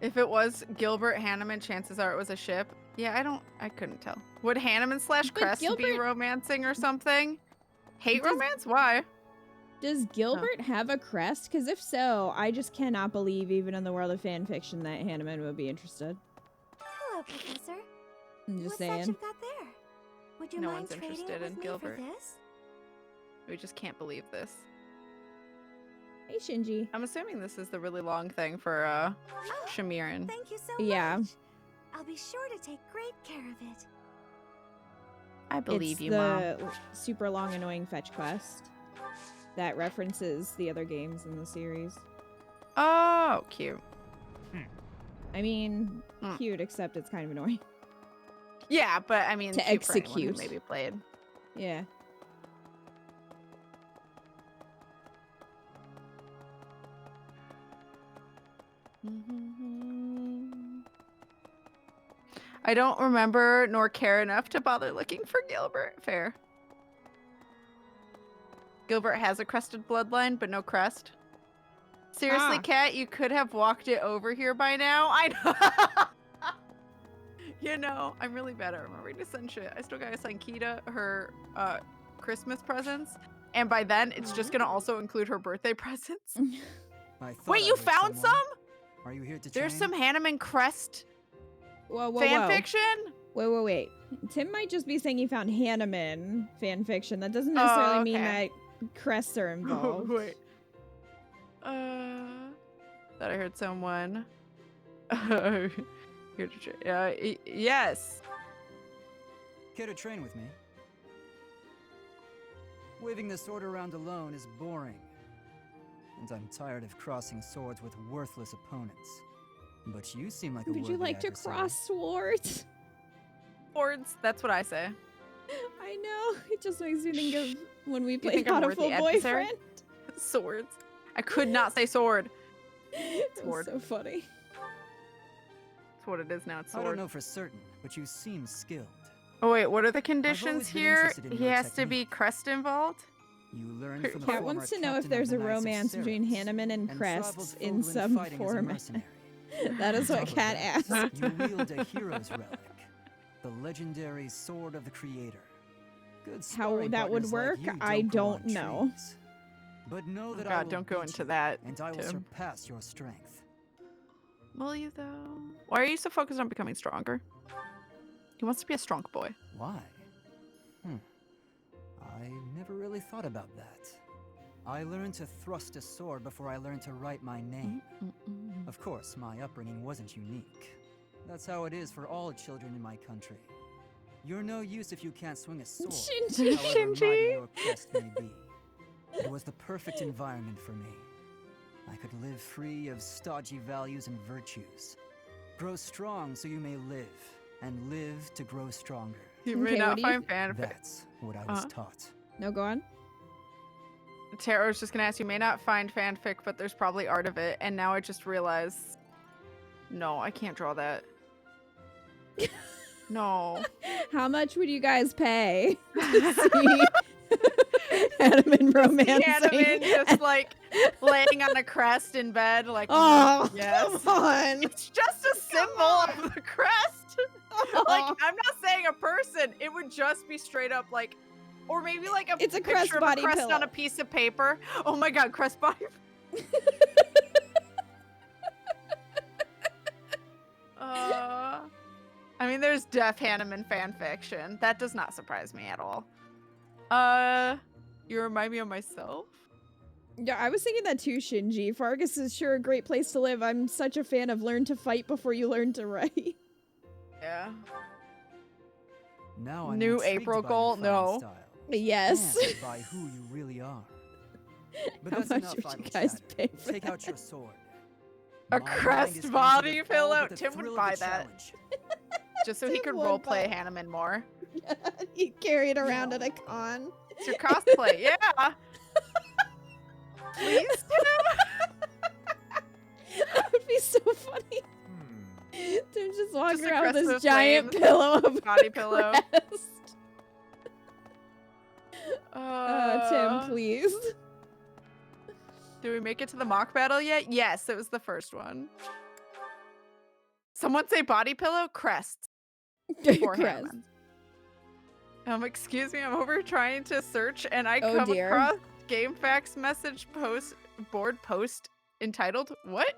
If it was Gilbert Hanneman, chances are it was a ship. Yeah, I couldn't tell. Would Hanneman / Crest be Gilbert- romancing or something? Hate Does- romance? Why? Does Gilbert have a crest? Because if so, I just cannot believe, even in the world of fanfiction, that Hanneman would be interested. Hello, Professor. I'm just What's saying. that you've got there? Would you No mind one's trading interested it in with Gilbert. me for this? We just can't believe this. Hey, Shinji. I'm assuming this is the really long thing for Shamiran. Thank you so Yeah. much. I'll be sure to take great care of it. I believe It's you, the Mom. super long, annoying fetch quest that references the other games in the series. Oh, cute. I mean, cute, except it's kind of annoying. Yeah, but I mean, To cute for anyone who execute. maybe played. Yeah. I don't remember nor care enough to bother looking for Gilbert. Fair. Gilbert has a crested bloodline, but no crest. Seriously, Kat, you could have walked it over here by now. I know. You know, I'm really bad at remembering to send shit. I still gotta send Kita her Christmas presents, and by then it's just gonna also include her birthday presents. Wait, you found some? Are you here to There's train? some Hanneman Crest Whoa. fan fiction? Wait. Tim might just be saying he found Hanneman fan fiction. That doesn't necessarily mean that crests are involved. Wait. Thought I heard someone. Here to train. Yes. Care to train with me? Waving the sword around alone is boring. And I'm tired of crossing swords with worthless opponents. But you seem like a Would you worthy like to adversary. cross swords? Swords, that's what I say. I know. It just makes me think of when we You played think I'm Not a worthy Full adversary? Boyfriend. Swords. I could not say sword. It's so funny. That's what it is now. It's I sword. don't know for certain, but you seem skilled. Oh wait, what are the always conditions been here? interested in He your has to be crest involved. You learned from the Kat former wants to know if captain there's of a the Knights of romance between Seraph, Hanneman and and Crests travels in Fodlan some fighting as a format. mercenary. That is On what top of Kat that, asked. You wield a hero's relic, the legendary sword of the creator. Good How sparring that would partners work, like you I grow don't on know. trees. But know Oh that I God, will don't go beat into you, that, and I will Tim. surpass your strength. Will you though? Why are you so focused on becoming stronger? He wants to be a strong boy. Why? I never really thought about that. I learned to thrust a sword before I learned to write my name. Of course, my upbringing wasn't unique. That's how it is for all children in my country. You're no use if you can't swing a sword, Shinji. however mighty your crest may be. It was the perfect environment for me. I could live free of stodgy values and virtues. Grow strong so you may live, and live to grow stronger. You may Okay, what not do you find fanfic. That's what I was taught. No, go on. Tara was just gonna ask, you may not find fanfic, but there's probably art of it. And now I just realized, no, I can't draw that. No. How much would you guys pay to see Hanneman romancing? Hanneman just like laying on a crest in bed, like, Oh, yes. come on. It's just a symbol of the crest. Like, I'm not saying a person. It would just be straight up like, or maybe like It's a picture crest of body a crest pillow. on a piece of paper. Oh my God, crest body. I mean, there's Def Hanneman fan fiction. That does not surprise me at all. You remind me of myself. Yeah, I was thinking that too, Shinji. Fargus is sure a great place to live. I'm such a fan of learn to fight before you learn to write. Yeah. Now I'm New intrigued April by goal? your No. fighting style, Yes. and by who you really are. But How that's much enough would idle you guys chatter. pay for Take that? out your sword. A My mind is crest filled body with all pillow. but the Tim would thrill of buy the that. challenge. Just so he could Tim would roleplay buy- Hanneman more. You carry it around at a con. It's your cosplay, yeah. Please, Tim. That would be so funny. Tim just walking Just a around with crest this of giant flames. pillow of Body a pillow. crest. Tim, please. Did we make it to the mock battle yet? Yes, it was the first one. Someone say body pillow? Crest. For Crest. Hanneman. Excuse me, I'm over trying to search and I Oh, come dear. across GameFAQs message board post entitled, what?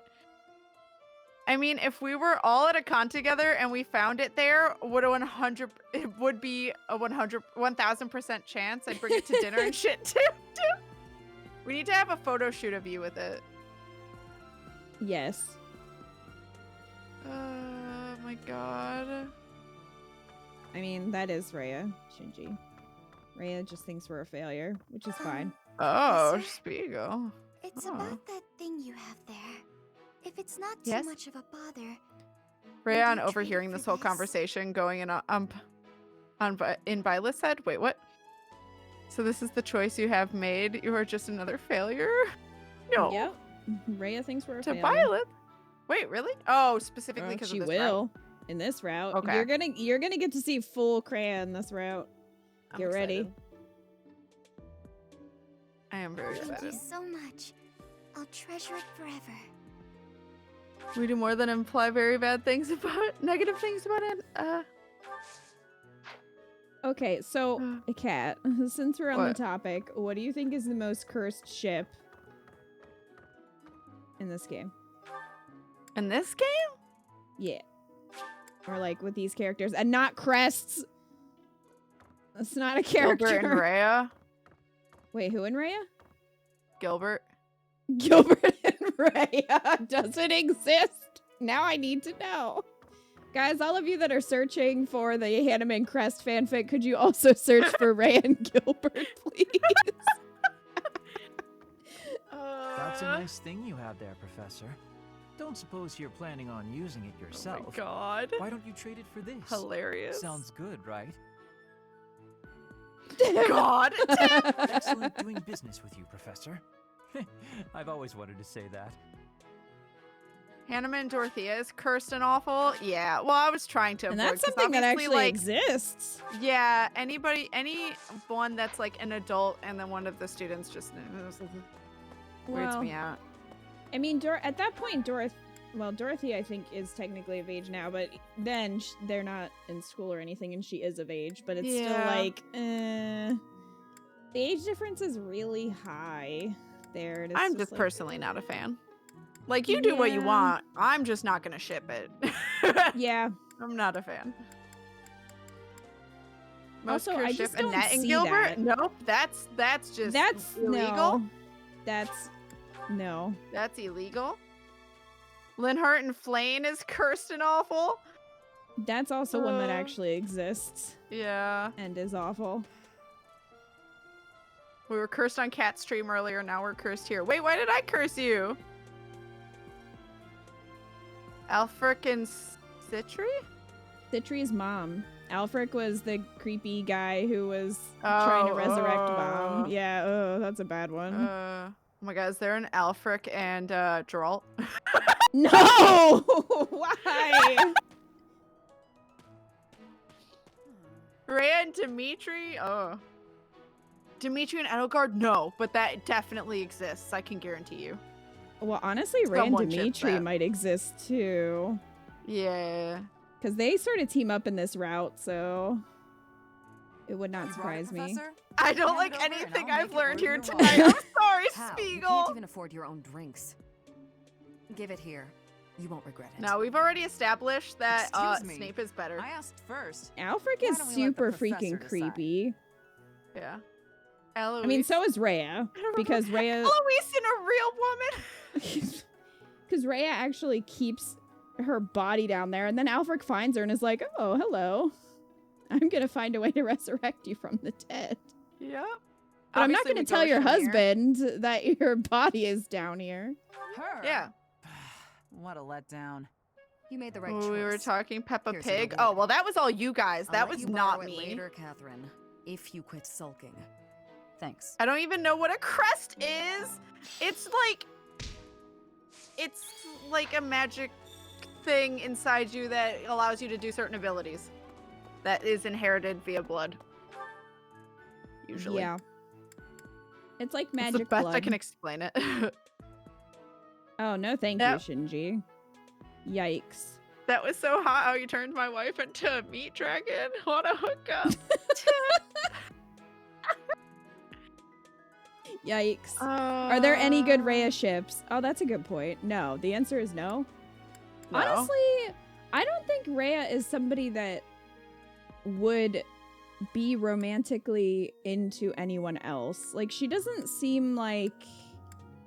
I mean, if we were all at a con together and we found it there, it would be a 1000% chance I'd bring it to dinner and shit too. We need to have a photo shoot of you with it. Yes. Oh my God. I mean, that is Rhea, Shinji. Rhea just thinks we're a failure, which is fine. Oh, Professor? Spiegel. It's Oh. about that thing you have there. If it's not too Yes? much of a bother, Rhea, on overhearing this whole conversation going in Violet's head. Wait, what? So this is the choice you have made? You are just another failure? No. Yep. Rhea thinks we're a To failure. Violet? Wait, really? Oh, specifically because she of this will route. in this route. Okay. You're gonna get to see full Kreia in this route. Get ready. I am very Thank excited. you so much. I'll treasure it forever. We do more than imply very bad things about negative things about it. Okay, so Kat, since we're on What? the topic, what do you think is the most cursed ship in this game? In this game? Yeah. Or like with these characters, and not crests. That's not a character. Gilbert and Rhea. Wait, who and Rhea? Gilbert. Gilbert and Rhea doesn't exist. Now I need to know. Guys, all of you that are searching for the Hannah and Crest fanfic, could you also search for Rhea and Gilbert, please? That's a nice thing you have there, Professor. Don't suppose you're planning on using it yourself. Oh my god. Why don't you trade it for this? Hilarious. Sounds good, right? God. Excellent doing business with you, Professor. I've always wanted to say that. Hannah and Dorothea is cursed and awful. Yeah, well, I was trying to And avoid, that's 'cause something that obviously, actually like, exists. Yeah, anyone that's like an adult and then one of the students just weirds me out. I mean, at that point, Dorothy, I think, is technically of age now, but then they're not in school or anything, and she is of age, but it's still like, the age difference is really high there. And it's I'm just like, personally not a fan. Like, you do what you Yeah. want. I'm just not gonna ship it. Yeah. I'm not a fan. Most Also, I cursed just ship don't Annette and see Gilbert? that. Nope, that's just That's illegal. no. That's no. That's illegal. Linhart and Flane is cursed and awful. That's also one that actually exists. Yeah. And is awful. We were cursed on Cat Stream earlier, now we're cursed here. Wait, why did I curse you? Alfric and Citri? Citri's mom. Alfric was the creepy guy who was trying to resurrect Mom. Yeah, oh, that's a bad one. Oh my god, is there an Alfric and Geralt? No! Why? Rhea and Dimitri? Oh. Dimitri and Edelgard? No, but that definitely exists, I can guarantee you. Well, honestly, Ray and Someone ships Dimitri that. might exist too. Yeah. Because they sort of team up in this route, so it would not surprise me. I don't like anything I've learned here tonight. I'm sorry, How? You Spiegel. can't even afford your own drinks. Give it here. You won't regret it. No, we've already established that Excuse me. Snape is better. I asked first. Alfric Why is don't we let the super professor freaking decide? creepy. Yeah. I mean, so is Rhea. Because Rhea... Eloise in a real woman. Because Rhea actually keeps her body down there, and then Alfric finds her and is like, oh, hello. I'm going to find a way to resurrect you from the dead. Yep. But I'm not Obviously, going we to tell go your from here. husband that your body is down here. Her? Yeah. What a letdown. You made the right Oh, choice. we were talking Peppa Here's a Pig. reward. Oh, well, that was all you guys. I'll That let was you not borrow it me. later, Catherine, if you quit sulking. Thanks. I don't even know what a crest is. It's like a magic thing inside you that allows you to do certain abilities. That is inherited via blood. Usually. Yeah. It's like That's magic the best blood. I can explain it. Oh, no thank Yep. you, Shinji. Yikes. That was so hot how you turned my wife into a meat dragon. What a hookup. Yikes. Are there any good Rhea ships? Oh, that's a good point. No. The answer is no. No. Honestly, I don't think Rhea is somebody that would be romantically into anyone else. Like, she doesn't seem like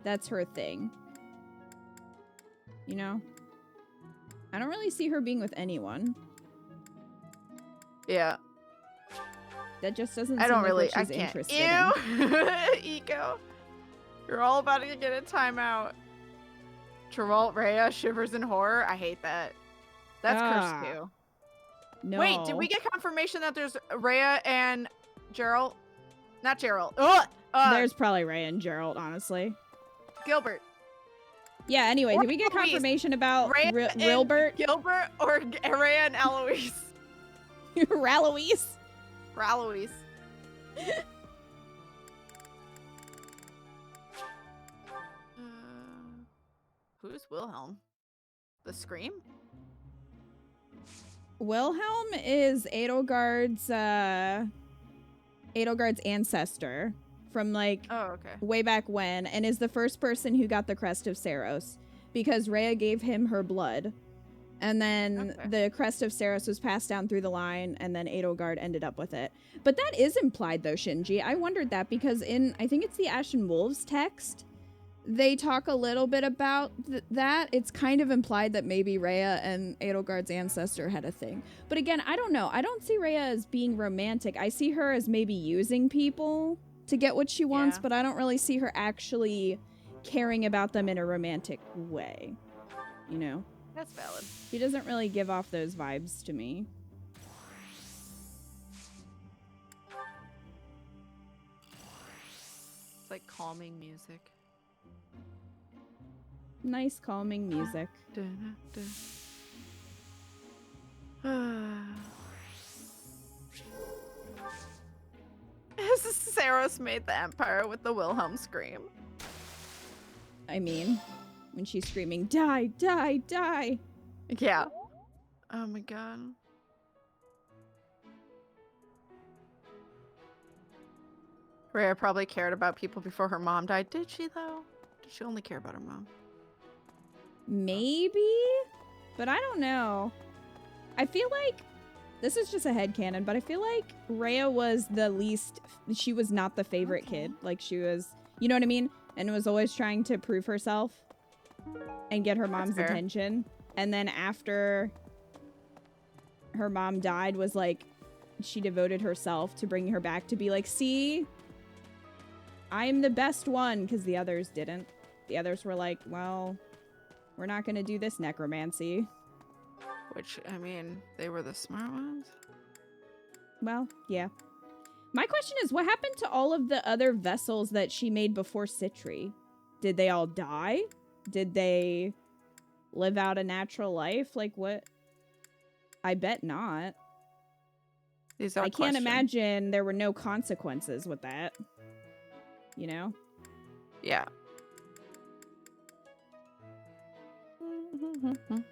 that's her thing. You know? I don't really see her being with anyone. Yeah. That just doesn't I seem don't like really. what I she's can't. interested in. Ew. Eco. You're all about to get a timeout. Geralt, Rhea, shivers in horror. I hate that. That's cursed too. No. Wait, did we get confirmation that there's Rhea and Gerald? Not Gerald. Ugh! There's probably Rhea and Gerald, honestly. Gilbert. Yeah, anyway, Or did we get Eloise. confirmation about Rhea and Rilbert? Gilbert or Rhea and Eloise? Raloise. Raloise. Who's Wilhelm? The Scream? Wilhelm is Edelgard's ancestor from like way back when, and is the first person who got the crest of Saros because Rhea gave him her blood. And then the crest of Saros was passed down through the line, and then Edelgard ended up with it. But that is implied, though, Shinji. I wondered that because in, I think it's the Ashen Wolves text, they talk a little bit about that. It's kind of implied that maybe Rhea and Edelgard's ancestor had a thing. But again, I don't know. I don't see Rhea as being romantic. I see her as maybe using people to get what she wants, but I don't really see her actually caring about them in a romantic way. You know? That's valid. She doesn't really give off those vibes to me. It's like calming music. Nice calming music. Saros made the Empire with the Wilhelm scream. I mean, when she's screaming, die, die, die. Yeah. Oh my god. Rhea probably cared about people before her mom died. Did she, though? Did she only care about her mom? Maybe? But I don't know. I feel like, this is just a headcanon, but I feel like Rhea was the least, she was not the favorite kid. Like, she was, you know what I mean? And was always trying to prove herself and get her mom's attention. And then after her mom died, was like, she devoted herself to bringing her back to be like, see, I'm the best one, because the others didn't. The others were like, well, we're not going to do this necromancy. Which, I mean, they were the smart ones. Well, yeah. My question is, what happened to all of the other vessels that she made before Citri? Did they all die? Did they live out a natural life? Like, what? I bet not. I can't imagine there were no consequences with that. You know? Yeah.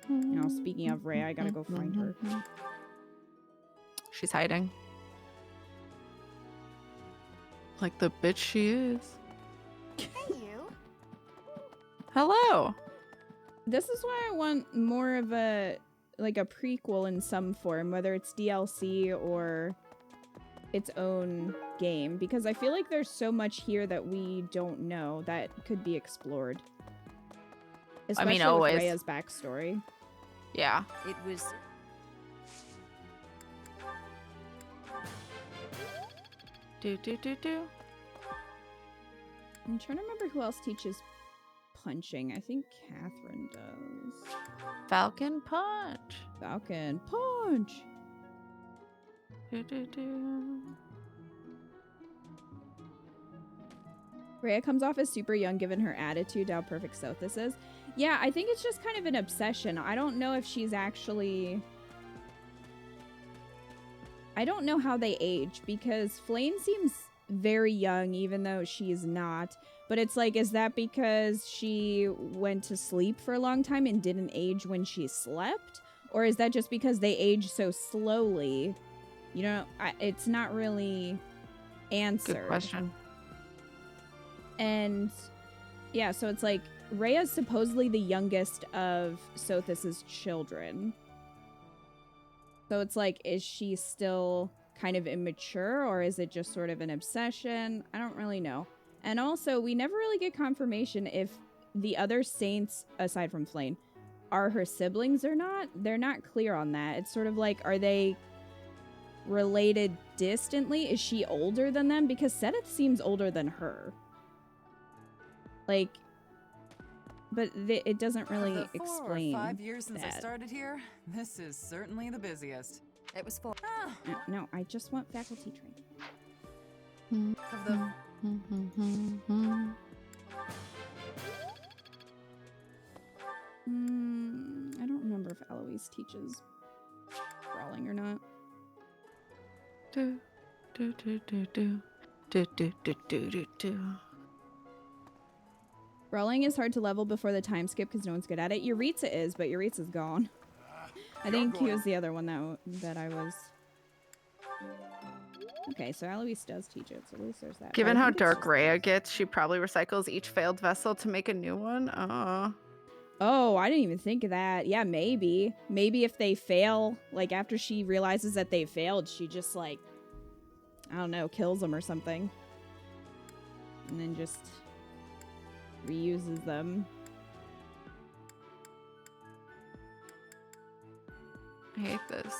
Now, speaking of Rhea, I gotta go find her. She's hiding. Like the bitch she is. Hey, you. Hello. This is why I want more of a, like a prequel in some form, whether it's DLC or its own game, because I feel like there's so much here that we don't know that could be explored. Especially with Rhea's backstory. Yeah. It was... I'm trying to remember who else teaches punching. I think Catherine does. Falcon Punch. Falcon Punch. Rhea comes off as super young given her attitude, how perfect Sothis is. Yeah, I think it's just kind of an obsession. I don't know if she's actually... I don't know how they age, because Flame seems very young, even though she's not. But it's like, is that because she went to sleep for a long time and didn't age when she slept? Or is that just because they age so slowly? You know, it's not really answered. Good question. And yeah, so it's like, Rhea's supposedly the youngest of Sothis's children. So it's like, is she still kind of immature, or is it just sort of an obsession? I don't really know. And also, we never really get confirmation if the other saints, aside from Flame, are her siblings or not. They're not clear on that. It's sort of like, are they related distantly? Is she older than them? Because Sedith seems older than her. Like, but it doesn't really Of the 4 explain or 5 years since I that. started here, this is certainly the busiest. It was 4. No, I just want faculty training. Of the I don't remember if Eloise teaches brawling or not. Do, do, do, do, do. Do, do, do, do, do, do. Brawling is hard to level before the time skip because no one's good at it. Yuritsa is, but Yuritsa's gone. I think he was the other one that I was... Okay, so Eloise does teach it, so at least there's that. Given how dark Rhea gets, she probably recycles each failed vessel to make a new one. Oh, I didn't even think of that. Yeah, maybe. Maybe if they fail, like after she realizes that they failed, she just like, I don't know, kills them or something. And then just reuses them. I hate this.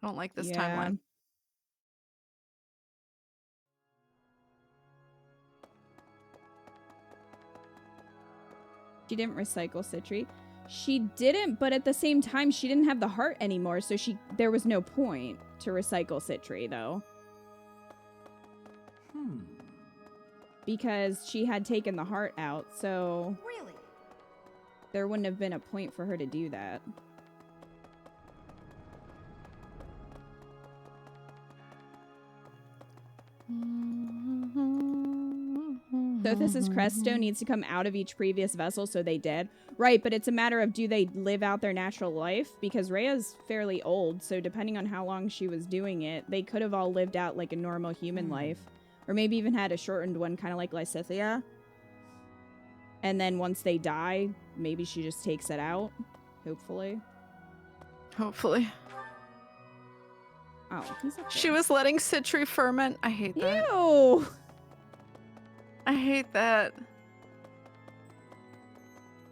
I don't like this timeline. She didn't recycle Citri. She didn't, but at the same time, she didn't have the heart anymore, so there was no point to recycle Citri, though. Because she had taken the heart out, so... Really? There wouldn't have been a point for her to do that. Sothis' Creststone needs to come out of each previous vessel, so they did. Right, but it's a matter of do they live out their natural life? Because Rhea's fairly old, so depending on how long she was doing it, they could have all lived out like a normal human life. Or maybe even had a shortened one, kind of like Lysithea. And then once they die, maybe she just takes it out. Hopefully. Hopefully. Oh, he's up there. She was letting Citri ferment. I hate that. Ew! I hate that.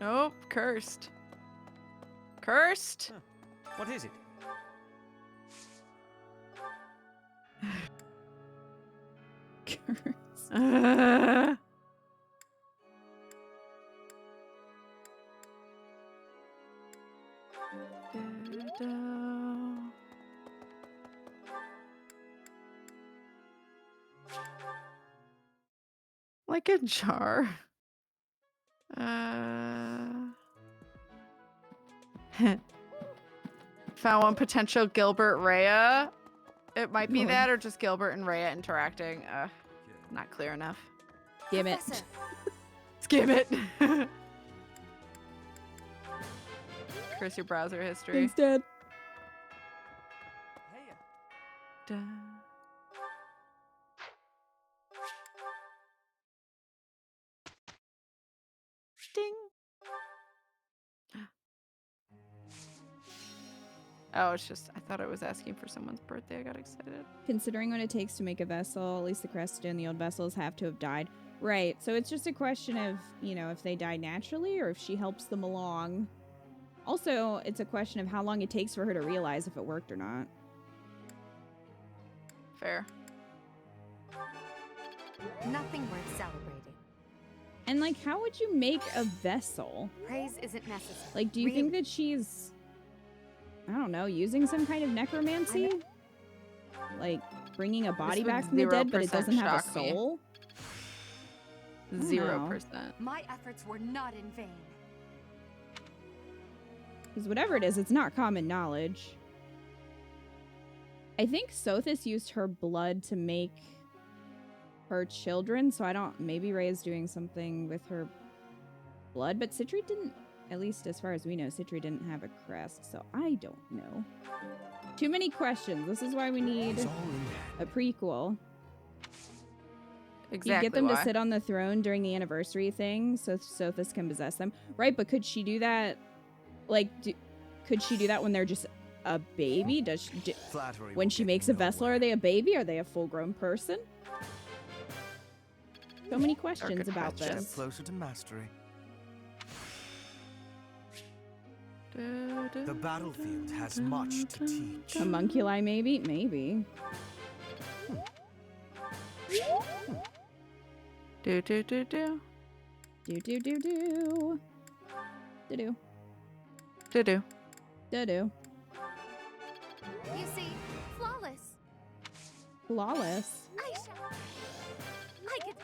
Nope, cursed. Cursed? What is it? Cursed. Like a jar. Found one potential Gilbert Rhea. It might be that or just Gilbert and Rhea interacting. Not clear enough. Skim it. Skim it. Curse your browser history. Instead. Ding. Oh, it's just, I thought I was asking for someone's birthday. I got excited. Considering what it takes to make a vessel, at least the Cresta and the old vessels have to have died. Right, so it's just a question of, you know, if they die naturally or if she helps them along. Also, it's a question of how long it takes for her to realize if it worked or not. Fair. Nothing worth celebrating. And, like, how would you make a vessel? Praise isn't necessary. Like, do you think that she's, I don't know, using some kind of necromancy? Like, bringing a body back from the dead, but it doesn't have a soul? 0%. My efforts were not in vain. Because whatever it is, it's not common knowledge. I think Sothis used her blood to make her children, so I don't... Maybe Rhea's doing something with her blood, but Citri didn't... At least as far as we know, Citri didn't have a crest, so I don't know. Too many questions. This is why we need a prequel. Exactly. You get them to sit on the throne during the anniversary thing, so Sothis can possess them. Right, but could she do that... Like, could she do that when they're just a baby? Does she, when she makes a vessel, are they a baby? Are they a full-grown person? So many questions about this. Step closer to mastery. The battlefield has much to teach. Homunculi, maybe? Maybe. Do. Do. Do-do. Do-do. Do-do. You see, flawless. Flawless. I could.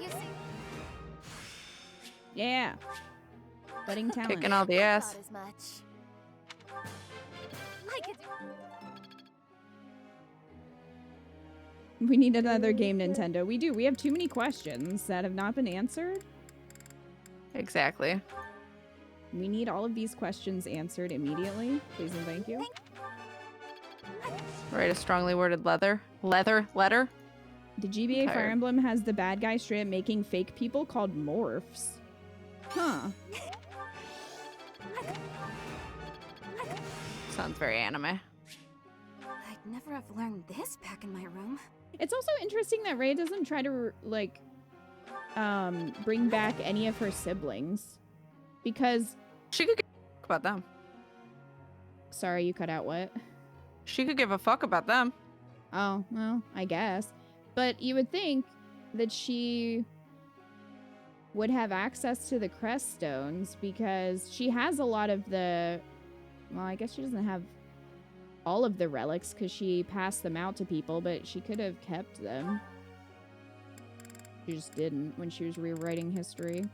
You see. Yeah. Budding talent. Kicking all the ass. Not as much. I could. We need another game, Nintendo. We do. We have too many questions that have not been answered. Exactly. We need all of these questions answered immediately. Please and thank you. Write a strongly worded letter. The GBA Fire Emblem has the bad guy straight up making fake people called morphs. Huh. Sounds very anime. I'd never have learned this back in my room. It's also interesting that Rhea doesn't try to, like, bring back any of her siblings. Because... She could give a fuck about them. Sorry, you cut out what? She could give a fuck about them. Oh, well, I guess. But you would think that she would have access to the crest stones because she has a lot of the... Well, I guess she doesn't have all of the relics because she passed them out to people, but she could have kept them. She just didn't when she was rewriting history.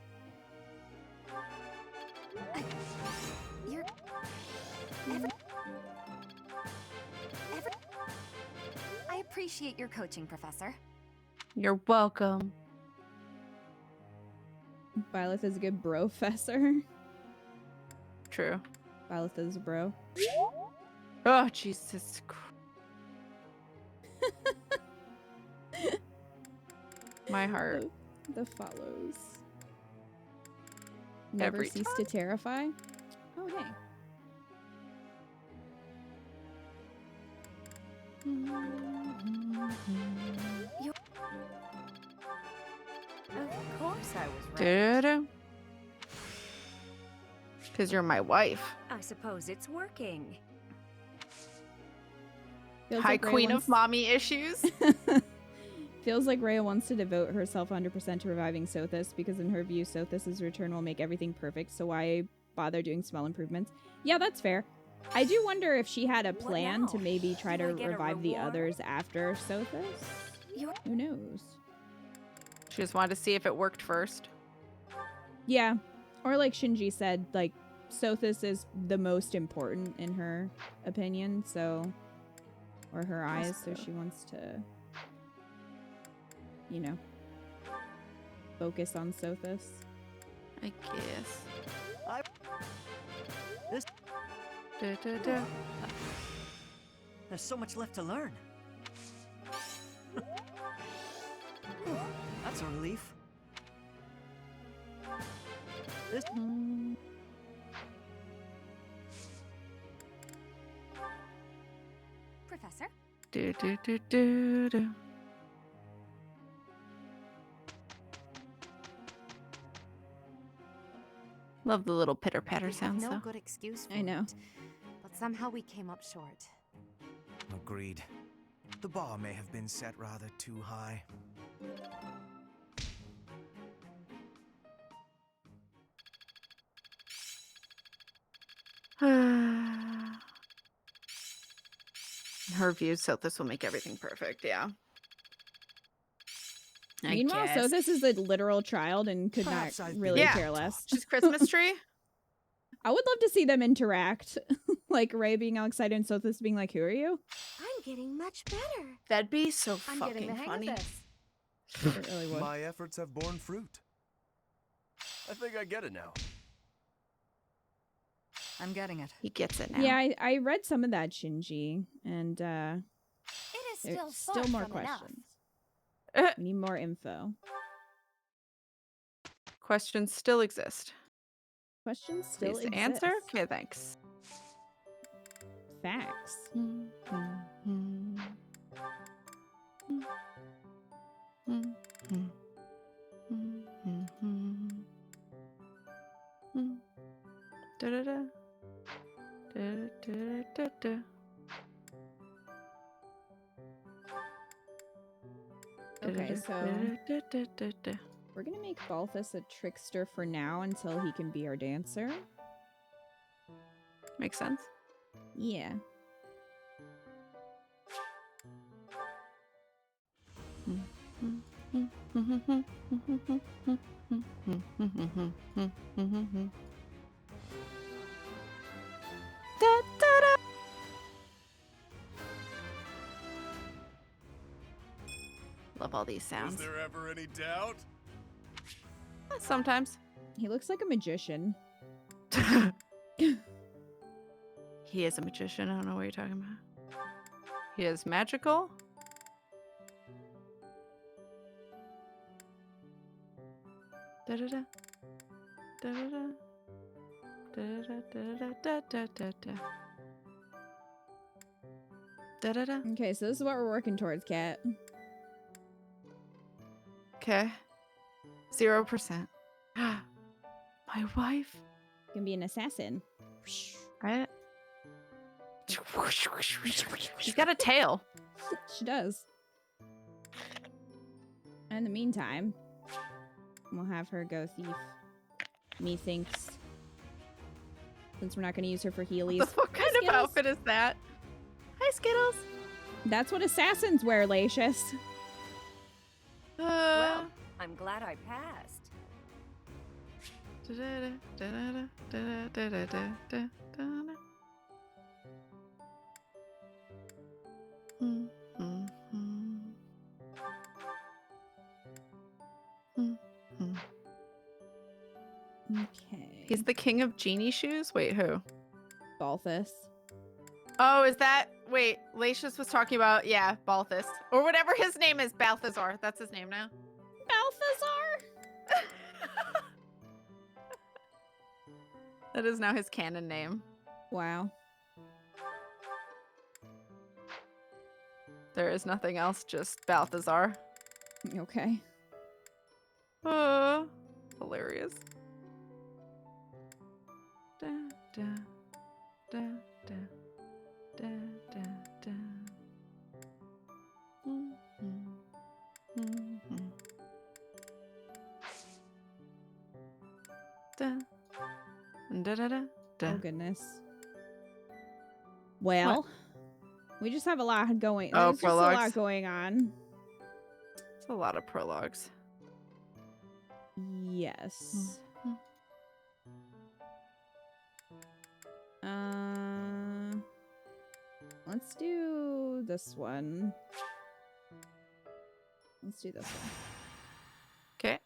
I appreciate your coaching, Professor. You're welcome. Byleth is a good bro-fessor. True. Byleth is a bro. Oh, Jesus Christ. My heart. The follows. Never Every cease time. to terrify. Oh, hey. Of course I was right. Did? Because you're my wife. I suppose it's working. Feels High like Rhea queen wants- of mommy issues. Feels like Rhea wants to devote herself 100% to reviving Sothis because in her view, Sothis' return will make everything perfect, so why bother doing small improvements? Yeah, that's fair. I do wonder if she had a plan to maybe try to revive the others after Sothis. Who knows? She just wanted to see if it worked first. Yeah. Or like Shinji said, like, Sothis is the most important in her opinion, so... Or her eyes, so she wants to... You know, focus on Sothis. I guess. This... Da. There's so much left to learn. That's a relief. This... Professor? Do. Love the little pitter patter sounds No though. good excuse for I know. it, but somehow we came up short. Agreed. The bar may have been set rather too high. In her view, Sothis will make everything perfect, yeah. I Meanwhile, guess. Sothis is a literal child and could Perhaps not I've really been- care less. She's Christmas tree. I would love to see them interact. Like Ray being all excited and Sothis being like, who are you? I'm getting much better. That'd be so I'm getting the fucking hang funny. of this. It really would. My efforts have borne fruit. I think I get it now. I'm getting it. He gets it now. Yeah, I read some of that, Shinji, and It is there's still still far more from enough. questions. We need more info. Questions still exist. Questions still Please exist. answer. Okay, thanks. Facts. Da-da-da. Da-da-da-da-da. Okay, so Da-da-da-da-da-da. We're gonna make Balthus a trickster for now until he can be our dancer. Makes sense. Yeah. Love all these sounds. Was there ever any doubt? Sometimes. He looks like a magician. He is a magician. I don't know what you're talking about. He is magical. Da da da. Da da da. Da da da da da da da. Da da da. Okay, so this is what we're working towards, Kat. Okay. 0%. My wife can be an assassin. Right? She's got a tail. She does. In the meantime, we'll have her go thief. Methinks. Since we're not going to use her for Heelys. What kind of outfit is that? Hi, Skittles. That's what assassins wear, Lacius. Well, I'm glad I passed. Okay. He's the king of genie shoes? Wait, who? Balthus. Oh, is that... Wait, Lacius was talking about... Yeah, Balthus. Or whatever his name is. Balthazar. That's his name now. Balthazar? That is now his canon name. Wow. There is nothing else, just Balthazar. Okay. Hilarious. Da, da, da, da, da, da, da. Da, da, da, da, da. Oh, goodness. Well, what? We just have a lot going. Oh, There's just a prologues. lot going on. It's a lot of prologues. Yes. Let's do this one. Let's do this one. Okay.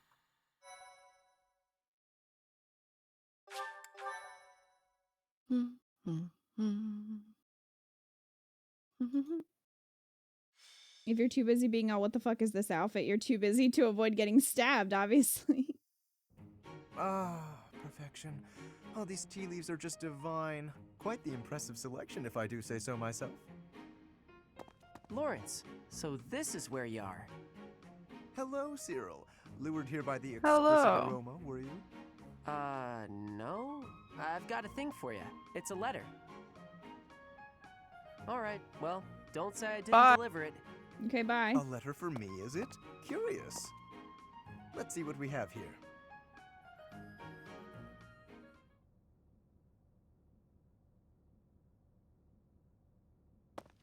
If you're too busy being all, what the fuck is this outfit? You're too busy to avoid getting stabbed, obviously. Ah, perfection. Oh, these tea leaves are just divine. Quite the impressive selection, if I do say so myself. Lawrence, so this is where you are. Hello, Cyril. Lured here by the exquisite Hello. aroma, were you? No. I've got a thing for you. It's a letter. All right, well, don't say I didn't deliver it. Okay, bye. A letter for me, is it? Curious. Let's see what we have here.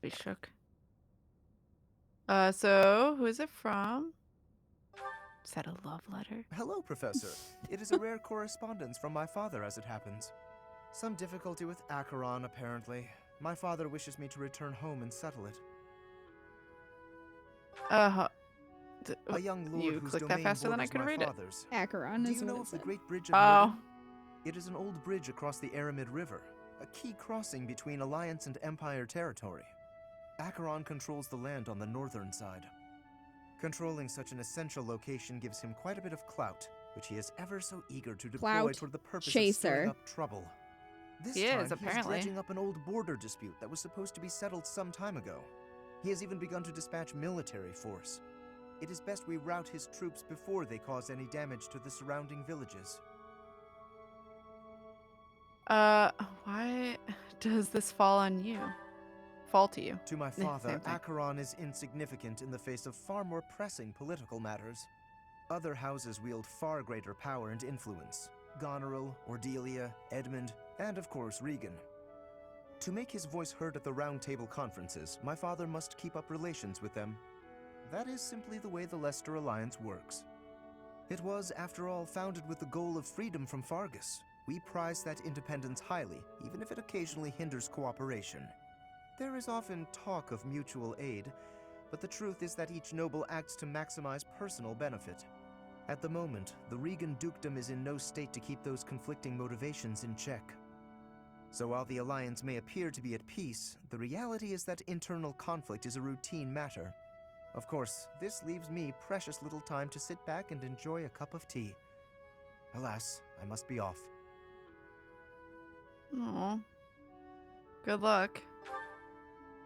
We shook. So who is it from? Is that a love letter? Hello, Professor. It is a rare correspondence from my father, as it happens. Some difficulty with Acheron, apparently. My father wishes me to return home and settle it. A young lord you whose clicked that domain faster than I borders could my read it. father's. Acheron Do is you what know it of the said. Great Bridge of Oh. Meridian? It is an old bridge across the Aramid River, a key crossing between Alliance and Empire territory. Acheron controls the land on the northern side. Controlling such an essential location gives him quite a bit of clout, which he is ever so eager to deploy Clout toward the purpose of chaser. stirring up trouble. This He time, is, he apparently. dredging up an old border dispute that was supposed to be settled some time ago. He has even begun to dispatch military force. It is best we rout his troops before they cause any damage to the surrounding villages. Why does this fall on you? Fall to you? To my Same father, thing. Acheron is insignificant in the face of far more pressing political matters. Other houses wield far greater power and influence. Goneril, Ordelia, Edmund, and of course Regan. To make his voice heard at the Round Table conferences, my father must keep up relations with them. That is simply the way the Leicester Alliance works. It was, after all, founded with the goal of freedom from Fargus. We prize that independence highly, even if it occasionally hinders cooperation. There is often talk of mutual aid, but the truth is that each noble acts to maximize personal benefit. At the moment, the Regan dukedom is in no state to keep those conflicting motivations in check. So while the Alliance may appear to be at peace, the reality is that internal conflict is a routine matter. Of course, this leaves me precious little time to sit back and enjoy a cup of tea. Alas, I must be off. Aw. Good luck.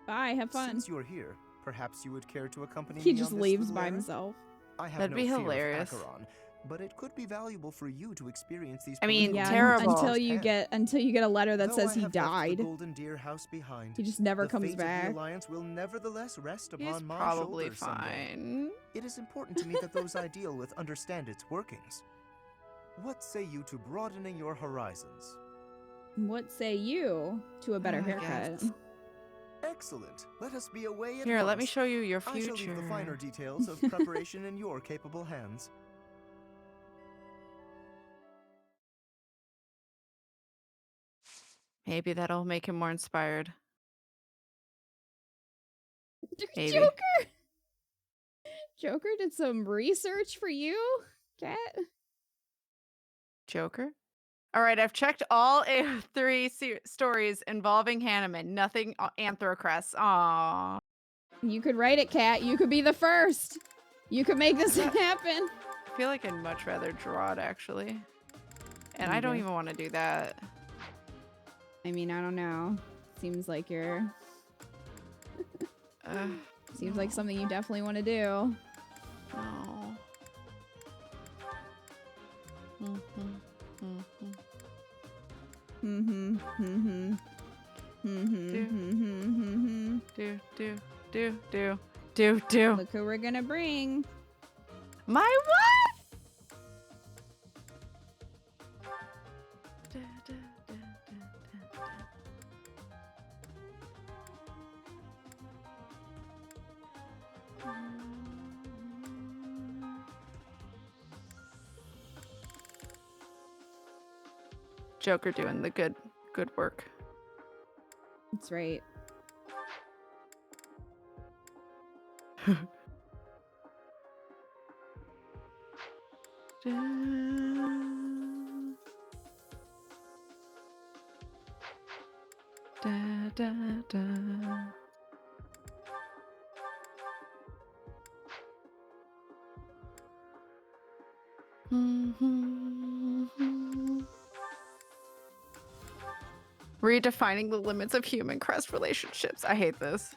Bye, have fun. Since you're here, perhaps you would care to accompany He me just on this leaves little by errand? himself. I have That'd no be fear hilarious. of Acheron, but it could be valuable for you to experience these. I mean, political terrible. Until you get a letter that Though says I he have left died. the Golden Deer House behind, He just never the comes fate of back. the Alliance will nevertheless rest upon He's my probably shoulders someday. fine. It is important to me that those I deal with understand its workings. What say you to broadening your horizons? What say you to a better haircut? Excellent. Let us be away at Here, let me once. show you your I shall leave future. the finer details of preparation in your capable hands. Maybe that'll make him more inspired. Maybe. Joker! Joker did some research for you, Kat? Joker? All right, I've checked all three stories involving Hanneman. Nothing Anthrocrest. Aww. You could write it, Kat. You could be the first. You could make this happen. I feel like I'd much rather draw it, actually. And I don't even want to do that. I mean, I don't know. Seems like you're... Seems like something you definitely want to do. No. Do. Look who we're gonna bring. My what? Joker doing the good work. That's right. Redefining the limits of human-crest relationships. I hate this.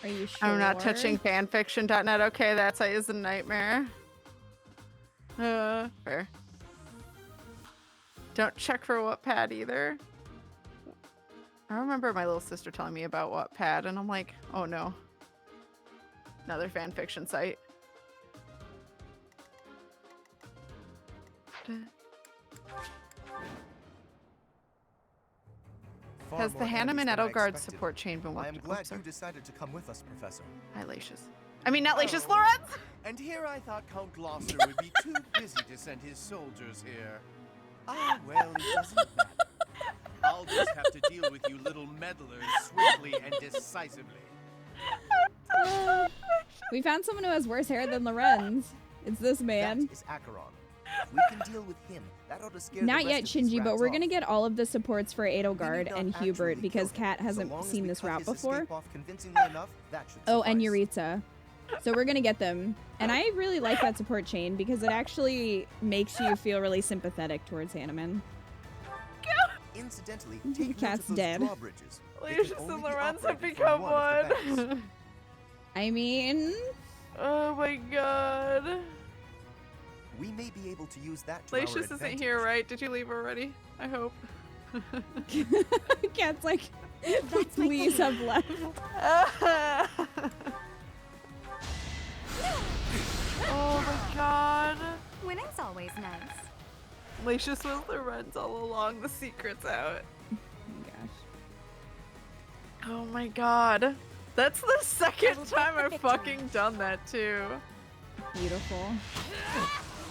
Are you sure? I'm not touching fanfiction.net. Okay, that site is a nightmare. Fair. Don't check for Wattpad either. I remember my little sister telling me about Wattpad, and I'm like, oh no. Another fanfiction site. Has the Hanneman Edelgard support chain been I working? am glad you decided to come with us, Professor. Hi, Lacius. I mean, not Lacius, Lorenz! And here I thought Count Gloucester would be too busy to send his soldiers here. Ah, well, it doesn't matter. I'll just have to deal with you little meddlers swiftly and decisively. We found someone who has worse hair than Lorenz. It's this man. That is Acheron. If we can deal with him, that ought to scare Not the yet, rest of these Shinji, but rats we're off. gonna get all of the supports for Edelgard and actually Hubert because kill him. Kat hasn't So long as seen we this cut route his before. escape off convincingly enough, that should Oh, and suffice. Yuritsa. So we're gonna get them. And I really like that support chain because it actually makes you feel really sympathetic towards Hanneman. Incidentally, take note Cat's of those dead. drawbridges. They can Lacius only and be Lorenz have operated become from one of the one. banks. I mean... Oh my god. We may be able to use that to our Lacius isn't advantage. here, right? Did you leave already? I hope. Cat's like, Please have left. Oh my god. Winning's always nice. Lacius was the runs all along, the secret's out. Oh my gosh. Oh my god. That's the second time I've fucking done that too. Beautiful.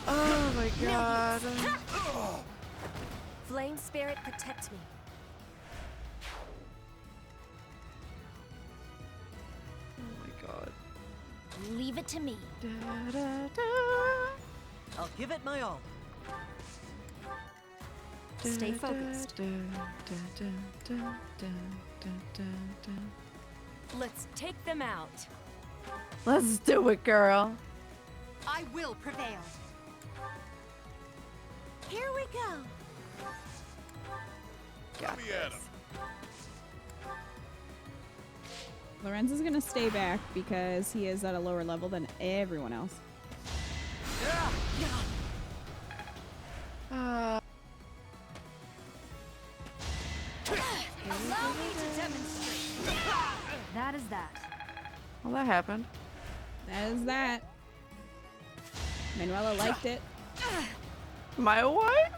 Oh my god. Flame spirit, protect me. Oh my god. Leave it to me. I'll give it my all. Stay focused. Let's take them out. Let's do it, girl. I will prevail. Here we go. Got this. Lorenz is gonna stay back because he is at a lower level than everyone else. Allow me to demonstrate. That is that. Well, that happened. That is that. Manuela liked it. My what?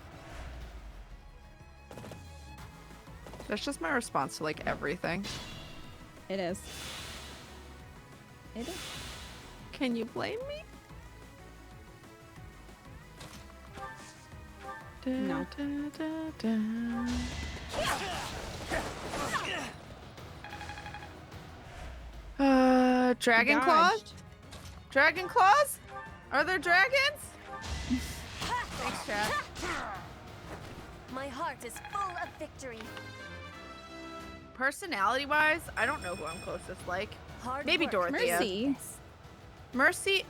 That's just my response to like everything. It is. It is. Can you blame me? No. Dragon claws? Dragon claws? Are there dragons? Thanks, chat. My heart is full of victory. Personality-wise, I don't know who I'm closest like. Hard Maybe work. Dorothea. Mercy. Mercy?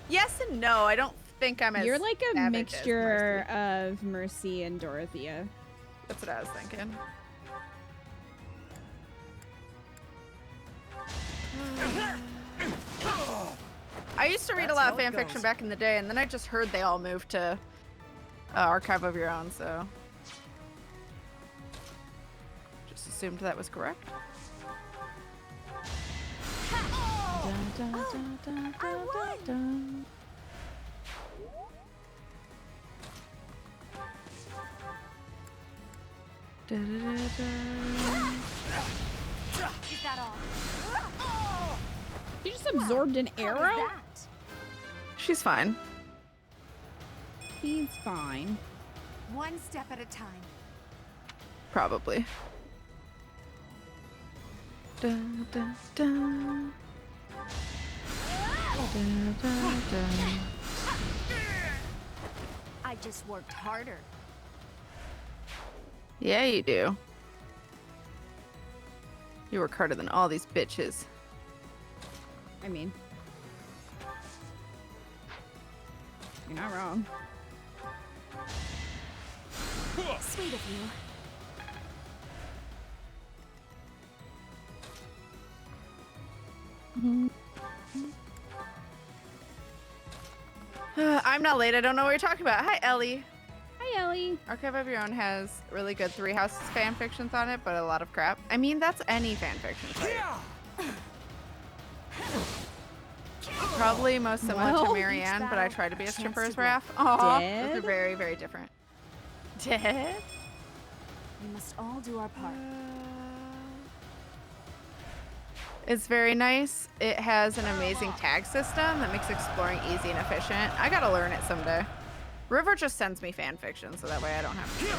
Yes and no. I don't think I'm as You're like a savage as mixture Mercy. of Mercy and Dorothea. That's what I was thinking. I used to read a lot of fan fiction back in the day, and then I just heard they all moved to Archive of Your Own, so just assumed that was correct. Is that all? You just absorbed an arrow? She's fine. He's fine. One step at a time. Probably. Dun, dun, dun. Dun, dun, dun. I just worked harder. Yeah, you do. You work harder than all these bitches. I mean, you're not wrong. Sweet of you. I'm not late. I don't know what you're talking about. Hi, Ellie. Hi, Ellie. Archive of Your Own has really good Three Houses fan fictions on it, but a lot of crap. I mean, that's any fan fiction site. Probably most similar to Marianne, but I try to be as chipper as Raph. Aw, those are very, very different. Dead? We must all do our part. It's very nice. It has an amazing tag system that makes exploring easy and efficient. I gotta learn it someday. River just sends me fan fiction, so that way I don't have to do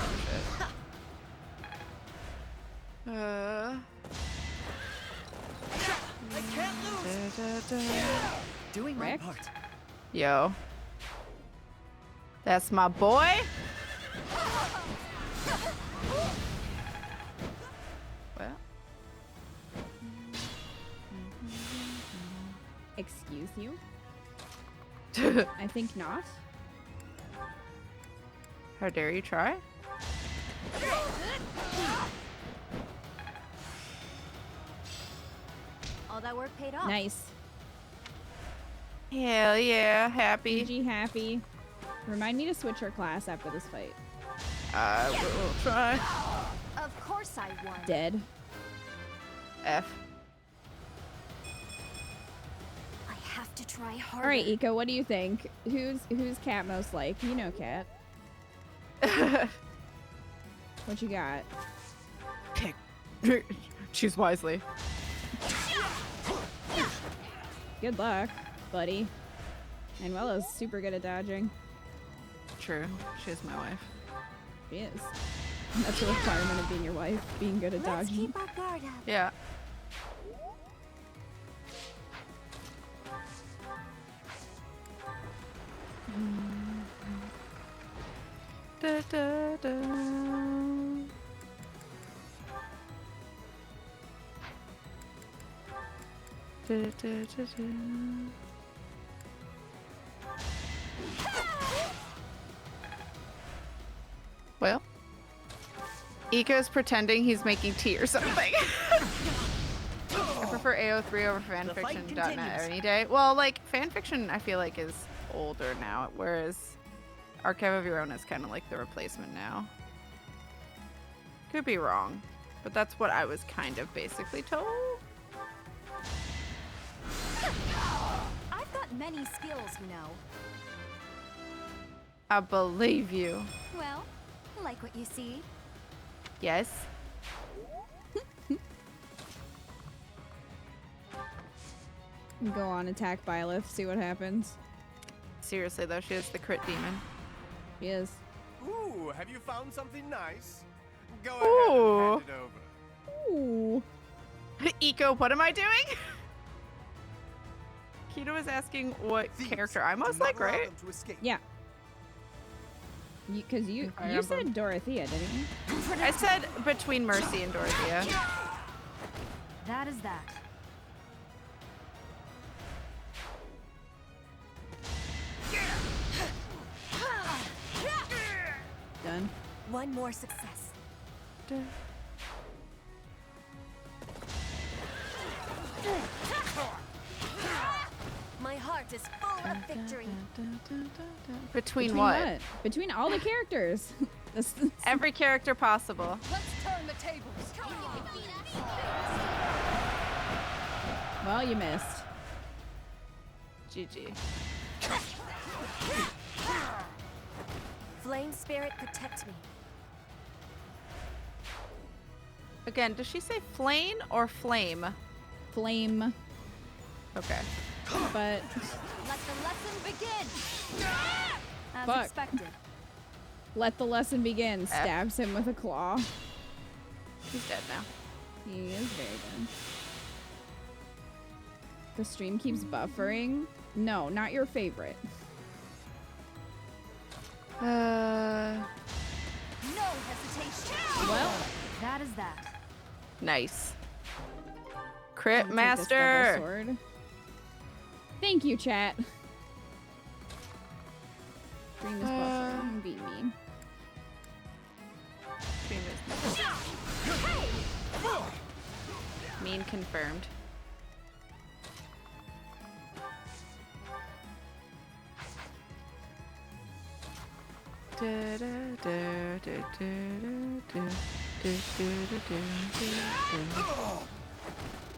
shit. I can't lose. Doing my part. Yo. That's my boy. Well. Excuse you? I think not. How dare you try? All that work paid off. Nice. Hell yeah, happy. GG happy. Remind me to switch our class after this fight. I will try. Of course I won. Dead. F. I have to try harder. All right, Eco, what do you think? Who's Cat most like? You know Cat. What you got? Pick. Choose wisely. Good luck, buddy. Manuela's super good at dodging. True. She's my wife. She is. That's a requirement of being your wife, being good at Let's dodging. keep our guard up. Yeah. Da, da, da. Da, da, da, da. Well, Eco's pretending he's making tea or something. I prefer AO3 over fanfiction.net any day. Well, like, fanfiction I feel like is older now, whereas Archive of Your Own is kind of like the replacement now. Could be wrong, but that's what I was kind of basically told. I've got many skills, you know. I believe you. Well, like what you see. Yes. Go on, attack Byleth, see what happens. Seriously though, she is the crit demon. She is. Ooh, have you found something nice? Go Ooh. ahead and hand it over. Ooh. Eco, what am I doing? Keto was asking what character I most like, right? Yeah. Because you said Dorothea, didn't you? I said between Mercy and Dorothea. That is that. Done. One more success. My heart is full of victory. Between what? Between all the characters. Every character possible. Let's turn the tables. Well, you missed. GG. Flame spirit, protect me. Again, does she say flame or flame? Flame. Okay. But Let the lesson begin. As Fuck. expected. let the lesson begin. Stabs him with a claw. He's dead now. He is very dead. The stream keeps buffering. No, not your favorite. No hesitation. Well, that is that. Nice. Crit I'll take this master. double sword. Thank you, chat. Stream is buffering. Beat me. Stream is mean confirmed.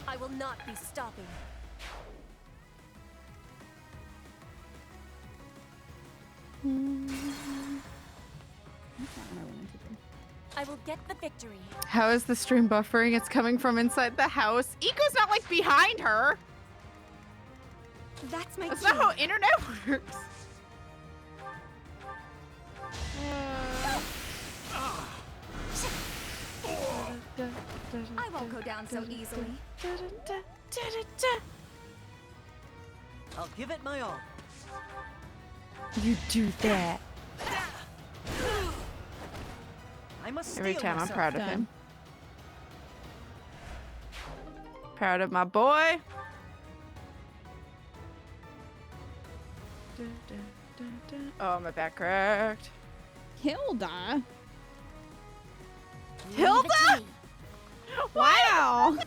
I will not be stopping. I will get the victory. How is the stream buffering? It's coming from inside the house. Eco's not like behind her. That's my That's cue. not how internet works. I won't go down so easily. I'll give it my all. You do that. I must Every steel time I'm myself. proud of him. Proud of my boy. Oh, my back cracked. Hilda. Hilda? Wow.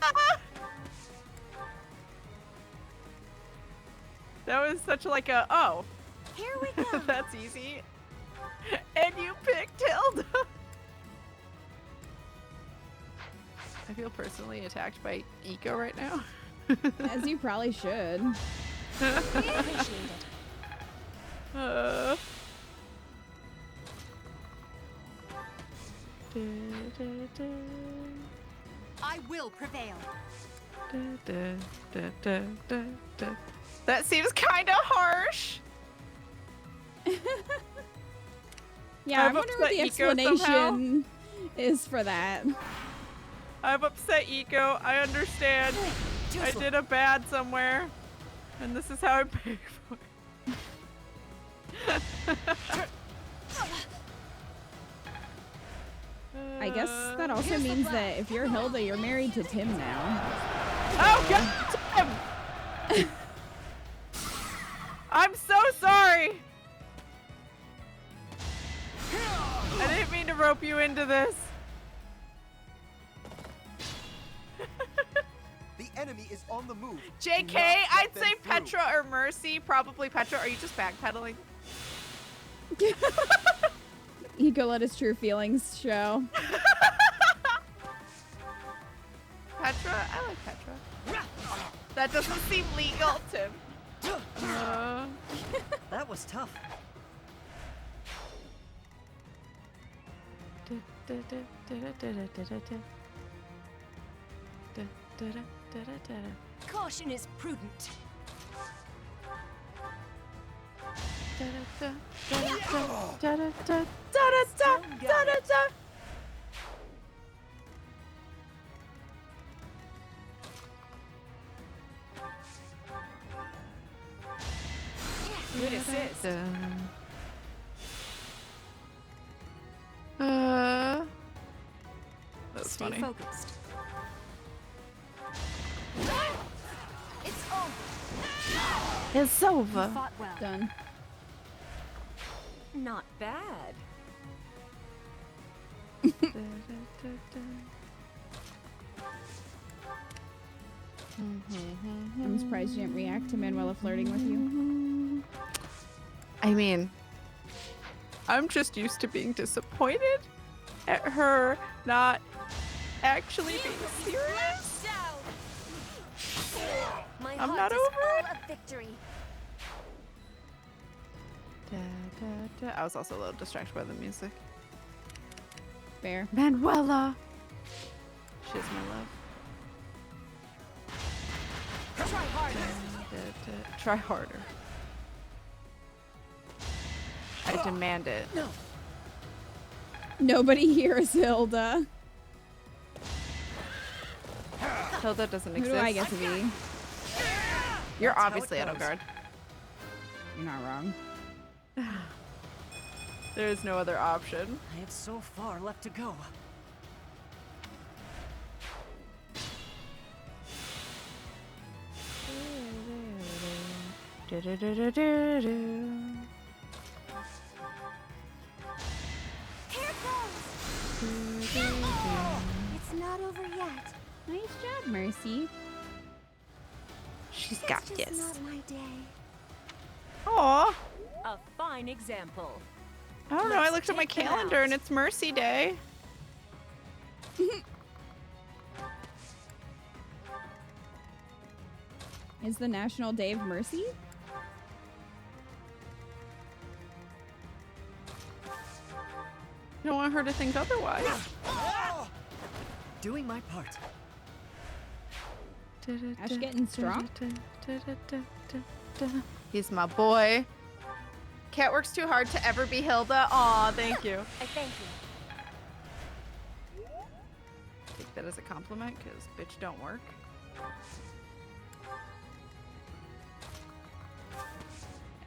That was such like a, oh. Here we go. That's easy. And you picked Hilda. I feel personally attacked by Eco right now. As you probably should. Appreciate it. I will prevail. That seems kind of harsh. Yeah, I wonder what the explanation is for that. I've upset Eco. I understand. I did a bad somewhere, and this is how I pay for it. I guess that also means that if you're Hilda, you're married to Tim now. Oh God, Tim! I'm so sorry. I didn't mean to rope you into this. The enemy is on the move. JK, I'd say Petra or Mercy. Probably Petra. Are you just backpedaling? Eco let his true feelings show. Petra? I like Petra. That doesn't seem legal, Tim. That was tough. Caution is prudent. Good assist. That's Stay funny. focused. It's over. It's over. You fought well. Done. Not bad. I'm surprised you didn't react to Manuela flirting with you. I mean, I'm just used to being disappointed at her not actually being serious. My I'm heart not is over full of victory. I was also a little distracted by the music. Fair. Manuela! She's my love. Try harder. Try harder. I demand it. No. Nobody here is Hilda. Hilda doesn't Who exist. do I get to be? You're That's how obviously it goes. Edelgard. You're not wrong. There is no other option. I have so far left to go. Here it goes. It's not over yet. Nice job, Mercy. She's It's got just this. not my day. Aw. A fine example. I don't know. I Let's looked at my take them calendar out. and it's Mercy Day. Is the National Day of Mercy? I don't want her to think otherwise. Doing my part. Ash getting strong? He's my boy. Cat works too hard to ever be Hilda. Aw, thank you. I thank you. Take that as a compliment, because bitch don't work.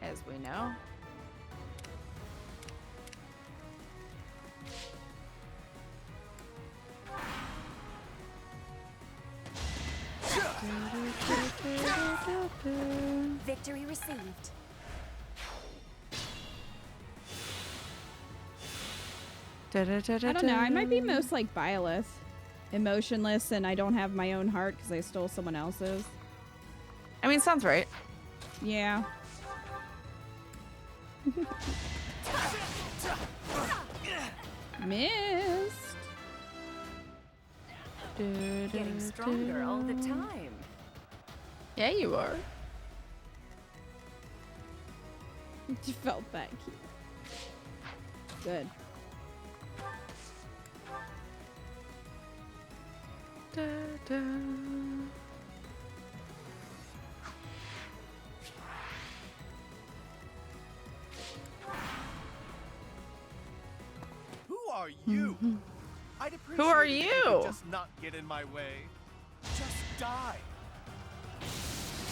As we know. Victory received. I don't know. I might be most like Byleth. Emotionless, and I don't have my own heart because I stole someone else's. I mean, sounds right. Yeah. Missed. Getting stronger all the time. Yeah, you are. You felt that cute. Good. Who are you? I'd appreciate Who are it if you? could just not get in my way. Just die.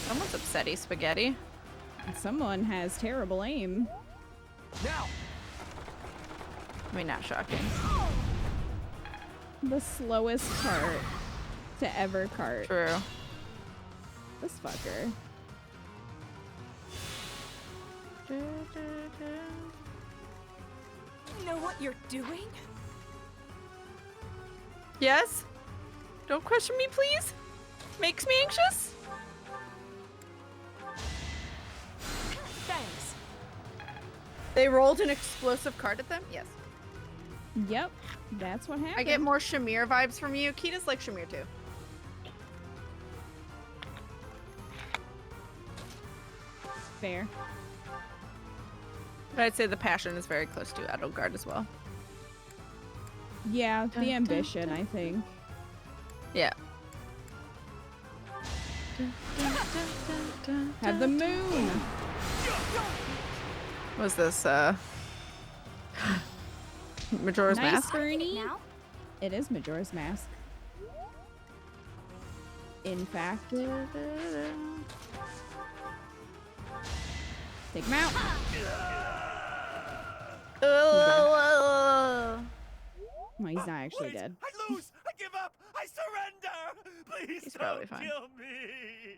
Someone's upsetty spaghetti. Someone has terrible aim. Now. I mean, not shocking. The slowest cart to ever cart. True. This fucker. Know what you're doing? Yes? Don't question me, please. Makes me anxious. Thanks. They rolled an explosive card at them? Yes. Yep, that's what happened. I get more Shamir vibes from you. Kita's like Shamir too. Fair. But I'd say the passion is very close to Edelgard as well. Yeah, the ambition, I think. Yeah. Have the moon. What's this? Majora's Nice, Mask? Bernie. It is Majora's Mask. In fact. Take him out. Oh, he's not actually dead. I lose. I give up. I surrender. Please He's don't probably fine. kill me.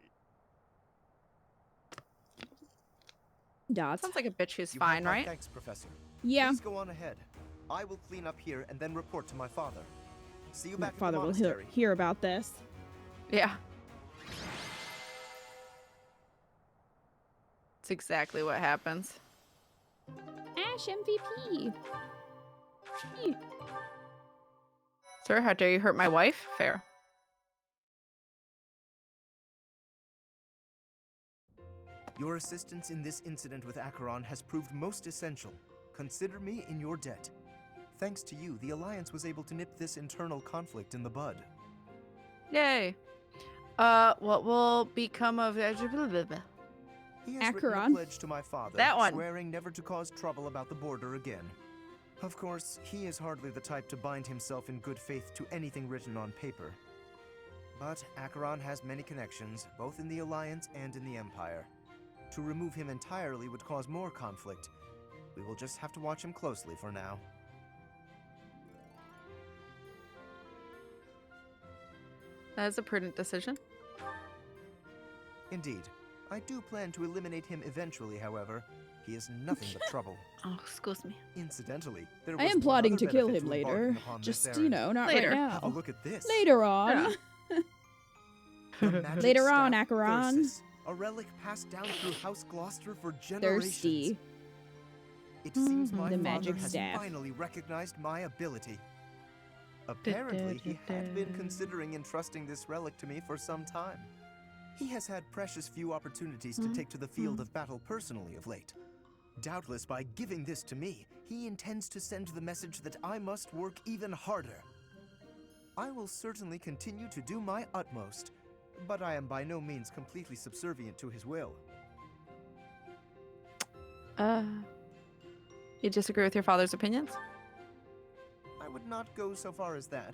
Dots. Sounds like a bitch who's You fine, have my right? Thanks, Professor. Yeah. Please go on ahead. I will clean up here and then report to my father. See you My back at the father will monastery. hear about this. Yeah. It's exactly what happens. Ash MVP. Sir, how dare you hurt my wife? Fair. Your assistance in this incident with Acheron has proved most essential. Consider me in your debt. Thanks to you, the Alliance was able to nip this internal conflict in the bud. Yay. What will become of He has written a Acheron. pledge to my father, That one. swearing never to cause trouble about the border again. Of course, he is hardly the type to bind himself in good faith to anything written on paper. But Acheron has many connections, both in the Alliance and in the Empire. To remove him entirely would cause more conflict. We will just have to watch him closely for now. That is a prudent decision. Indeed. I do plan to eliminate him eventually, however. He is nothing but trouble. Oh, excuse me. Incidentally, there I was am one plotting other to kill benefit him to embarking later. upon this Just, errand. you know, not Later. right now. Have a look at this. Later on. The magic Later on, staff Acheron. Thyrsus, a relic passed down through House Gloucester for generations. Thirsty. It seems my The father magic has staff. finally recognized my ability. Apparently, he had been considering entrusting this relic to me for some time. He has had precious few opportunities to take to the field of battle personally of late. Doubtless, by giving this to me, he intends to send the message that I must work even harder. I will certainly continue to do my utmost, but I am by no means completely subservient to his will. You disagree with your father's opinions? I would not go so far as that,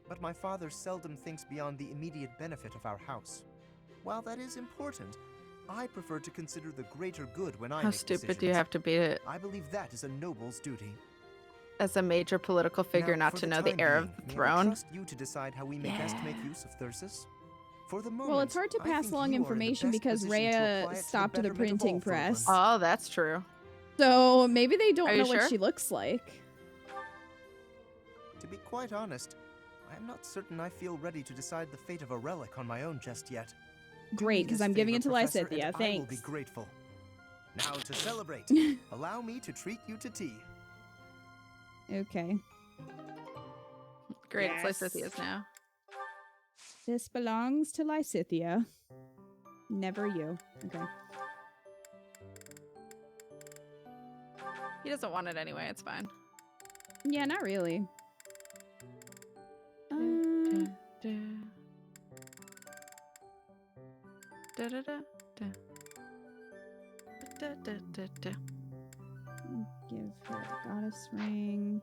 but my father seldom thinks beyond the immediate benefit of our house. While that is important, I prefer to consider the greater good when I How make stupid do you decisions. have to be I believe that is a noble's duty. as a major political figure Now, not for to the know the time heir of being, the may I throne? trust you to decide how we may best make use of Thyrsus. For the moment, Well, it's hard to I pass think along you are in the information best because position to apply Rhea it to stopped the betterment of printing all press. Oh, that's true. So maybe they don't Are know you what sure? she looks like. To be quite honest, I am not certain I feel ready to decide the fate of a relic on my own just yet. Do Great, me because this I'm giving favor, it to Professor, Lysithea. and I will be Thanks. grateful. Now to celebrate, allow me to treat you to tea. Okay. Great, Yes. it's Lysithea's now. This belongs to Lysithea. Never you. Okay. He doesn't want it anyway. It's fine. Yeah, not really. Give her a goddess ring.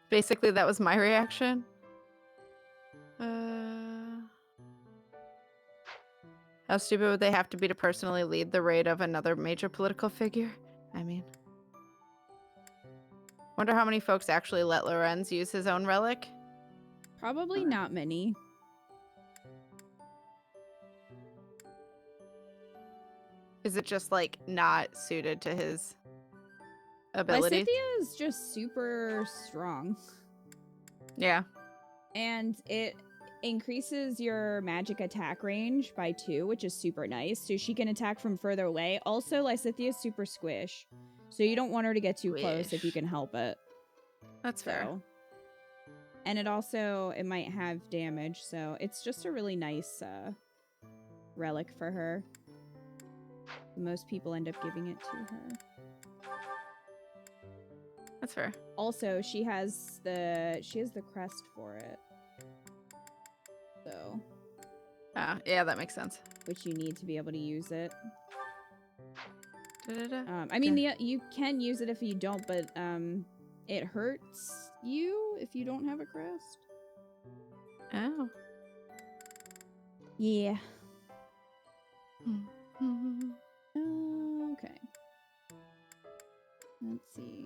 Basically, that was my reaction. How stupid would they have to be to personally lead the raid of another major political figure? I mean, wonder how many folks actually let Lorenz use his own relic? Probably not many. Is it just like not suited to his abilities? Lysithea is just super strong. Yeah. And it increases your magic attack range by 2, which is super nice. So she can attack from further away. Also, Lysithea is super squish. So you don't want her to get too close if you can help it. That's fair. And it also, it might have damage. So it's just a really nice relic for her. Most people end up giving it to her. That's fair. Also, she has the crest for it. So. Yeah, that makes sense. Which you need to be able to use it. I mean, you can use it if you don't, but it hurts you if you don't have a crest. Oh. Yeah. Okay. Let's see.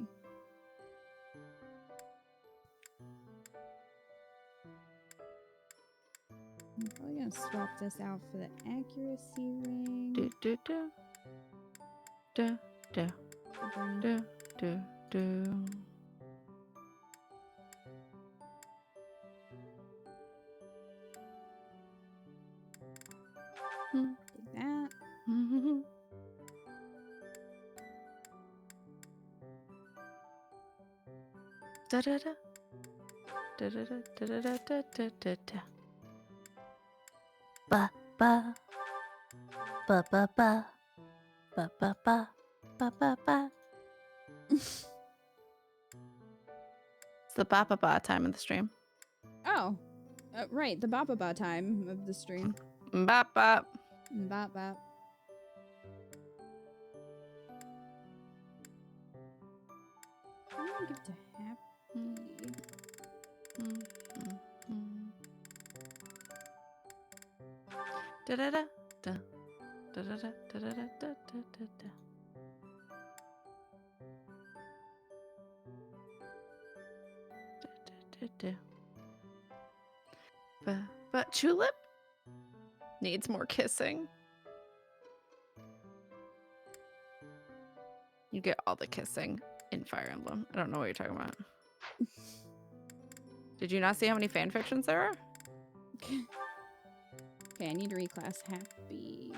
I'm probably gonna swap this out for the accuracy ring. Take that. Ba ba ba ba ba ba ba ba ba ba ba. It's the ba ba ba time of the stream. Oh, right, the bop time of the stream. Bop bop. Bop bop. I'm gonna give it to Happy. Da da da da da da da da da da da da. But Tulip needs more kissing. You get all the kissing in Fire Emblem. I don't know what you're talking about. Did you not see how many fan fictions there are? Okay, I need to reclass Happy.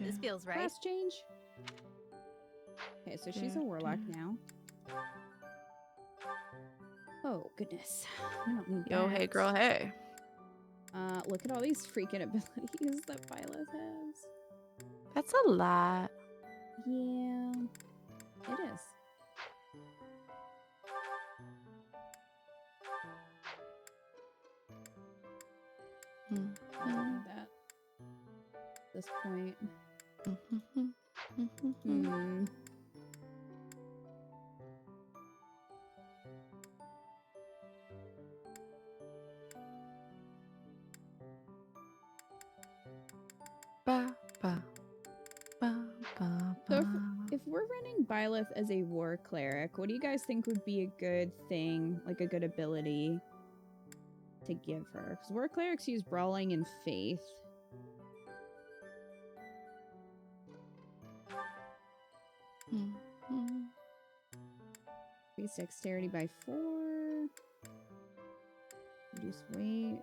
This feels right. Class change. Okay, so she's a warlock now. Oh, goodness. I don't need Yo, that. hey, girl, hey. Look at all these freaking abilities that Violet has. That's a lot. Yeah, it is. I don't need that at this point. Ba, ba, ba, ba, So ba. if we're running Byleth as a war cleric, what do you guys think would be a good thing, like a good ability to give her? Because war clerics use Brawling and Faith. Increase dexterity by 4. Reduce weight.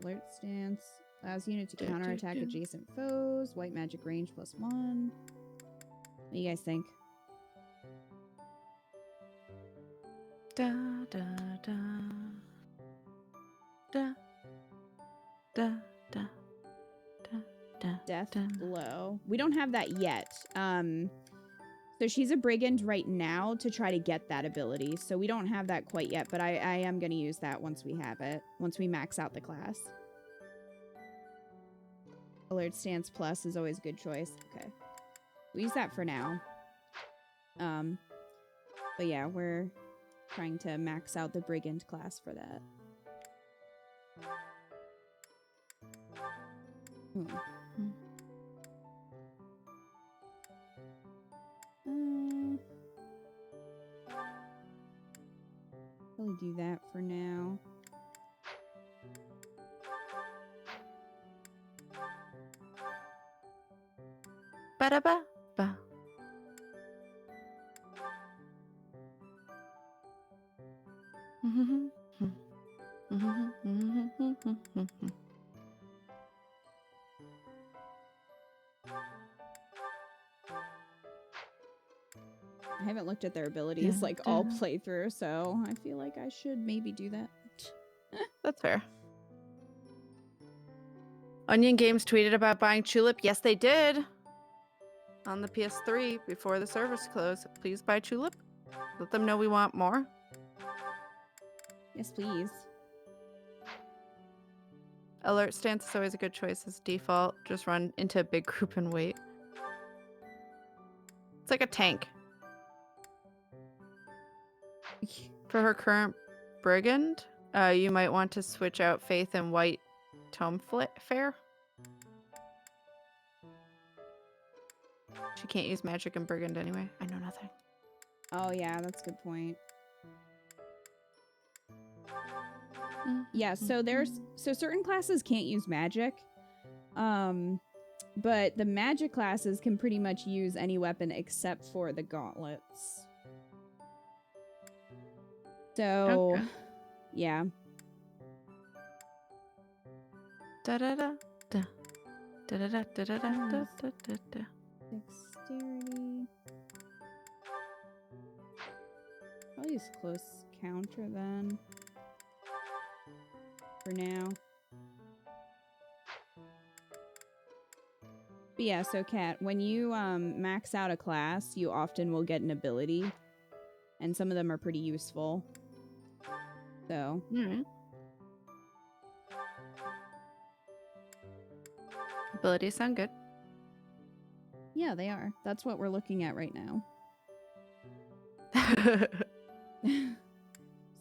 Alert stance. Allows unit to counterattack adjacent foes. White magic range +1. What do you guys think? Da da da da da da da. Death Blow. We don't have that yet. So she's a brigand right now to try to get that ability. So we don't have that quite yet, but I am going to use that once we have it. Once we max out the class. Alert Stance Plus is always a good choice. Okay. We'll use that for now. But yeah, we're trying to max out the brigand class for that. Probably do that for now. Ba-da-ba-ba. I haven't looked at their abilities like all playthrough, so I feel like I should maybe do that. That's fair. Onion Games tweeted about buying Tulip. Yes, they did. On the PS3 before the servers closed. Please buy Tulip. Let them know we want more. Yes, please. Alert Stance is always a good choice as default. Just run into a big group and wait. It's like a tank. For her current brigand, you might want to switch out Faith and White Tome Fair. She can't use magic and brigand anyway. I know nothing. Oh yeah, that's a good point. Yeah, so certain classes can't use magic. But the magic classes can pretty much use any weapon except for the gauntlets. So, okay. Yeah. Da da da da da da da da da da da da. Dexterity. I'll use close counter then. For now. But yeah, so Kat, when you max out a class, you often will get an ability. And some of them are pretty useful. So. Alright. Abilities sound good. Yeah, they are. That's what we're looking at right now.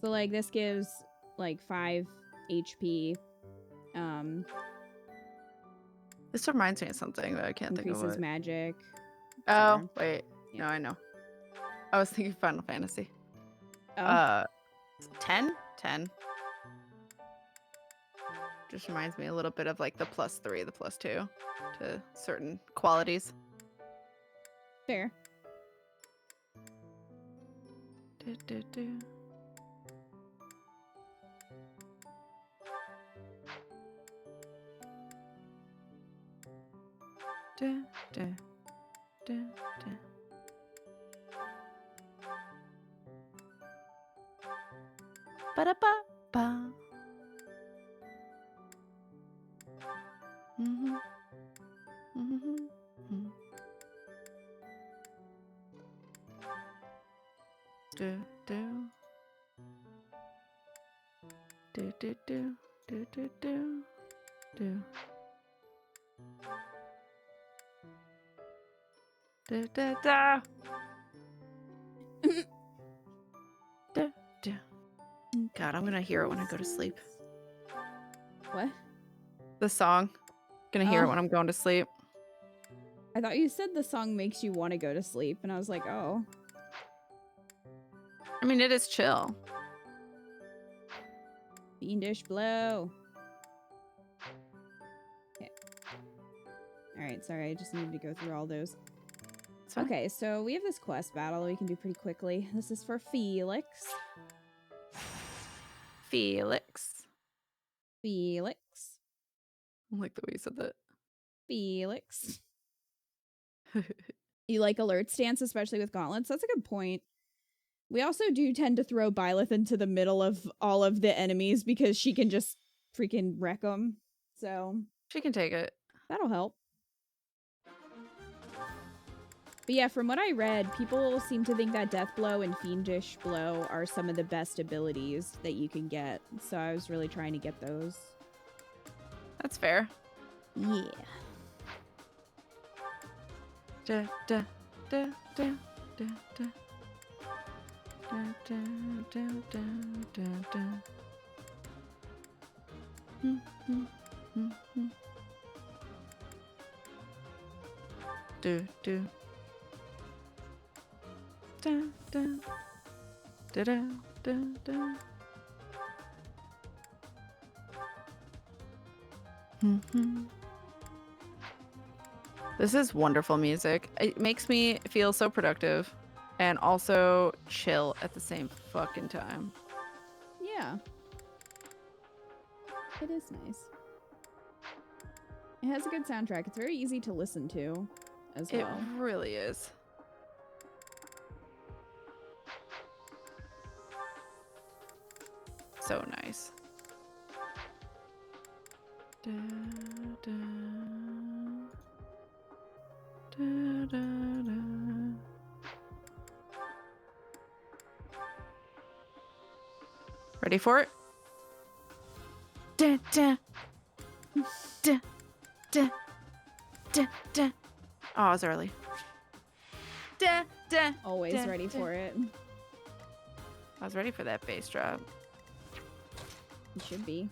So like this gives like 5 HP. This reminds me of something, but I can't think of Increases what. magic. Oh, wait. Yeah. No, I know. I was thinking Final Fantasy. Oh. 10? 10. Just reminds me a little bit of like the +3, the +2 to certain qualities. Fair. Do, do, do. Do, do, do, do. Ba-da-ba-ba. Mm-hmm. Mm-hmm. Do, do. Do, do, do. Do, do, do. Do. Da, da, da. Da, da. God, I'm gonna hear it when I go to sleep. What? The song. Gonna hear it when I'm going to sleep. I thought you said the song makes you want to go to sleep, and I was like, oh. I mean, it is chill. Fiendish Blow. Okay. Alright, sorry, I just needed to go through all those. Okay, so we have this quest battle we can do pretty quickly. This is for Felix. Felix. Felix. I like the way you said that. Felix. You like alert stance, especially with gauntlets? That's a good point. We also do tend to throw Byleth into the middle of all of the enemies because she can just freaking wreck them. So she can take it. That'll help. But yeah, from what I read, people seem to think that Death Blow and Fiendish Blow are some of the best abilities that you can get. So I was really trying to get those. That's fair. Yeah. Da, da, da, da, da, da. Da, da, da, da, da, da. Do, do. Da, da. Da, da, da, da. This is wonderful music. It makes me feel so productive and also chill at the same fucking time. Yeah. It is nice. It has a good soundtrack. It's very easy to listen to as well. It really is. So nice. Da, da, da, da, da. Ready for it? Da, da. Da, da, da, da. Oh, I was early. Da, da. Always da, ready da. for it. I was ready for that bass drop. You should be.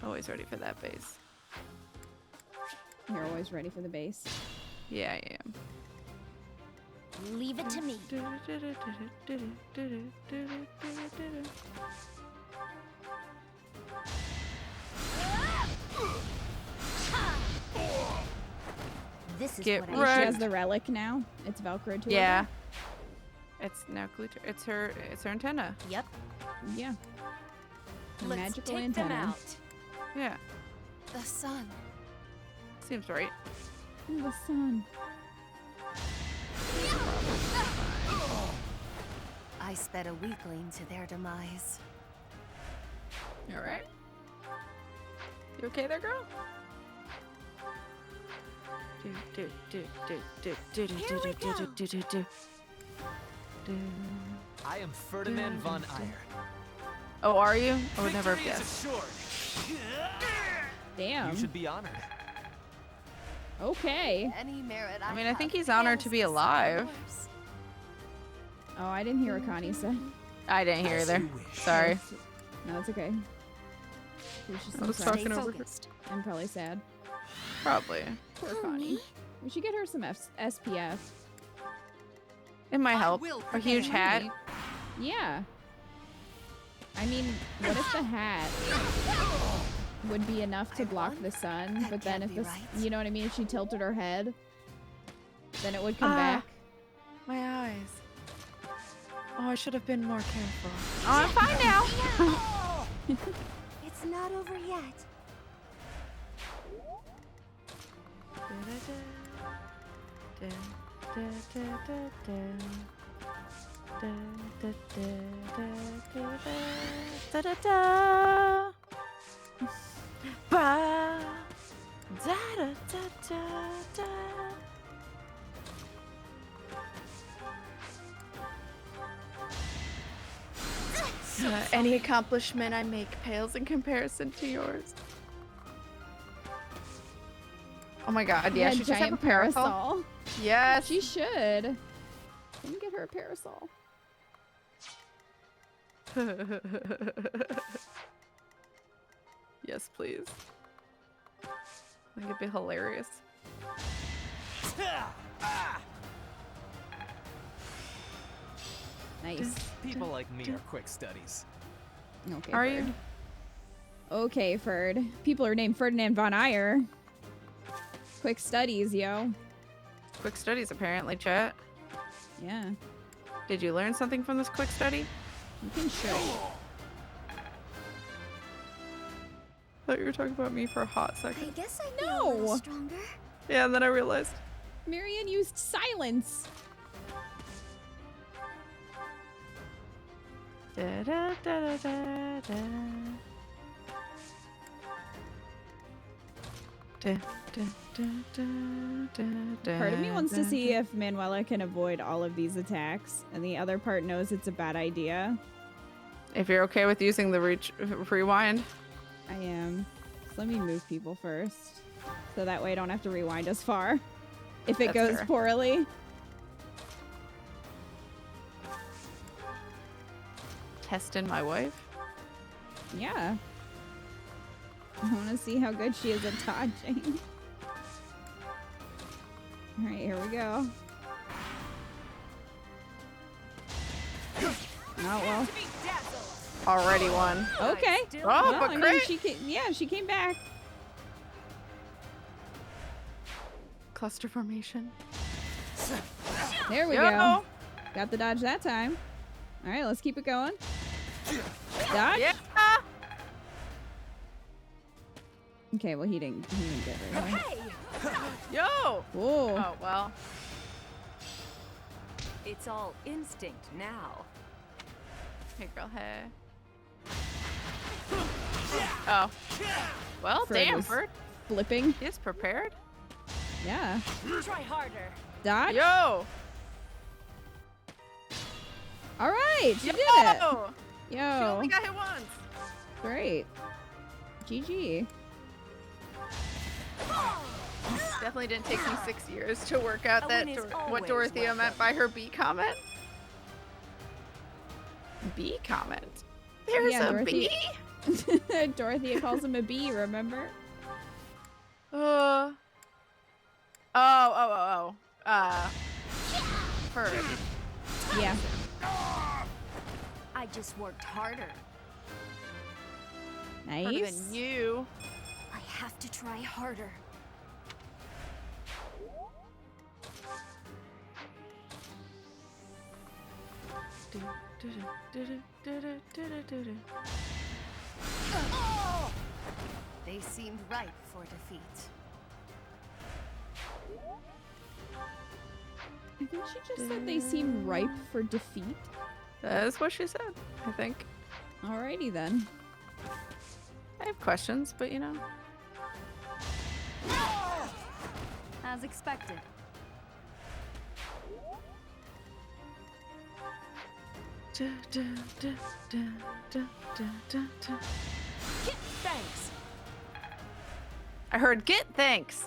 Always ready for that bass. You're always ready for the bass. Yeah, I am. Leave it to me. This is Get what wrecked. She has the relic now. It's Velcro to her. Yeah. It's now glued to it's her antenna. Yep. Yeah. Her Let's magical take antenna. them out. Yeah. The sun. Seems right. Oh, the sun. I sped a weakling to their demise. You alright? You okay there, girl? I am Ferdinand von Iron. Oh, are you? I would never have Victory is guessed. assured. Damn. You should be honored. Okay. Any merit I mean, I think he's honored to be alive. Oh, I didn't hear what Connie said. I didn't hear either. Sorry. No, it's okay. She was just I was sad. talking over her. I'm probably sad. Probably. Poor Connie. We should get her some SPF. It might help. A huge hat. Yeah. I mean, what if the hat would be enough to block the sun, but then if this, you know what I mean? If she tilted her head, then it would come back. My eyes. Oh, I should have been more careful. Oh, I'm fine now. It's not over yet. Any accomplishment I make pales in comparison to yours. Oh my god, yeah, she should have a parasol. Yes. She should. Let me get her a parasol. Yes, please. I think it'd be hilarious. Nice. People like me are quick studies. Okay, Are Ferd. you? Okay, Ferd. People are named Ferdinand von Iyer. Quick studies, yo. Quick studies, apparently, chat. Yeah. Did you learn something from this quick study? You can show. thought you were talking about me for a hot second. I guess I feel a little stronger. Yeah, and then I realized. Marion used silence. Da, da, da, da, da. Da, da, da, da, da, Part of me wants da, to see da. if Manuela can avoid all of these attacks, and the other part knows it's a bad idea. If you're okay with using the rewind. I am. So let me move people first, so that way I don't have to rewind as far if it That's goes fair. poorly. Testing my wife? Yeah. I want to see how good she is at dodging. All right, here we go. Oh, well. Already won. Okay. Oh, Well, but I mean, crit. she came back. Cluster formation. There we Yo. go. Got the dodge that time. All right, let's keep it going. Dodge. Yeah. Okay, well he didn't get very high. Yo. Whoa. Oh well. It's all instinct now. Hey girl, hey. Oh. Well, Ferd damn, was Ferd. Flipping. He's prepared. Yeah. Try harder. Dodge. Yo. All right, she Yo. did it. She Yo. only got hit once. Great. GG. Definitely didn't take me 6 years to work out A that win is what always Dorothea meant welcome. by her B comment. B comment. There's Yeah, a Dorothea- bee. Dorothea calls him a bee, remember? Ferd. Yeah. I just worked harder. Harder Nice. than you. I have to try harder. They seemed ripe for defeat. I think she just said they seem ripe for defeat. That is what she said, I think. Alrighty then. I have questions, but you know. As expected. Thanks. I heard get thanks.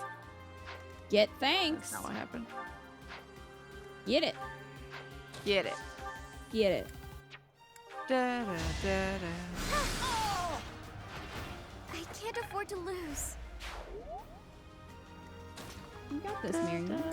Get thanks. That's not what happened. Get it. Get it. Get it. Da, da, da, da. I can't afford to lose. You got this, Marion.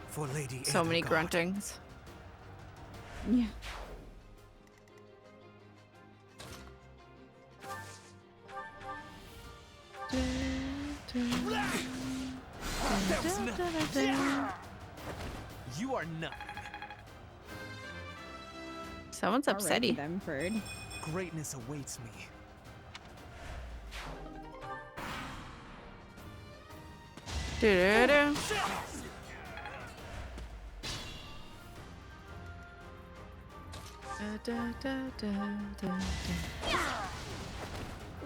For Lady So many Edelgard. gruntings. Yeah. That was nothing. You are nothing. Someone's Alrighty upsetty. then, Ferd. Greatness awaits me. Do-do-do. Da, da, da, da, da.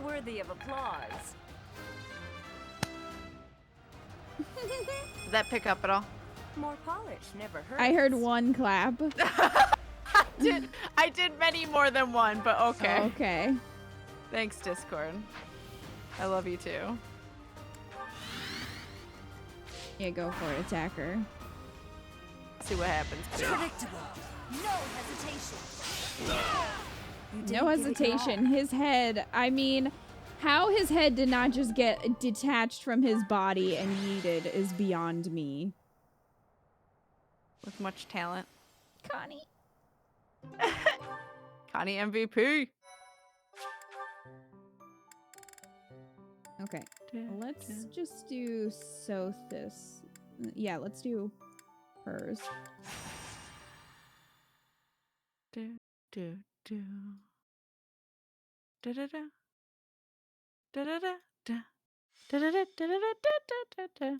Worthy of applause. Did that pick up at all? More polish never hurts. I heard one clap. I did many more than one, but okay. Okay. Thanks, Discord. I love you too. Yeah, go for it, attacker. See what happens. Predictable. No hesitation. No hesitation. His head, I mean, how his head did not just get detached from his body and yeeted is beyond me. With much talent. Connie. Connie MVP. Okay, let's just do Sothis. Yeah, let's do hers. Do, do, do. Da da da. Da da da da. Da da da da da da da da.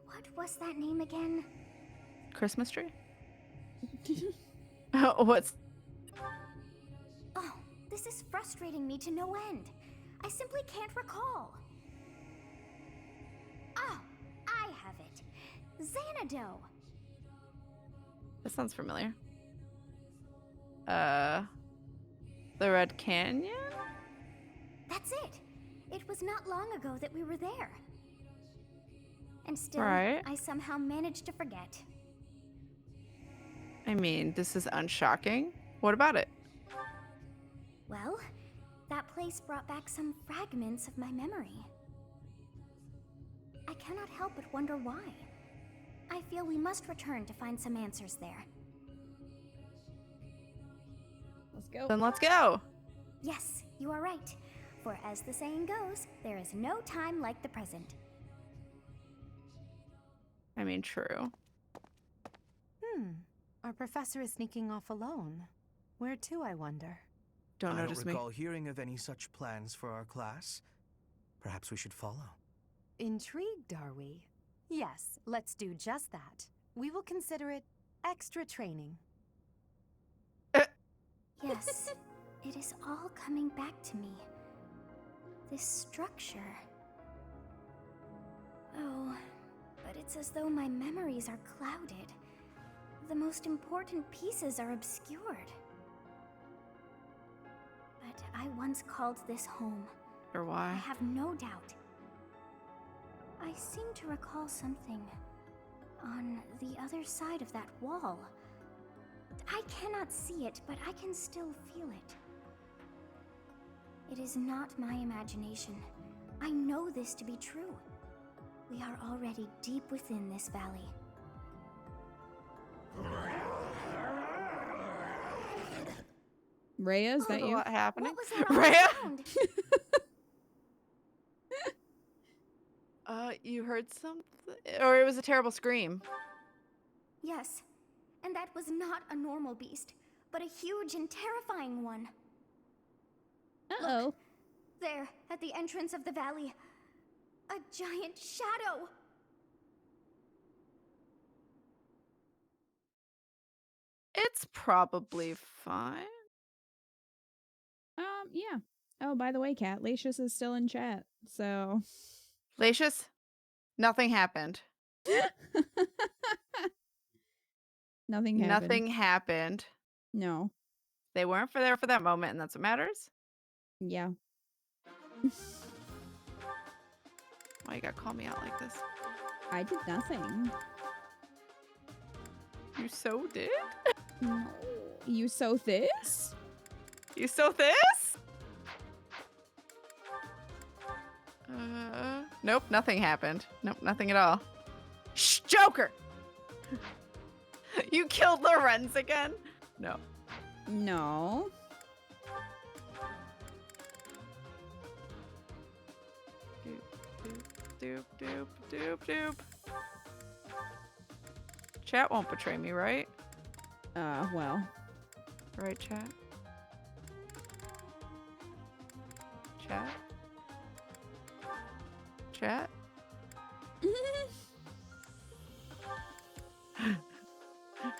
What was that name again? Christmas tree? Oh, what's... Oh, this is frustrating me to no end. I simply can't recall. Oh, I have it. Xanadu. That sounds familiar. The Red Canyon? That's it. It was not long ago that we were there. And still, Right. I somehow managed to forget. I mean, this is unshocking. What about it? Well, that place brought back some fragments of my memory. I cannot help but wonder why. I feel we must return to find some answers there. Let's go. Then let's go. Yes, you are right. For as the saying goes, there is no time like the present. I mean, true. Our professor is sneaking off alone. Where to, I wonder? Don't I notice don't me. recall hearing of any such plans for our class. Perhaps we should follow. Intrigued, are we? Yes, let's do just that. We will consider it extra training. Yes, it is all coming back to me. This structure. Oh, but it's as though my memories are clouded. The most important pieces are obscured. But I once called this home. Or why? I have no doubt. I seem to recall something on the other side of that wall. I cannot see it, but I can still feel it. It is not my imagination. I know this to be true. We are already deep within this valley. Rhea, is that you? What happening? What was that Rhea? sound? You heard something? Or it was a terrible scream. Yes, and that was not a normal beast, but a huge and terrifying one. Uh-oh. Look, there, at the entrance of the valley, a giant shadow. It's probably fine. Yeah. Oh, by the way, Kat, Lacius is still in chat, so... Lacius, nothing happened. Nothing happened. Nothing happened. No. They weren't there for that moment, and that's what matters. Yeah. Why you gotta call me out like this? I did nothing. You so did? No. You so this? You so this? Nope, nothing happened. Nope, nothing at all. Shh, Joker! You killed Lorenz again? No. No. Doop, doop, doop, doop. Chat won't betray me, right? Well. Right, chat? Chat? Chat?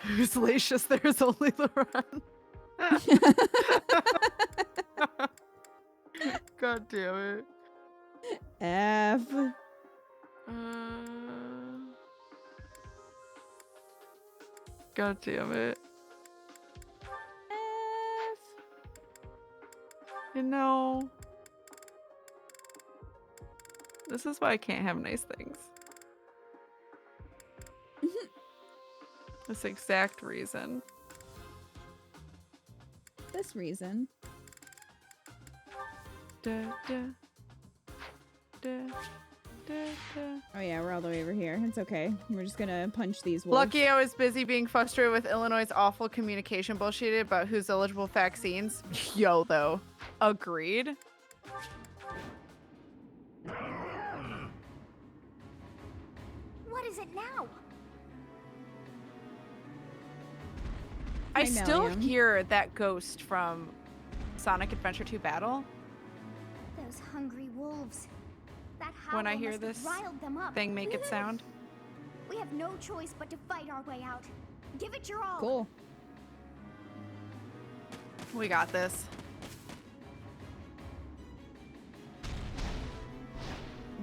Who's Lacius? There's only Lauren. God damn it. F. God damn it. F. You know, this is why I can't have nice things. This exact reason. This reason. Da, da, da, Oh yeah, we're all the way over here. It's okay. We're just gonna punch these wolves. Lucky I was busy being frustrated with Illinois' awful communication bullshit about who's eligible for vaccines. Yo, though. Agreed. What is it now? I still hear that ghost from Sonic Adventure 2 Battle. Those hungry wolves. That howl When I hear must have this riled them up. thing make it sound. We have no choice but to fight our way out. Give it your all. Cool. We got this.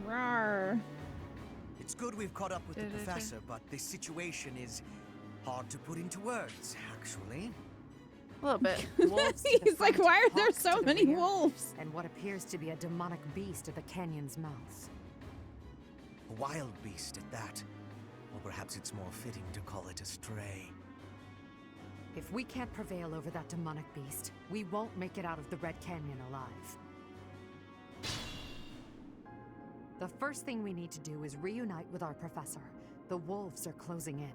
Rawr. It's good we've caught up with the professor, but this situation is hard to put into words, actually. A little bit. He's like, why are there so many wolves? And what appears to be a demonic beast at the canyon's mouth. A wild beast at that. Or perhaps it's more fitting to call it a stray. If we can't prevail over that demonic beast, we won't make it out of the Red Canyon alive. The first thing we need to do is reunite with our professor. The wolves are closing in.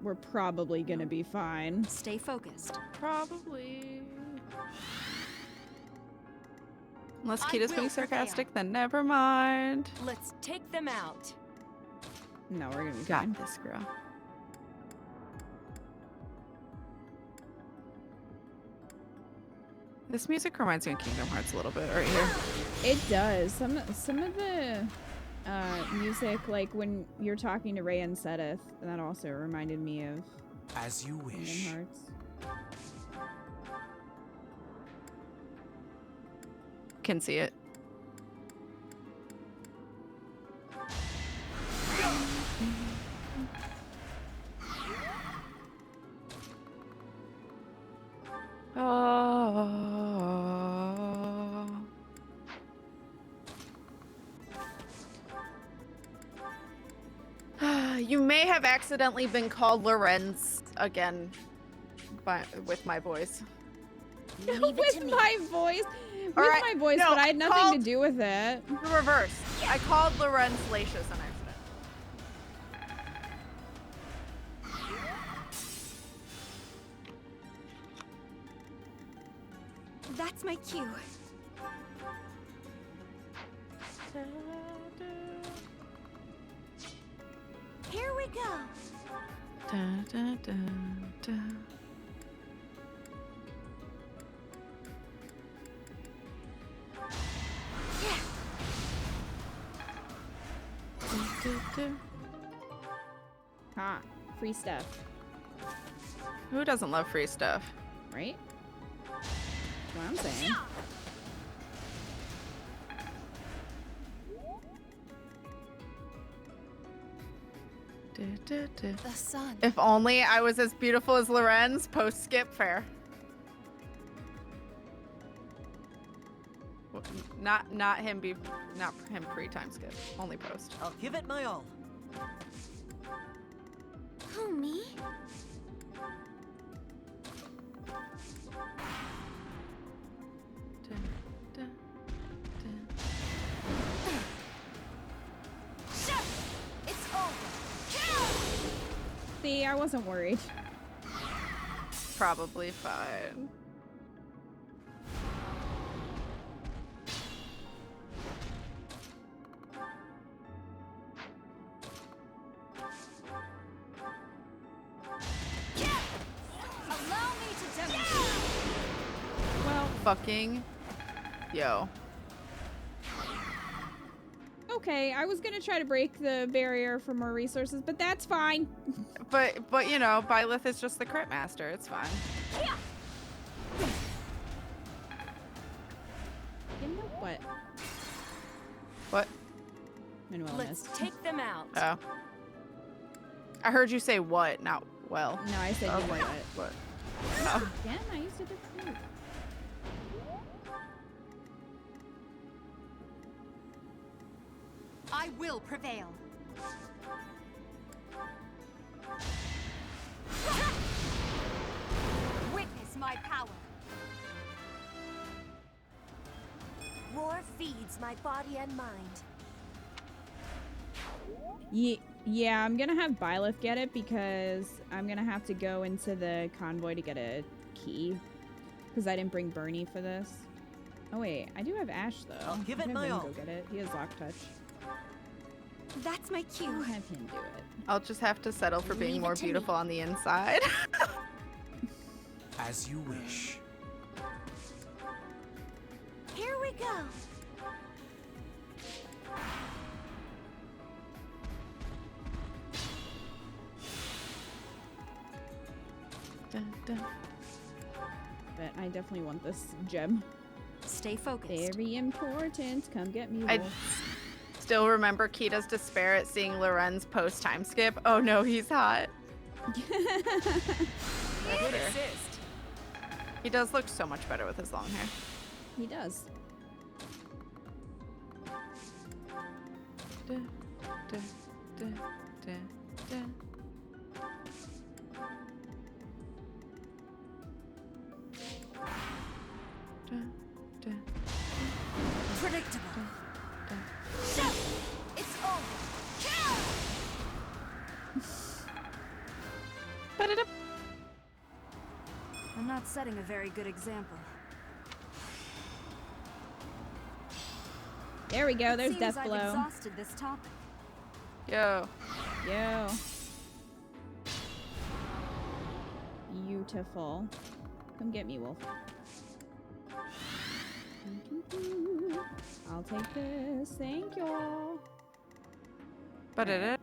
We're probably gonna be fine. Stay focused. Probably. Unless Kita's being sarcastic, then never mind. Let's take them out. No, we're gonna be Got fine. this, girl. This music reminds me of Kingdom Hearts a little bit right here. It does. Some of the music, like when you're talking to Rhea and Seteth, that also reminded me of As you wish. Kingdom Hearts. Can see it. You may have accidentally been called Lorenz again with my voice. With my voice? With All right, my voice, no, but I had nothing to do with it. The reverse. I called Lorenz Lacious on accident. That's my cue. Here we go. Da, da, da, da. Ha, free stuff. Who doesn't love free stuff? Right? That's what I'm saying. The sun. If only I was as beautiful as Lorenz. Post skip fair. Not him pre-time skip. Only post. I'll give it my all. Who, me? It's over. See, I wasn't worried. Probably fine. Allow me to demonstrate. Well, fucking yo. Okay, I was gonna try to break the barrier for more resources, but that's fine. But you know, Byleth is just the crit master. It's fine. You know what? What? Let's take them out. Oh. I heard you say what, not well. No, I said Oh, you know wait, what. Oh. Again, I used a different word. I will prevail. Witness my power. Roar War feeds my body and mind. Yeah, I'm gonna have Byleth get it because I'm gonna have to go into the convoy to get a key. Because I didn't bring Bernie for this. Oh wait, I do have Ash though. I'll give it I'll have my him all. go get it. He has Lock Touch. That's my cue. I'll have him do it. I'll just have to settle for being Leave it more to me. beautiful on the inside. As you wish. Here we go. Dun, dun. But I definitely want this gem. Stay focused. Very important. Come get me, I Wolf. still remember Kita's despair at seeing Loren's post time skip. Oh no, he's hot. Good assist. He does look so much better with his long hair. He does. Da, da, da, da, da. Da, da. Predictable. Shut! It's over. Kill! I'm not setting a very good example. There we go. There's Seems Death I've Blow. exhausted this topic. Yo. Yo. Beautiful. Come get me, Wolf. I'll take this. Thank you. But it.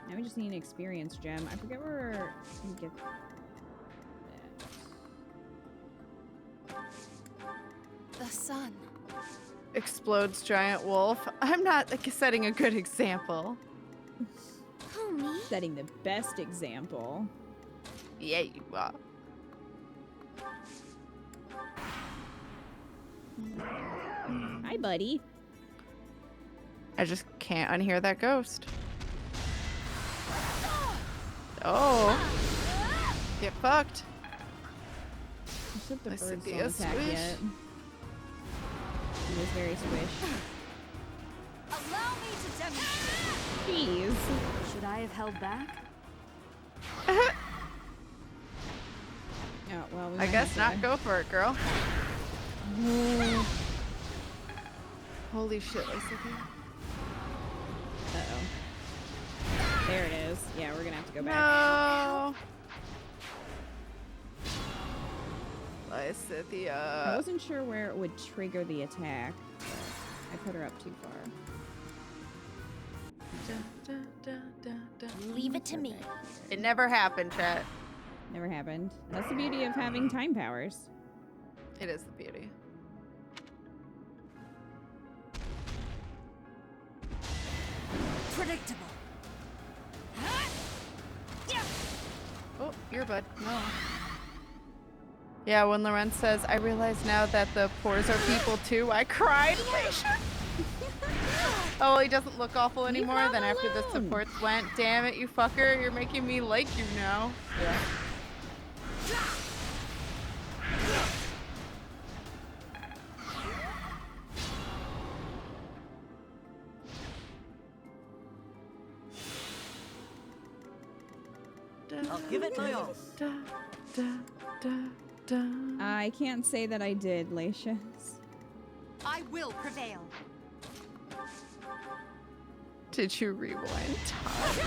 Now we just need an experience gem. I forget where we get The sun. Explodes giant wolf. I'm not like, setting a good example. Who, me? setting the best example. Yeah, you are. Hi, buddy. I just can't unhear that ghost. Oh. Get fucked. Except the I birds said don't the attack swish. yet. He was very swish. Allow me to demonstrate. Jeez. Should I have held back? Oh, well, we I might guess have not. Go for it, girl. to- Holy shit, Lacey. Uh-oh. There it is. Yeah, we're gonna have to go back. No. I Lysithia. wasn't sure where it would trigger the attack, but I put her up too far. Leave it to me. It never happened, chat. Never happened. That's the beauty of having time powers. It is the beauty. Predictable. Oh, earbud. No. Yeah, when Lorenz says, I realize now that the pores are people too, I cried. Oh, he doesn't look awful anymore. Then after the supports went, damn it, you fucker, you're making me like you now. Yeah. I'll give it my all. I can't say that I did, Lacius. I will prevail. Did you rewind time?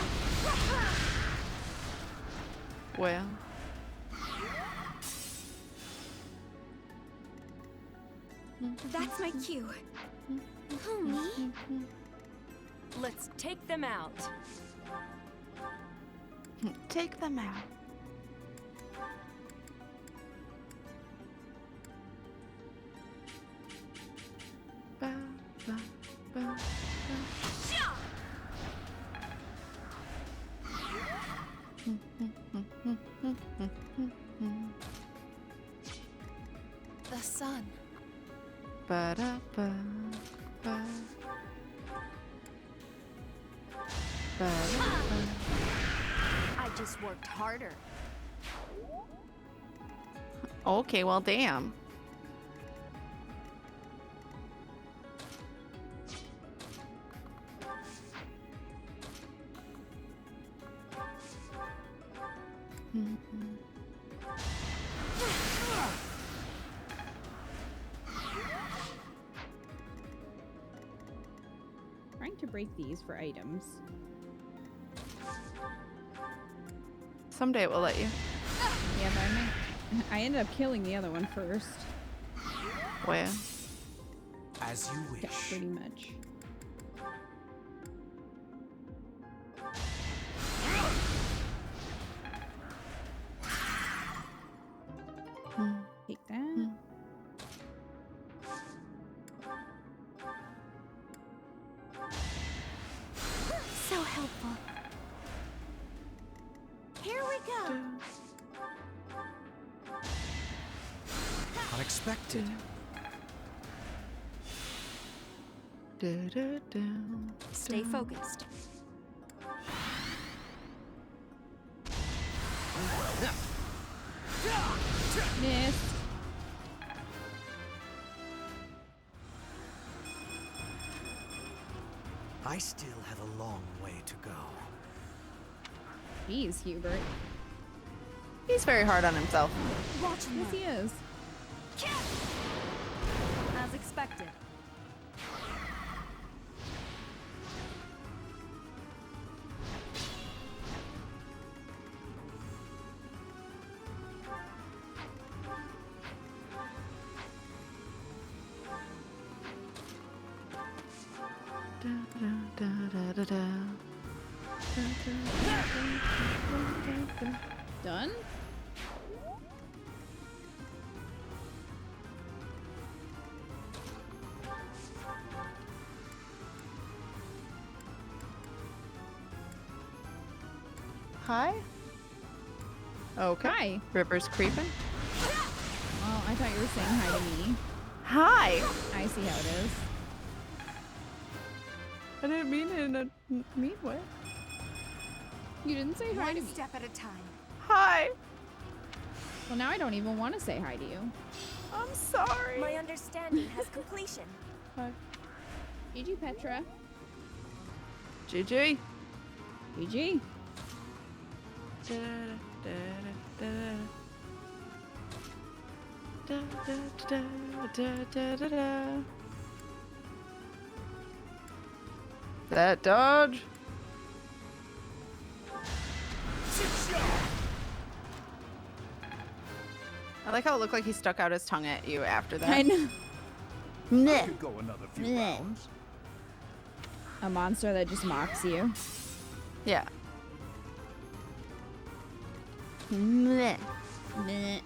Well. That's my cue. Who, me? Let's take them out. Take them out. Ba, ba, ba, ba. The sun. Ba da ba ba. Ba da ba. I just worked harder. Okay, well, damn. Trying to break these for items. Someday it will let you. Yeah, but I ended up killing the other one first. Where? As you wish. Yeah, pretty much. Take that. So helpful. Here we go. Unexpected. Stay focused. Missed. I still have a long way to go. Jeez, Hubert. He's very hard on himself. Yes, he is. As expected. Done? Hi? Okay. Hi. River's creeping. Oh, I thought you were saying hi to me. Hi! I see how it is. I didn't mean it in a mean way. You didn't say hi to me. One step at a time. Hi! Well, now I don't even want to say hi to you. I'm sorry. My understanding has completion. Hi. GG, Petra. GG. GG. That dodge. I like how it looked like he stuck out his tongue at you after that. I know. I could go another few rounds. A monster that just mocks you. Yeah. Meh. Meh.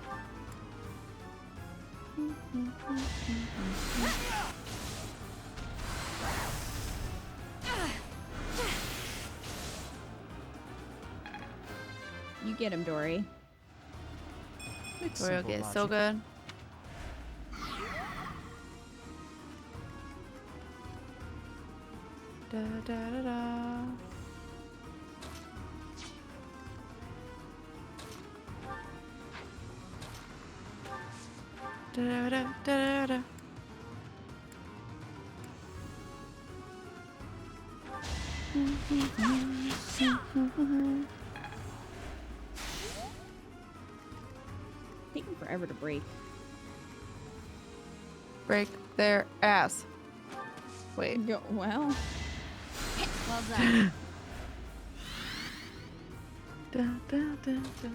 You get him, Dory. Dory will get so good. Da da da da. Da da da da. Taking forever to break. Break their ass. Wait. Well. Well done. Da, da, da, da.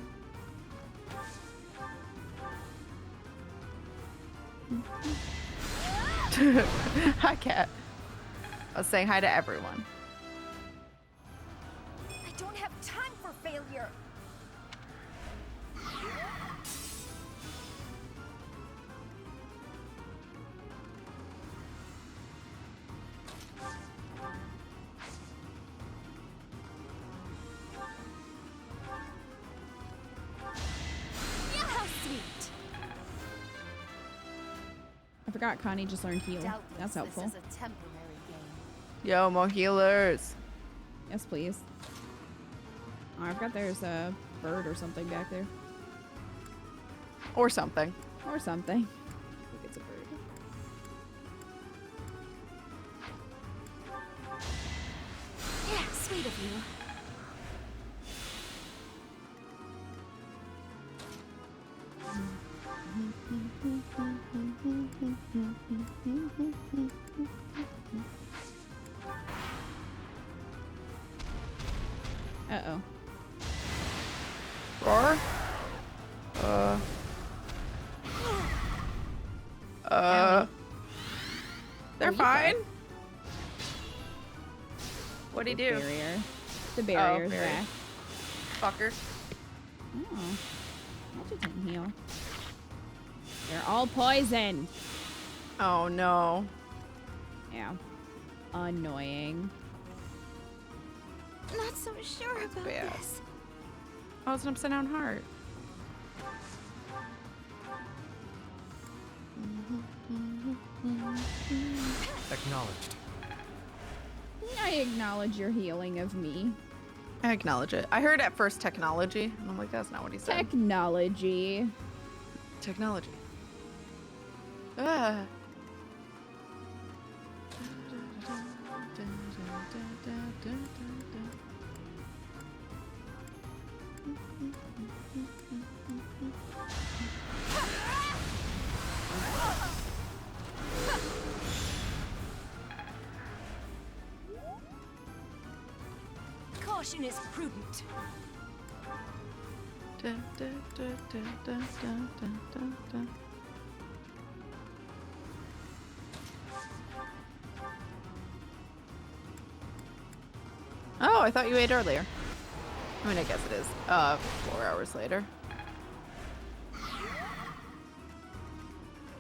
Hi, Cat. I was saying hi to everyone. I don't have time for failure. How sweet. I forgot Connie just learned heal. Doubtless That's helpful. This is a temporary game. Yo, more healers. Yes, please. Oh, I forgot there's a bird or something back there. Or something. Or something. I think it's a bird. Yeah, sweet of you. Uh-oh. Roar? They're fine. What'd he do? Barrier. The barrier's back. Fucker. Oh. That didn't heal. They're all poisoned. Oh no. Yeah. Annoying. Not so sure about this. Oh, it's an upside down heart. Acknowledged. I acknowledge your healing of me. I acknowledge it. I heard at first technology, and I'm like, that's not what he said. Technology. Technology. Ah. Caution is prudent. Oh, I thought you ate earlier. I mean, I guess it is. 4 hours later.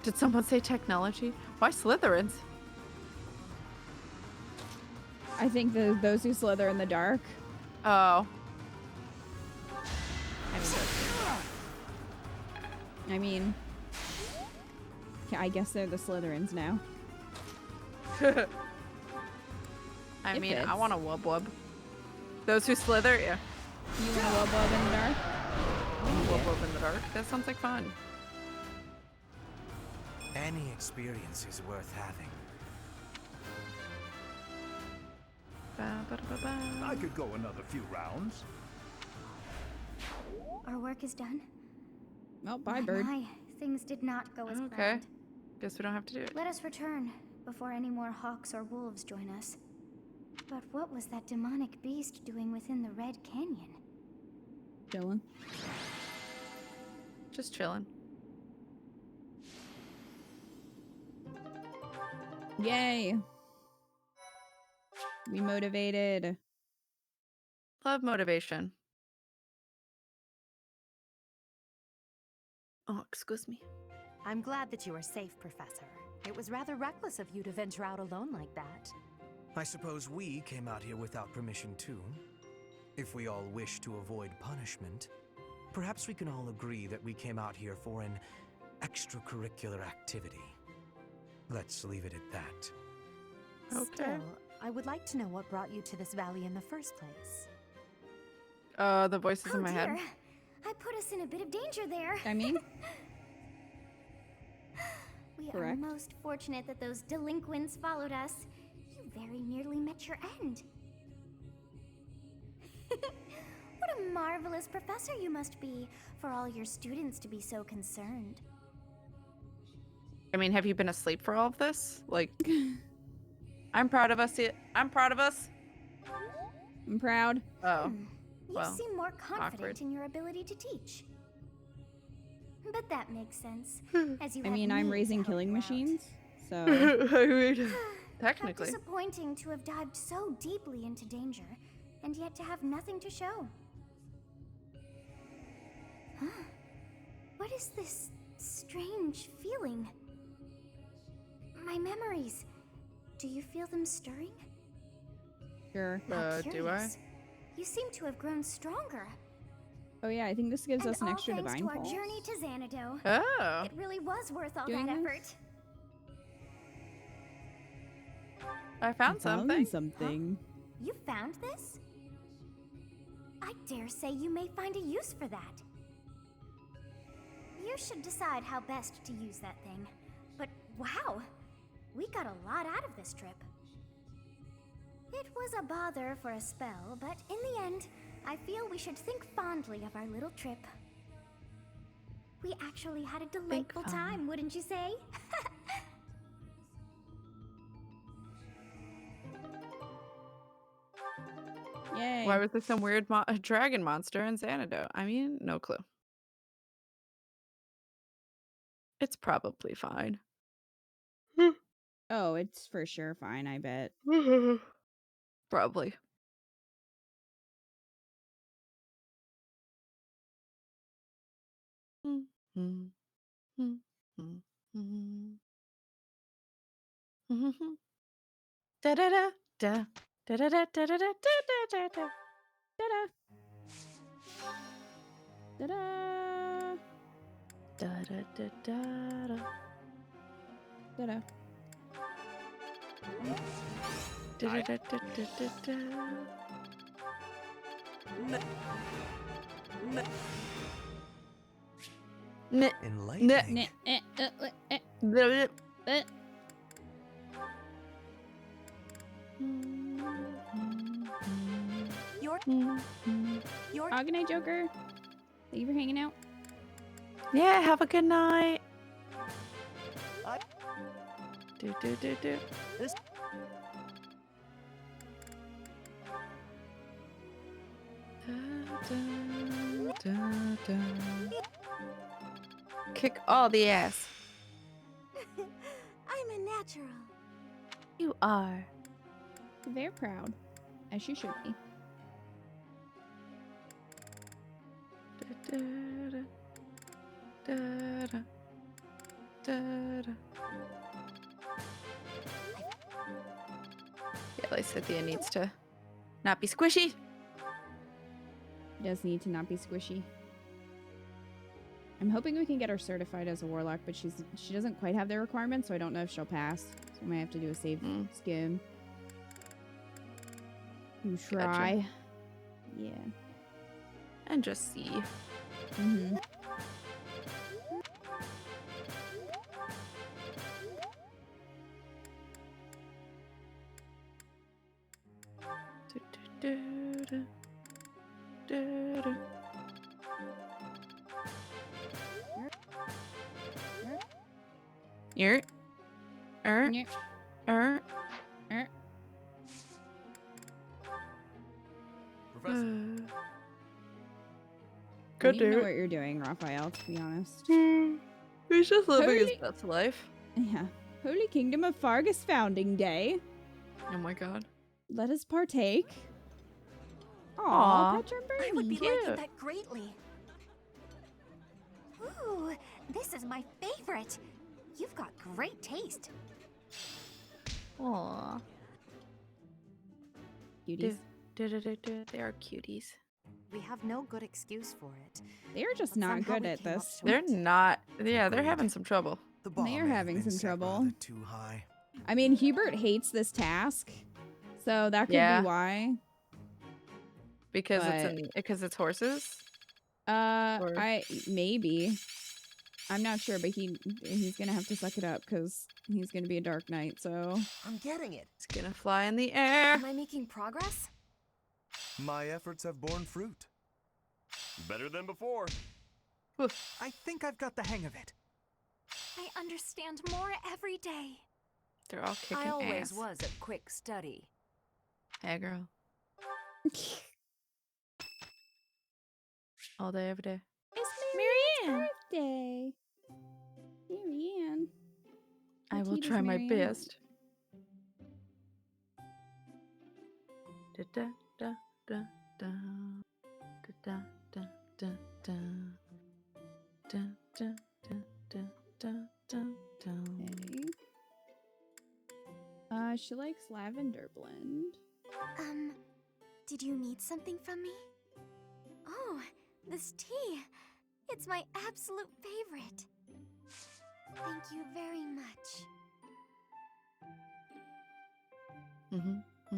Did someone say technology? Why Slytherins? I think those who slither in the dark. Oh. I mean, I guess they're the Slytherins now. I mean, I want a wub-wub. Those who slither, yeah. You want a wub-wub in the dark? I want a wub-wub in the dark. That sounds like fun. Any experience is worth having. I could go another few rounds. Our work is done. Oh, bye, bird. My, things did not go as Okay. planned. Guess we don't have to do it. Let us return before any more hawks or wolves join us. But what was that demonic beast doing within the Red Canyon? Chillin'. Just chilling. Yay. We motivated. Love motivation. Oh, excuse me. I'm glad that you are safe, Professor. It was rather reckless of you to venture out alone like that. I suppose we came out here without permission too. If we all wish to avoid punishment, perhaps we can all agree that we came out here for an extracurricular activity. Let's leave it at that. Okay. Still, I would like to know what brought you to this valley in the first place. The voices in my head. I put us in a bit of danger there. I mean? We Correct. are most fortunate that those delinquents followed us. You very nearly met your end. What a marvelous professor you must be for all your students to be so concerned. I mean, have you been asleep for all of this? Like, I'm proud of us. I'm proud of us. I'm proud. Oh. You Well, seem more confident awkward. in your ability to teach. But that makes sense, as you I have mean, me I'm to raising help killing you out. machines, so... I mean, How technically. disappointing to have dived so deeply into danger, and yet to have nothing to show. Huh? What is this strange feeling? My memories. Do you feel them stirring? Sure. How do I? curious. You seem to have grown stronger. Oh yeah, I think this gives us an all extra thanks divine to our pulse. journey to Xanadu. Oh. It really was worth all Doing that this? effort. I found something. something. You found this? I dare say you may find a use for that. You should decide how best to use that thing. But wow, we got a lot out of this trip. It was a bother for a spell, but in the end, I feel we should think fondly of our little trip. We actually had a delightful time, wouldn't you say? Yay. Why was there some weird dragon monster in Xanadu? I mean, no clue. It's probably fine. Oh, it's for sure fine, I bet. Probably. Da da da da da da da da da da da da da. Ta-da! Ta-da! Da da da da da. Ta-da! Da da da da da da. Enlightening. Good night, Joker. Thank you for hanging out. Yeah, have a good night. Do. This. Kick all the ass. I'm a natural. You are. Very proud, as you should be. Yeah, Lysithia needs to not be squishy. Does need to not be squishy. I'm hoping we can get her certified as a warlock, but she doesn't quite have the requirements, so I don't know if she'll pass. So I might have to do a save skim. You try. Gotcha. Yeah. And just see. Mm-hmm. I don't even know what you're doing, Raphael, to be honest. He's just living his best life. Yeah. Holy Kingdom of Fargus Founding Day. Oh my god. Let us partake. Aw. Petra and Birdie. I would be Cute. liking that greatly. Ooh, this is my favorite. You've got great taste. Aww. Cuties. They are cuties. We have no good excuse for it. They're just But not somehow good we at came up this. short. They're not. Yeah, they're having some trouble. The bar They are may have having been some set trouble. rather too high. I mean, Hubert hates this task, so that could Yeah. be why. Because But- it's horses. Maybe. I'm not sure, but he's gonna have to suck it up because he's gonna be a Dark Knight. So I'm getting it. It's gonna fly in the air. Am I making progress? My efforts have borne fruit. Better than before. I think I've got the hang of it. I understand more every day. They're all kicking I always ass. was a quick study. Hey, girl. All day, every day. it's Marianne. birthday. Marianne. I What will tea does try my Marianne best. Da da da da da da da da da da da da da da da. Okay. She likes lavender blend. Did you need something from me? Oh, this tea. It's my absolute favorite. Thank you very much.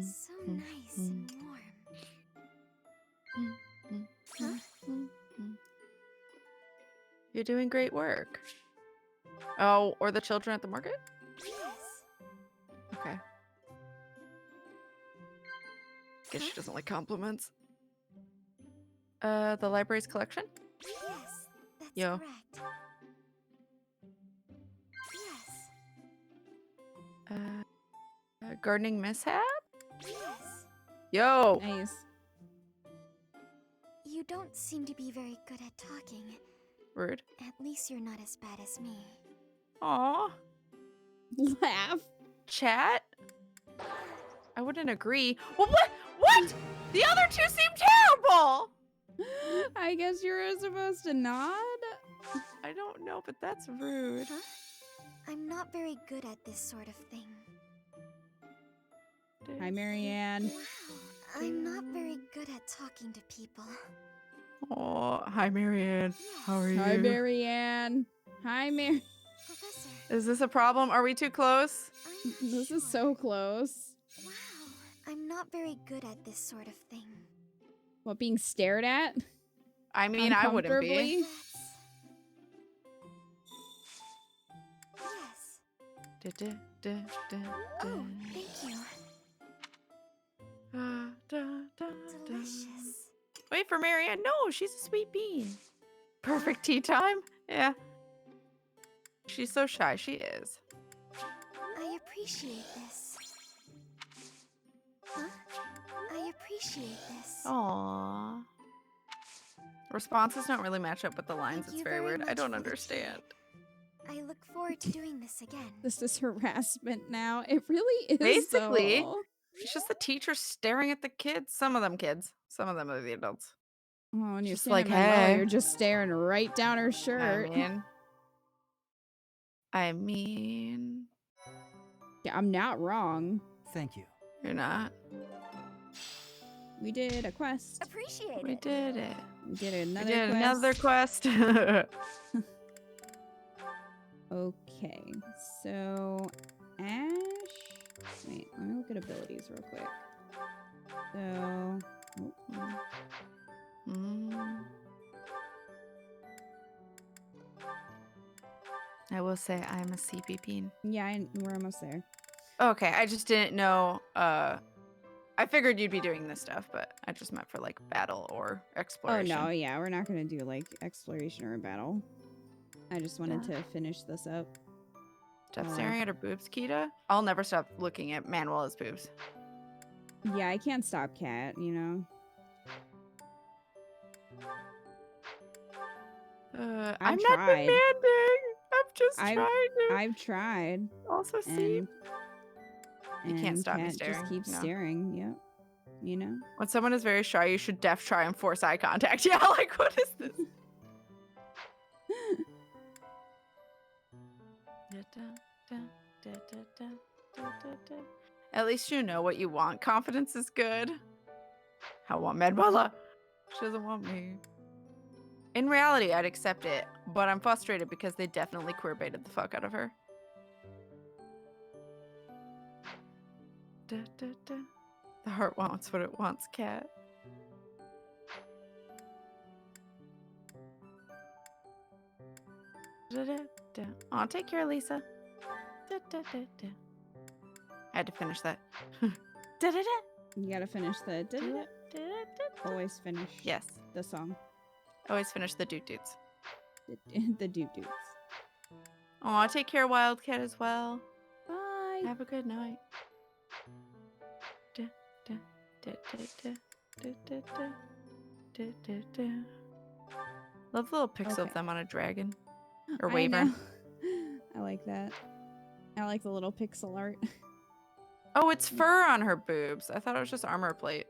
So nice and warm. Huh? You're doing great work. Oh, or the children at the market? Yes. Okay. Guess she doesn't like compliments. The library's collection? Yes, that's Yo. correct. Yes. Gardening mishap? Yes. Yo! Nice. You don't seem to be very good at talking. Rude. At least you're not as bad as me. Aw. Laugh. Chat? I wouldn't agree. Well, what? The other two seem terrible! I guess you're supposed to nod? I don't know, but that's rude. I'm not very good at this sort of thing. Hi, Marianne. I'm not very good at talking to people. Oh, hi, Marianne. How are you? Hi, Marianne. Hi, Mary. Professor. Is this a problem? Are we too close? This is so close. Wow. I'm not very good at this sort of thing. What, being stared at? I mean, I wouldn't be. Yes. Oh, thank you. Delicious. Wait for Marianne. No, she's a sweet bean. Perfect tea time? Yeah. She's so shy. She is. I appreciate this. Huh? I appreciate this. Aww. Responses don't really match up with the lines. Thank It's you very weird. I much don't for the understand. I look forward to doing this again. This is harassment now. It really is. Basically, though. it's just the teacher staring at the kids. Some of them kids. Some of them are the adults. Oh, and you're Just like, standing Manuela, hey. you're just staring right down her shirt. I mean. Yeah, I'm not wrong. Thank you. You're not. We did a quest. Appreciate We did it. We did We another did quest. another quest. Okay, so Ash. Wait, let me look at abilities real quick. So, I will say I'm a CP bean. yeah, we're almost there. Okay, I just didn't know. I figured you'd be doing this stuff, but I just meant for like battle or exploration. Oh no, yeah, we're not gonna do like exploration or battle. I just wanted to finish this up. Stop staring at her boobs, Kita. I'll never stop looking at Manuela's boobs. Yeah, I can't stop Cat, you know. I'm not demanding. I'm just trying. I've tried. Also, see. You can't stop me Cat staring. Just keep No. staring. Yep. You know. When someone is very shy, you should try and force eye contact. Yeah, like what is this? At least you know what you want. Confidence is good. I want Manuela. She doesn't want me. In reality, I'd accept it, but I'm frustrated because they definitely queerbaited the fuck out of her. The heart wants what it wants, cat. Aw, take care, Lisa. I had to finish that. You gotta finish the always finish. Yes. The song. Always finish the doot doots. The doot doots. Aw, take care, Wildcat, as well. Bye. Have a good night. Love the little pixel of them on a dragon. Or wyvern. I like that. I like the little pixel art. Oh, it's fur on her boobs. I thought it was just armor plate.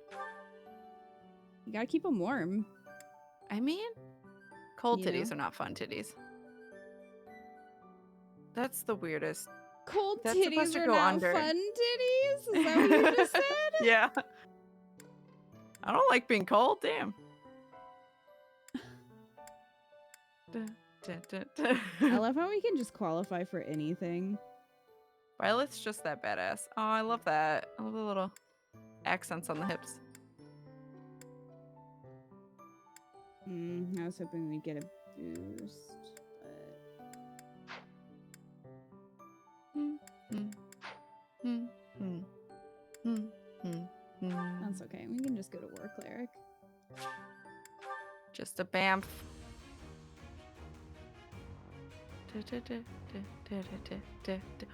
You gotta keep them warm. I mean, cold You titties know? are not fun titties. That's the weirdest. Cold That's supposed titties to are go not under. fun titties? Is that what you just said? Yeah. I don't like being cold. Damn. I love how we can just qualify for anything. Violet's just that badass. Oh, I love that. I love the little accents on the hips. I was hoping we'd get a boost. cleric. Just a bamf.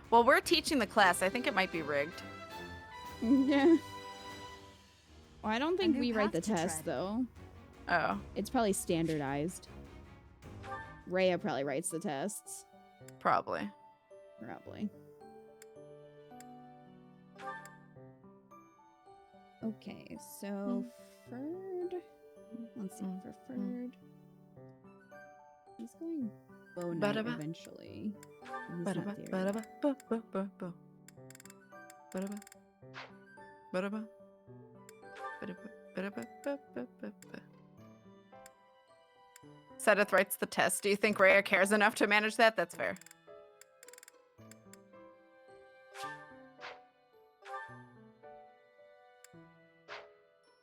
Well, we're teaching the class. I think it might be rigged. Yeah. Well, I don't think new we write the path to test, tread. though. Oh. It's probably standardized. Rhea probably writes the tests. Probably. Probably. Okay, so Ferd. Let's see, for Ferd. He's going bow knight Ba-da-ba. eventually. He's Ba-da-ba, not there yet. ba-da-ba, ba-ba-ba-ba. Ba-da-ba. Ba-da-ba. Ba-da-ba, ba-da-ba, ba-ba-ba-ba. Sedith writes the test. Do you think Rhea cares enough to manage that? That's fair.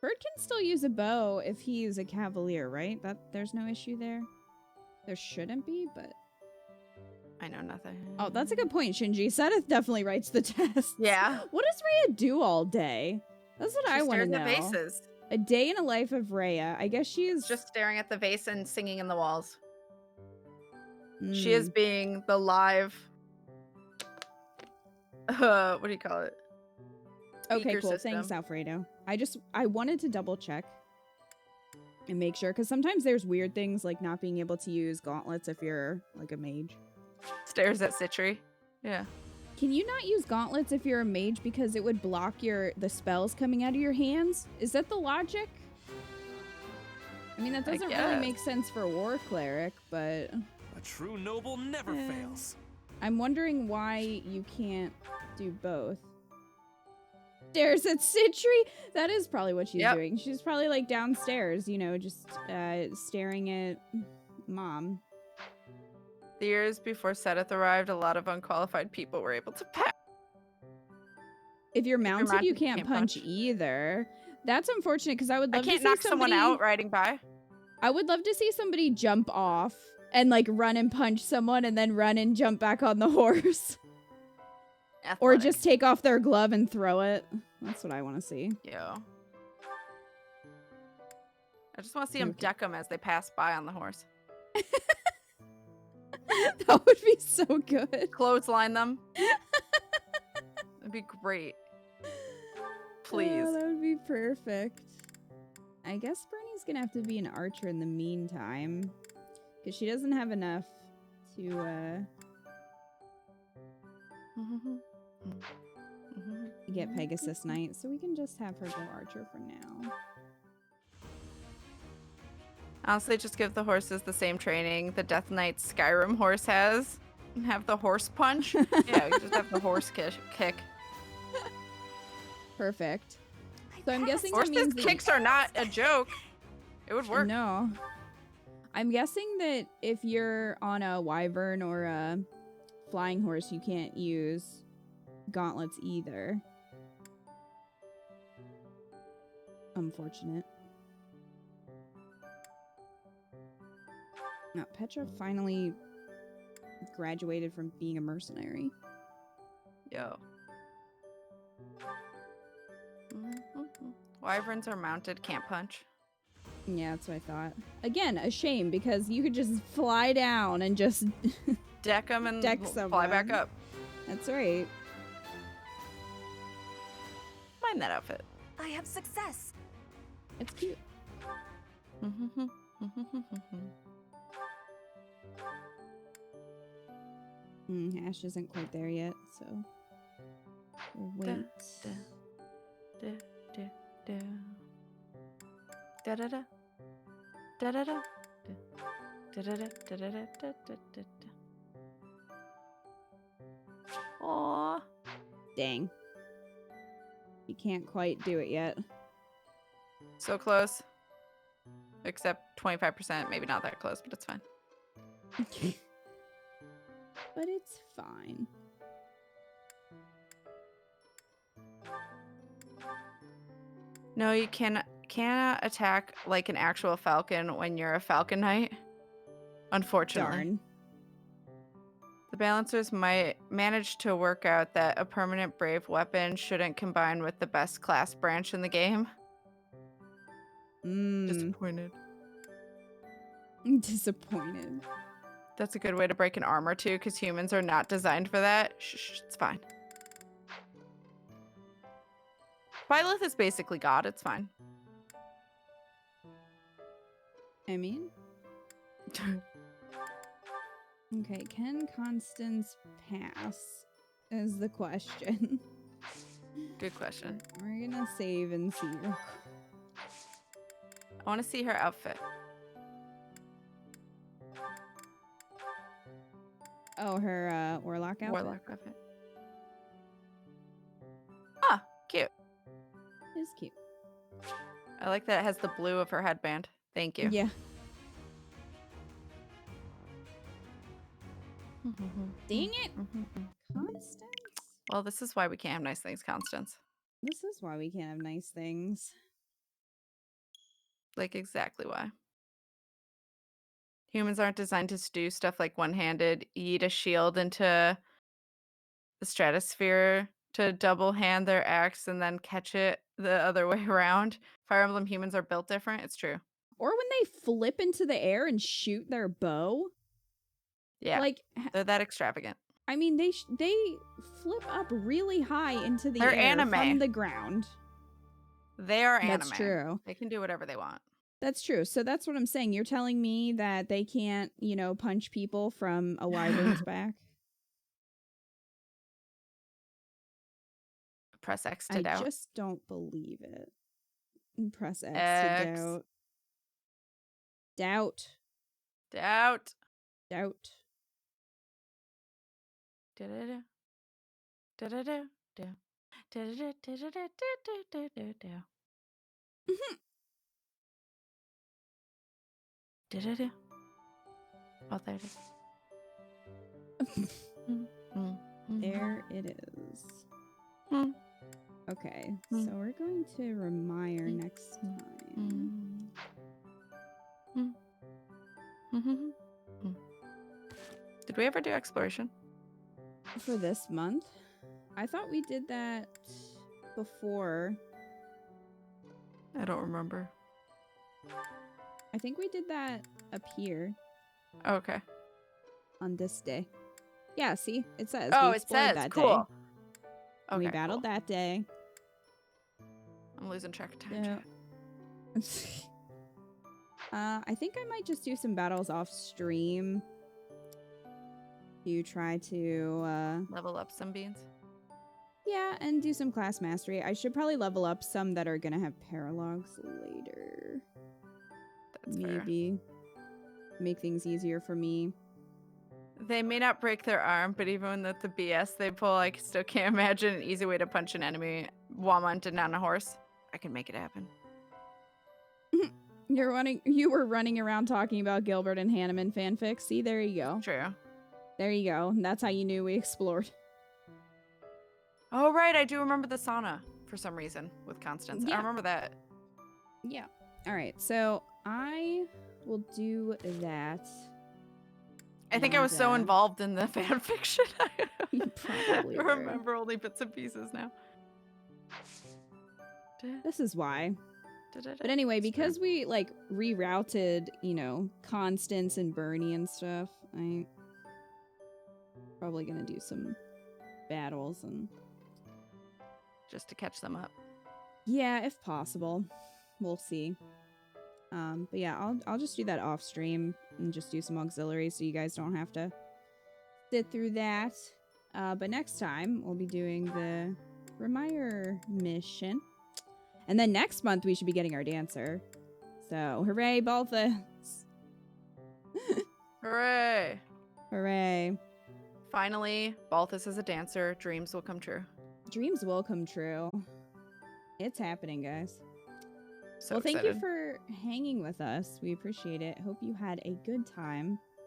Ferd can still use a bow if he's a cavalier, right? There's no issue there. There shouldn't be, but I know nothing. oh, that's a good point, Shinji. Sedith definitely writes the test. Yeah. What does Rhea do all day? That's what I want to know. She stares at vases. A day in a life of Rhea. I guess she is Just staring at the vase and singing in the walls. Mm. She is being the live. What do you call it? Okay, Speaker cool. system. Thanks, Alfredo. I wanted to double check and make sure, because sometimes there's weird things like not being able to use gauntlets if you're like a mage. Stares at Citri. Yeah. Can you not use gauntlets if you're a mage because it would block the spells coming out of your hands? Is that the logic? I mean, that doesn't really make sense for war cleric, but A true noble never fails. I'm wondering why you can't do both. Stares at Citri? That is probably what she's doing. She's probably like downstairs, you know, just staring at mom. The years before Sedith arrived, a lot of unqualified people were able to pass. If you're mounted, you can't punch either. That's unfortunate because I would love to see I can't knock someone out riding by. I would love to see somebody jump off and like run and punch someone and then run and jump back on the horse. Or just take off their glove and throw it. That's what I want to see. Yo. I just want to see them deck them as they pass by on the horse. That would be so good. Clothesline them. That'd be great. Please. Oh, that would be perfect. I guess Bernie's gonna have to be an archer in the meantime. Because she doesn't have enough to get Pegasus Knight, so we can just have her go archer for now. Honestly, just give the horses the same training the Death Knight Skyrim horse has. And have the horse punch. Yeah, we just have the horse kick. Perfect. So I'm guessing Horses that means kicks are not a joke. It would work. No. I'm guessing that if you're on a wyvern or a flying horse, you can't use gauntlets either. Unfortunate. Now, Petra finally graduated from being a mercenary. Yo. Wyverns are mounted, can't punch. Yeah, that's what I thought. Again, a shame because you could just fly down and just deck them and deck fly back up. That's right. Mind that outfit. I have success. It's cute. Ash isn't quite there yet, so we'll wait. Aww. Dang. You can't quite do it yet. So close. Except 25%. Maybe not that close, but it's fine. But it's fine. No, you cannot attack like an actual falcon when you're a falcon knight. Unfortunately. Darn. The balancers might manage to work out that a permanent brave weapon shouldn't combine with the best class branch in the game. Disappointed. Disappointed. That's a good way to break an armor too, because humans are not designed for that. Shh, it's fine. Byleth is basically God. It's fine. I mean... Okay, can Constance pass is the question. Good question. We're gonna save and see. I want to see her outfit. Oh, her warlock outfit? Warlock outfit. Ah, cute. It's cute. I like that it has the blue of her headband. Thank you. Yeah. Dang it! Constance? Well, this is why we can't have nice things, Constance. This is why we can't have nice things. Like, exactly why. Humans aren't designed to do stuff like one-handed, eat a shield into the stratosphere to double hand their axe and then catch it the other way around. Fire Emblem humans are built different. It's true. Or when they flip into the air and shoot their bow. Yeah, like they're that extravagant. I mean, they flip up really high into the They're air anime. from the ground. They are anime. That's true. They can do whatever they want. That's true. So that's what I'm saying. You're telling me that they can't, you know, punch people from a wyvern's back? Press X to doubt. I just don't believe it. Press X X. to doubt. Doubt. Doubt. Doubt. Da-da-da. Da-da-da. Da. Da-da-da. Da-da-da. Da-da-da. Oh, there it is. There it is. Okay, so we're going to Remire next time. Did we ever do exploration? For this month? I thought we did that before. I don't remember. I think we did that up here. Okay. On this day. Yeah, see? It says. Oh, we it says. that Cool. Day. Okay, We battled that day. I'm losing track of time. Yeah. I think I might just do some battles off stream. To try to level up some beans. Yeah, and do some class mastery. I should probably level up some that are gonna have paralogs later. That's maybe make things easier for me. They may not break their arm, but even with the BS they pull, I still can't imagine an easy way to punch an enemy while mounted on a horse. I can make it happen. You were running around talking about Gilbert and Hanneman fanfic. See, there you go. True. There you go. That's how you knew we explored. Oh, right. I do remember the sauna for some reason with Constance. Yeah. I remember that. Yeah. All right. So I will do that. I think I was so involved in the fan fiction. I probably remember only bits and pieces now. This is why. But anyway, because we like rerouted, you know, Constance and Bernie and stuff, I'm probably gonna do some battles and just to catch them up. Yeah, if possible. We'll see. But yeah, I'll just do that off stream and just do some auxiliaries so you guys don't have to sit through that. But next time we'll be doing the Remire mission. And then next month we should be getting our dancer. So hooray, Balthus. Hooray. Hooray. Finally, Balthus is a dancer. Dreams will come true. Dreams will come true. It's happening, guys. So well, thank excited. you for hanging with us. We appreciate it. Hope you had a good time.